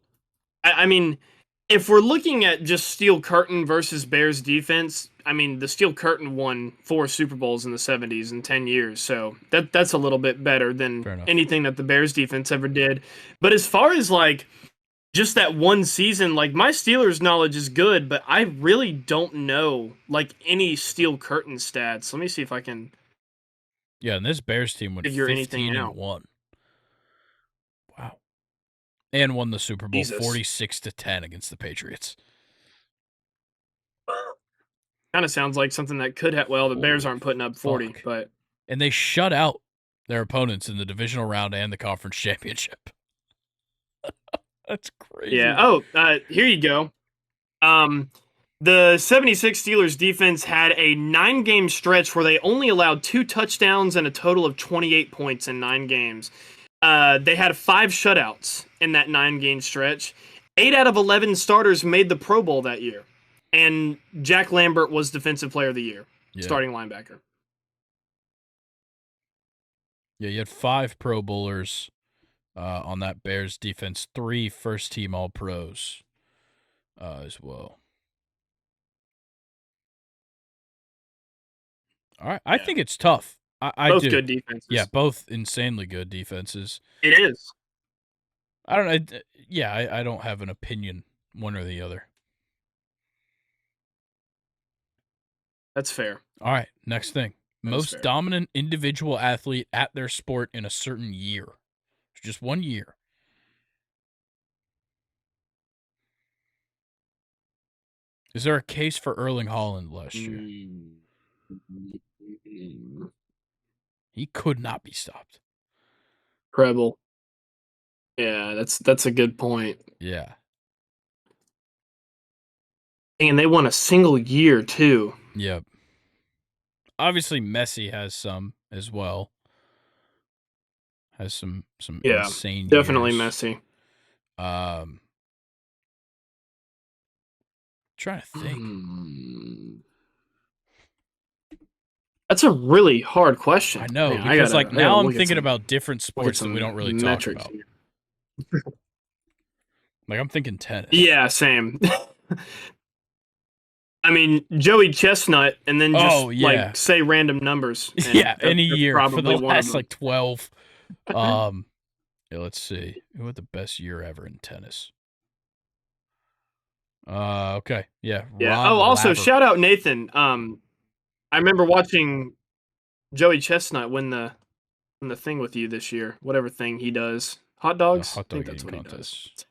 I mean, if we're looking at just Steel Curtain versus Bears defense, I mean, the Steel Curtain won 4 Super Bowls in the 70s in 10 years, so that's a little bit better than anything that the Bears defense ever did. But as far as, like, just that one season, like, my Steelers knowledge is good, but I really don't know, like, any Steel Curtain stats. Let me see if I can... Yeah, and this Bears team went 15-1. Wow. And won the Super Bowl 46-10 against the Patriots. Kind of sounds like something that could have... Well, the Bears aren't putting up 40, but... And they shut out their opponents in the divisional round and the conference championship. That's crazy. Yeah. Oh, here you go. The 76 Steelers defense had a 9-game stretch where they only allowed 2 touchdowns and a total of 28 points in 9 games. They had 5 shutouts in that 9-game stretch. 8 out of 11 starters made the Pro Bowl that year. And Jack Lambert was Defensive Player of the Year, starting linebacker. Yeah, you had 5 Pro Bowlers on that Bears defense, 3 first-team All-Pros as well. All right, I think it's tough. I both do. Good defenses. Yeah, both insanely good defenses. It is. I don't know. Yeah, I don't have an opinion one or the other. That's fair. All right, next thing. Most dominant individual athlete at their sport in a certain year. Just one year. Is there a case for Erling Haaland last year? He could not be stopped. Treble. Yeah, that's a good point. Yeah. And they won a single year too. Yep. Obviously, Messi has some as well. Has some insane definitely years. Messi. Trying to think. That's a really hard question. I know, because now I'm thinking about different sports that we don't really talk about. Like, I'm thinking tennis. Yeah, same. I mean, Joey Chestnut, and then just like say random numbers. Yeah, any year for the last like 12. Yeah, let's see. Who had the best year ever in tennis? Okay, yeah. Yeah. Also shout out Nathan. I remember watching Joey Chestnut win the thing with you this year. Whatever thing he does, hot dogs. Hot dog eating contest.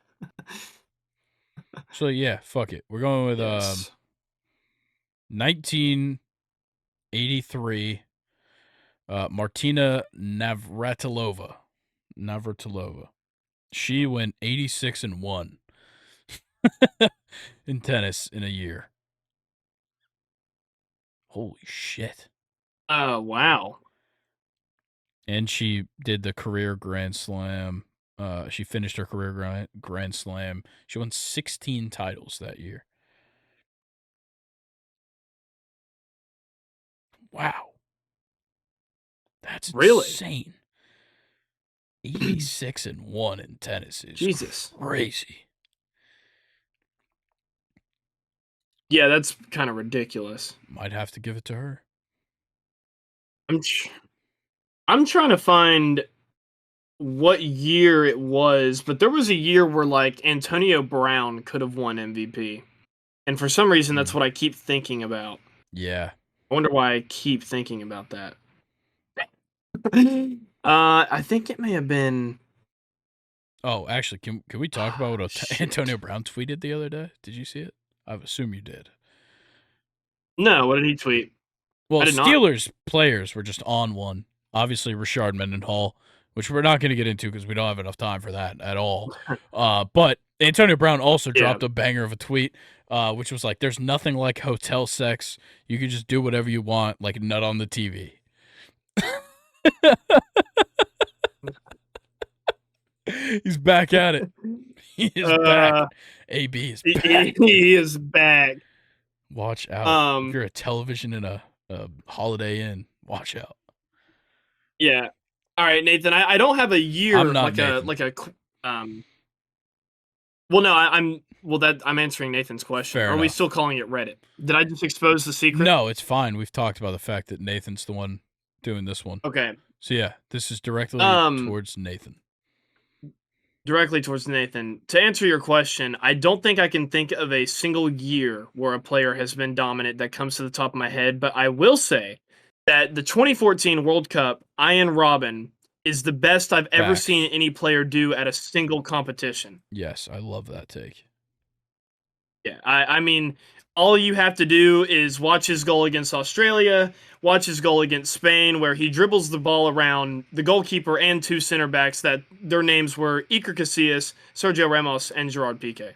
So yeah, fuck it. We're going with 1983. Martina Navratilova. She went 86-1 in tennis in a year. Holy shit. Wow. And she did the career Grand Slam. She finished her career Grand Slam. She won 16 titles that year. Wow. That's Really? insane. 86-1 in tennis is Jesus. crazy. Yeah, that's kind of ridiculous. Might have to give it to her. I'm trying to find what year it was, but there was a year where like Antonio Brown could have won MVP. And for some reason that's what I keep thinking about. Yeah. I wonder why I keep thinking about that. I think it may have been. Oh, actually, can we talk about what Shit. Antonio Brown tweeted the other day? Did you see it? I assume you did. No, what did he tweet? Well, I did not. Steelers players were just on one. Obviously, Rashard Mendenhall, which we're not going to get into because we don't have enough time for that at all. But Antonio Brown also dropped a banger of a tweet, which was like, "There's nothing like hotel sex. You can just do whatever you want, like nut on the TV." He's back at it. He is back. AB is back. He is back. Watch out. If you're a television in a Holiday Inn, watch out. Yeah. All right, Nathan. I don't have a year I'm not Well, no, I'm answering Nathan's question. Fair Are we enough. still calling it Reddit? Did I just expose the secret? No, it's fine. We've talked about the fact that Nathan's the one doing this one. Okay. So yeah, this is directly towards Nathan. Directly towards Nathan. To answer your question, I don't think I can think of a single year where a player has been dominant that comes to the top of my head, but I will say that the 2014 World Cup, Ian Robin, is the best I've ever seen any player do at a single competition. Yes, I love that take. Yeah, I mean, all you have to do is watch his goal against Australia, watch his goal against Spain, where he dribbles the ball around the goalkeeper and two center backs that their names were Iker Casillas, Sergio Ramos, and Gerard Piqué.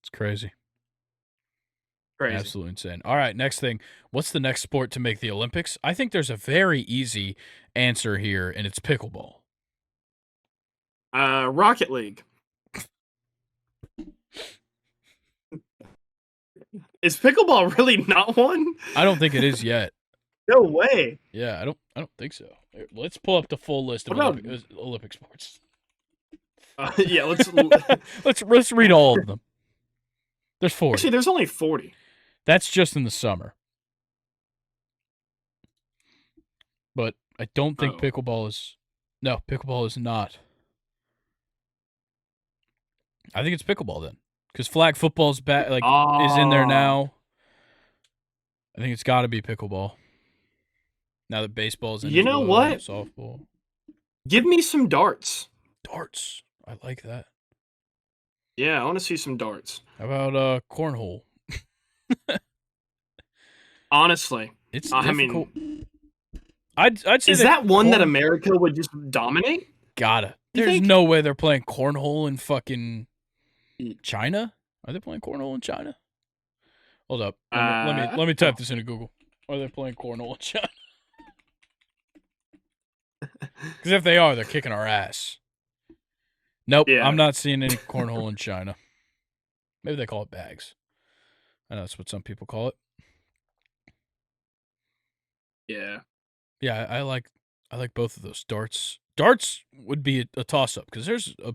It's crazy. Crazy. Absolutely insane. All right, next thing. What's the next sport to make the Olympics? I think there's a very easy answer here, and it's pickleball. Rocket League. Is pickleball really not one? I don't think it is yet. No way. Yeah, I don't think so. Let's pull up the full list of Olympic sports. Yeah, let's read all of them. There's 40. Actually, there's only 40. That's just in the summer. But I don't think pickleball is. No, pickleball is not. I think it's pickleball then, because flag football's back. Is in there now. I think it's got to be pickleball. Now that baseball's in. You know what? Softball. Give me some darts. Darts. I like that. Yeah, I want to see some darts. How about cornhole? Honestly, it's difficult. I'd say is that one that America would just dominate? Gotta. There's no way they're playing cornhole in fucking China. Are they playing cornhole in China? Hold up. Let me type this into Google. Are they playing cornhole in China? Because if they are, they're kicking our ass. Nope, yeah. I'm not seeing any cornhole in China. Maybe they call it bags. I know that's what some people call it. Yeah. Yeah, I like both of those. Darts would be a toss-up because there's a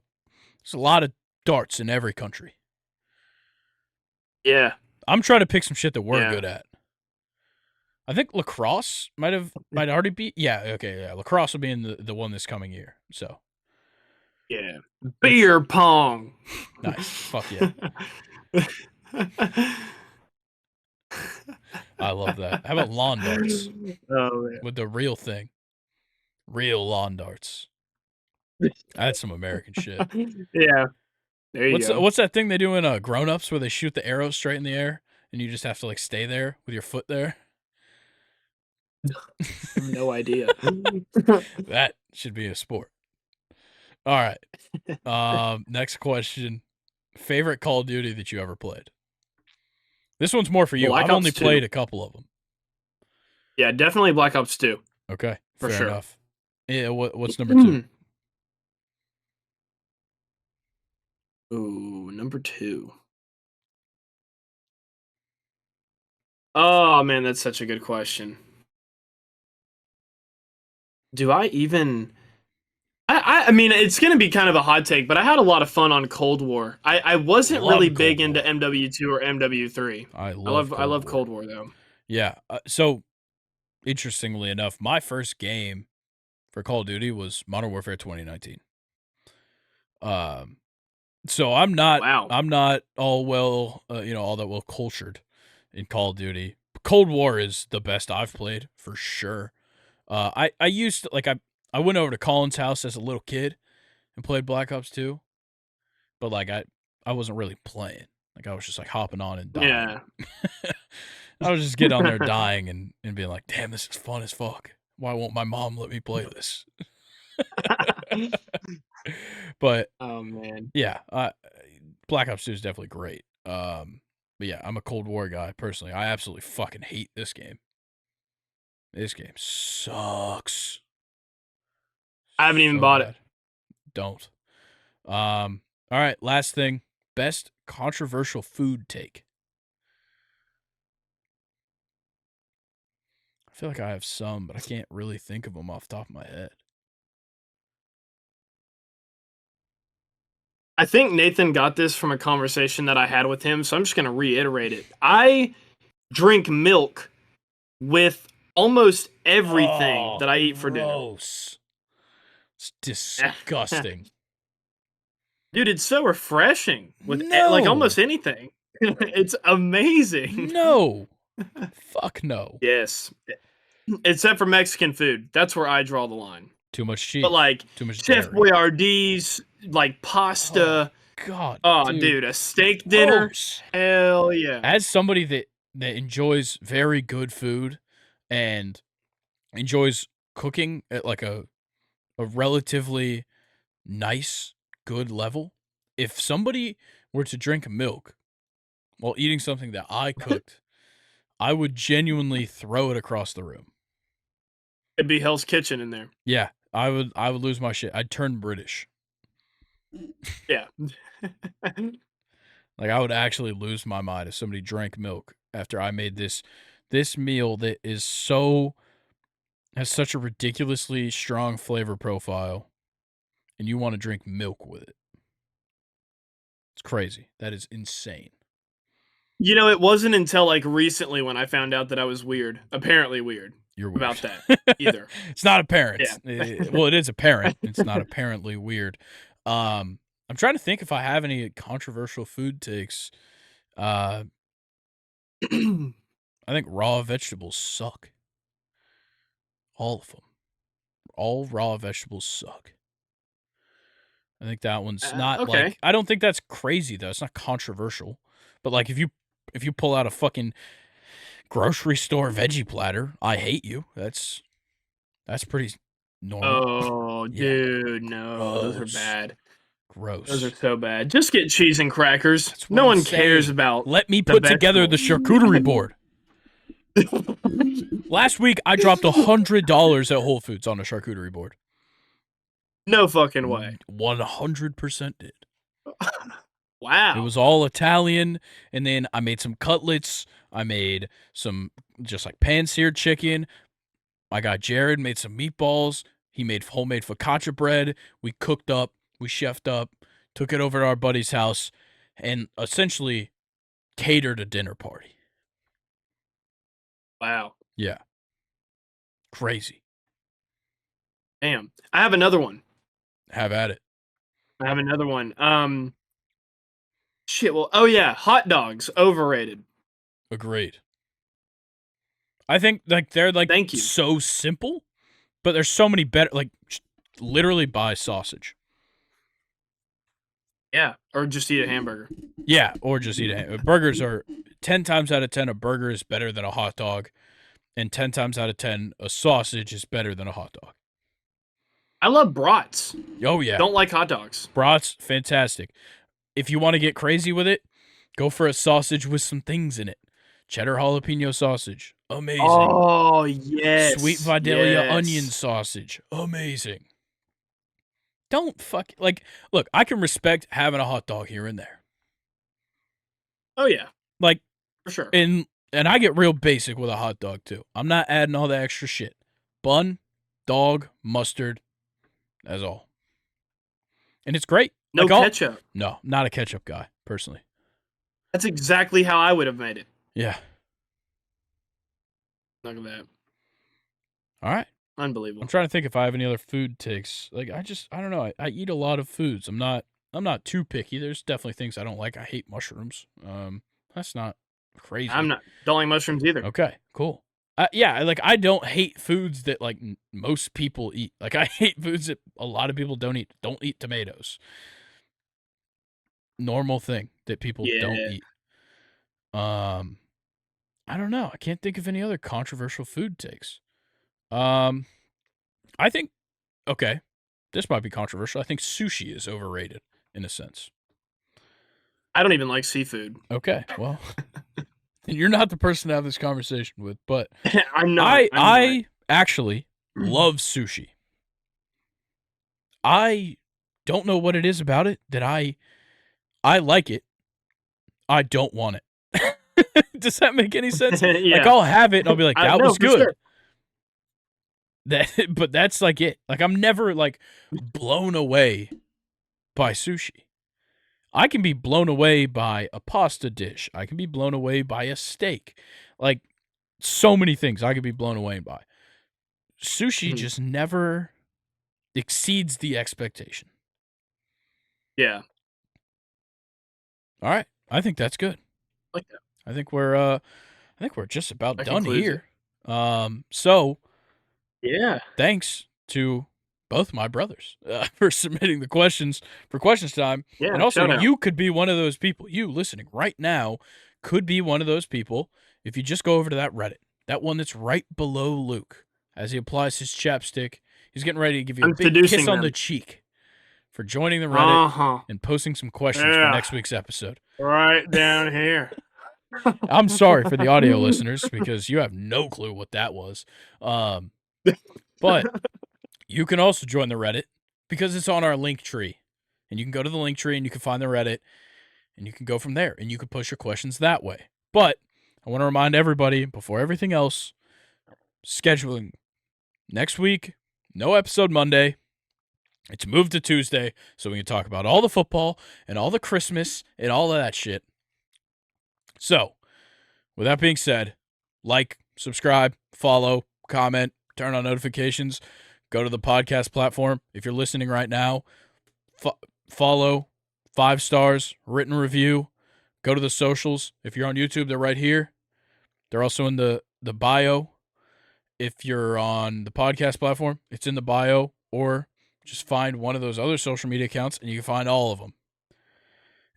lot of darts in every country. Yeah. I'm trying to pick some shit that we're good at. I think lacrosse might already be. Yeah, okay, yeah. Lacrosse will be in the one this coming year. So. Yeah. Beer pong. Nice. Fuck yeah. I love that. How about lawn darts? Oh, man. With the real thing. Real lawn darts. That's some American shit. Yeah. There you go. What's that thing they do in Grown Ups where they shoot the arrows straight in the air and you just have to stay there with your foot there? I have no idea. That should be a sport. All right. Next question. Favorite Call of Duty that you ever played? This one's more for you. I've only played a couple of them. Yeah, definitely Black Ops 2. Okay, for fair sure. enough. Yeah, what's number 2? Ooh, number 2. Oh man, that's such a good question. Do I even? I mean, it's gonna be kind of a hot take, but I had a lot of fun on Cold War. I wasn't really Love Cold big into War. MW2 or MW3. I I love love I Cold love War. Cold War though. Yeah. So interestingly enough, my first game for Call of Duty was Modern Warfare 2019. Um, so Wow. I'm not all that well cultured in Call of Duty. Cold War is the best I've played for sure. I used to, I went over to Colin's house as a little kid and played Black Ops 2, but I wasn't really playing. Like I was just like hopping on and dying. Yeah. I was just getting on there dying and being like, damn, this is fun as fuck. Why won't my mom let me play this? But Oh man. yeah, Black Ops 2 is definitely great. But yeah, I'm a Cold War guy personally. I absolutely fucking hate this game. This game sucks. I haven't even So bought it. bad. Don't. All right, last thing. Best controversial food take. I feel like I have some, but I can't really think of them off the top of my head. I think Nathan got this from a conversation that I had with him, so I'm just gonna reiterate it. I drink milk with almost everything Oh, that I eat for dinner. gross. It's disgusting. Dude, it's so refreshing with like No. almost anything. It's amazing. No. Fuck no. Yes. Except for Mexican food. That's where I draw the line. Too much But cheese. like Too much Chef dairy. Boyardee's, like Oh, pasta. God, Oh, dude. dude, a steak dinner. Gross. Hell yeah. As somebody that enjoys very good food and enjoys cooking at like a relatively nice, good level, if somebody were to drink milk while eating something that I cooked, I would genuinely throw it across the room. It'd be Hell's Kitchen in there. Yeah, I would lose my shit. I'd turn British. Yeah. Like I would actually lose my mind if somebody drank milk after I made this meal that has such a ridiculously strong flavor profile and you want to drink milk with it. It's crazy. That is insane. You know, it wasn't until like recently when I found out that I was weird. Apparently weird You're weird. about that either. It's not apparent. Yeah. Well, it is apparent. It's not apparently weird. I'm trying to think if I have any controversial food takes. I think raw vegetables suck. All of them. All raw vegetables suck. I think that one's not Okay. like I don't think that's crazy though. It's not controversial. But like if you pull out a fucking grocery store veggie platter, I hate you. That's pretty normal. Oh, Yeah. dude, no, those are Gross. bad. Those are Gross. so bad. Just get cheese and crackers. That's what No I'm one cares saying. about Let me the put together the vegetables. charcuterie board. Last week I dropped $100 at Whole Foods on a charcuterie board. No fucking way. 100% did. It Wow. was all Italian, and then I made some cutlets. I made some just like pan-seared chicken. I got Jared made some meatballs. He made homemade focaccia bread. We cooked up, we chefed up, took it over to our buddy's house, and essentially catered a dinner party. Wow. Yeah. Crazy. Damn. I have another one. Have at it. I have another one. Shit. Well, oh yeah, hot dogs overrated. Agreed. I think like they're like Thank you. so simple, but there's so many better like literally buy sausage. Yeah, or just eat a hamburger. Yeah, or just eat a burgers are 10 times out of 10 a burger is better than a hot dog, and 10 times out of 10 a sausage is better than a hot dog. I love brats. Oh yeah. Don't like hot dogs. Brats fantastic. If you want to get crazy with it, go for a sausage with some things in it. cheddar jalapeno sausage, amazing. Oh, yes. Sweet Vidalia yes. onion sausage, amazing. Don't look, I can respect having a hot dog here and there. Oh, yeah. Like, for sure. And I get real basic with a hot dog, too. I'm not adding all the extra shit. Bun, dog, mustard, that's all. And it's great. No ketchup. No, not a ketchup guy, personally. That's exactly how I would have made it. Yeah. Look at that. All right. Unbelievable. I'm trying to think if I have any other food takes. Like, I don't know. I eat a lot of foods. I'm not too picky. There's definitely things I don't like. I hate mushrooms. That's not crazy. Don't like mushrooms either. Okay, cool. Yeah, like I don't hate foods that like most people eat. Like I hate foods that a lot of people don't eat. Don't eat tomatoes. Normal thing that people don't eat. I don't know. I can't think of any other controversial food takes. I think okay, this might be controversial. I think sushi is overrated in a sense. I don't even like seafood. Okay, well, you're not the person to have this conversation with, but I'm not. I actually love sushi. I don't know what it is about it that I like it. I don't want it. Does that make any sense? Yeah. Like I'll have it and I'll be like, that was good. Sure. But that's like it. Like I'm never like blown away by sushi. I can be blown away by a pasta dish. I can be blown away by a steak. Like so many things I could be blown away by. Sushi just never exceeds the expectation. Yeah. All right. I think that's good. Like that. I think we're just about done here. So yeah. Thanks to both my brothers for submitting the questions for questions time. Yeah, and also you could be one of those people. You listening right now could be one of those people if you just go over to that Reddit, that one that's right below Luke as he applies his chapstick. He's getting ready to give you a big kiss on the cheek for joining the Reddit and posting some questions for next week's episode. Right down here. I'm sorry for the audio listeners because you have no clue what that was. But you can also join the Reddit because it's on our link tree. And you can go to the link tree and you can find the Reddit and you can go from there and you can push your questions that way. But I want to remind everybody before everything else, scheduling next week, no episode Monday. It's moved to Tuesday so we can talk about all the football and all the Christmas and all of that shit. So, with that being said, like, subscribe, follow, comment, turn on notifications, go to the podcast platform. If you're listening right now, follow, 5 stars, written review, go to the socials. If you're on YouTube, they're right here. They're also in the bio. If you're on the podcast platform, it's in the bio, or just find one of those other social media accounts and you can find all of them.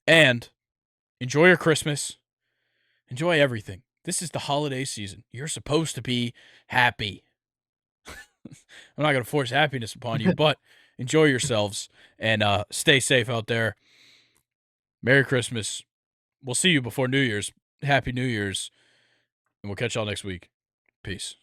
And enjoy your Christmas. Enjoy everything. This is the holiday season. You're supposed to be happy. I'm not going to force happiness upon you, but enjoy yourselves and stay safe out there. Merry Christmas. We'll see you before New Year's. Happy New Year's. And we'll catch y'all next week. Peace.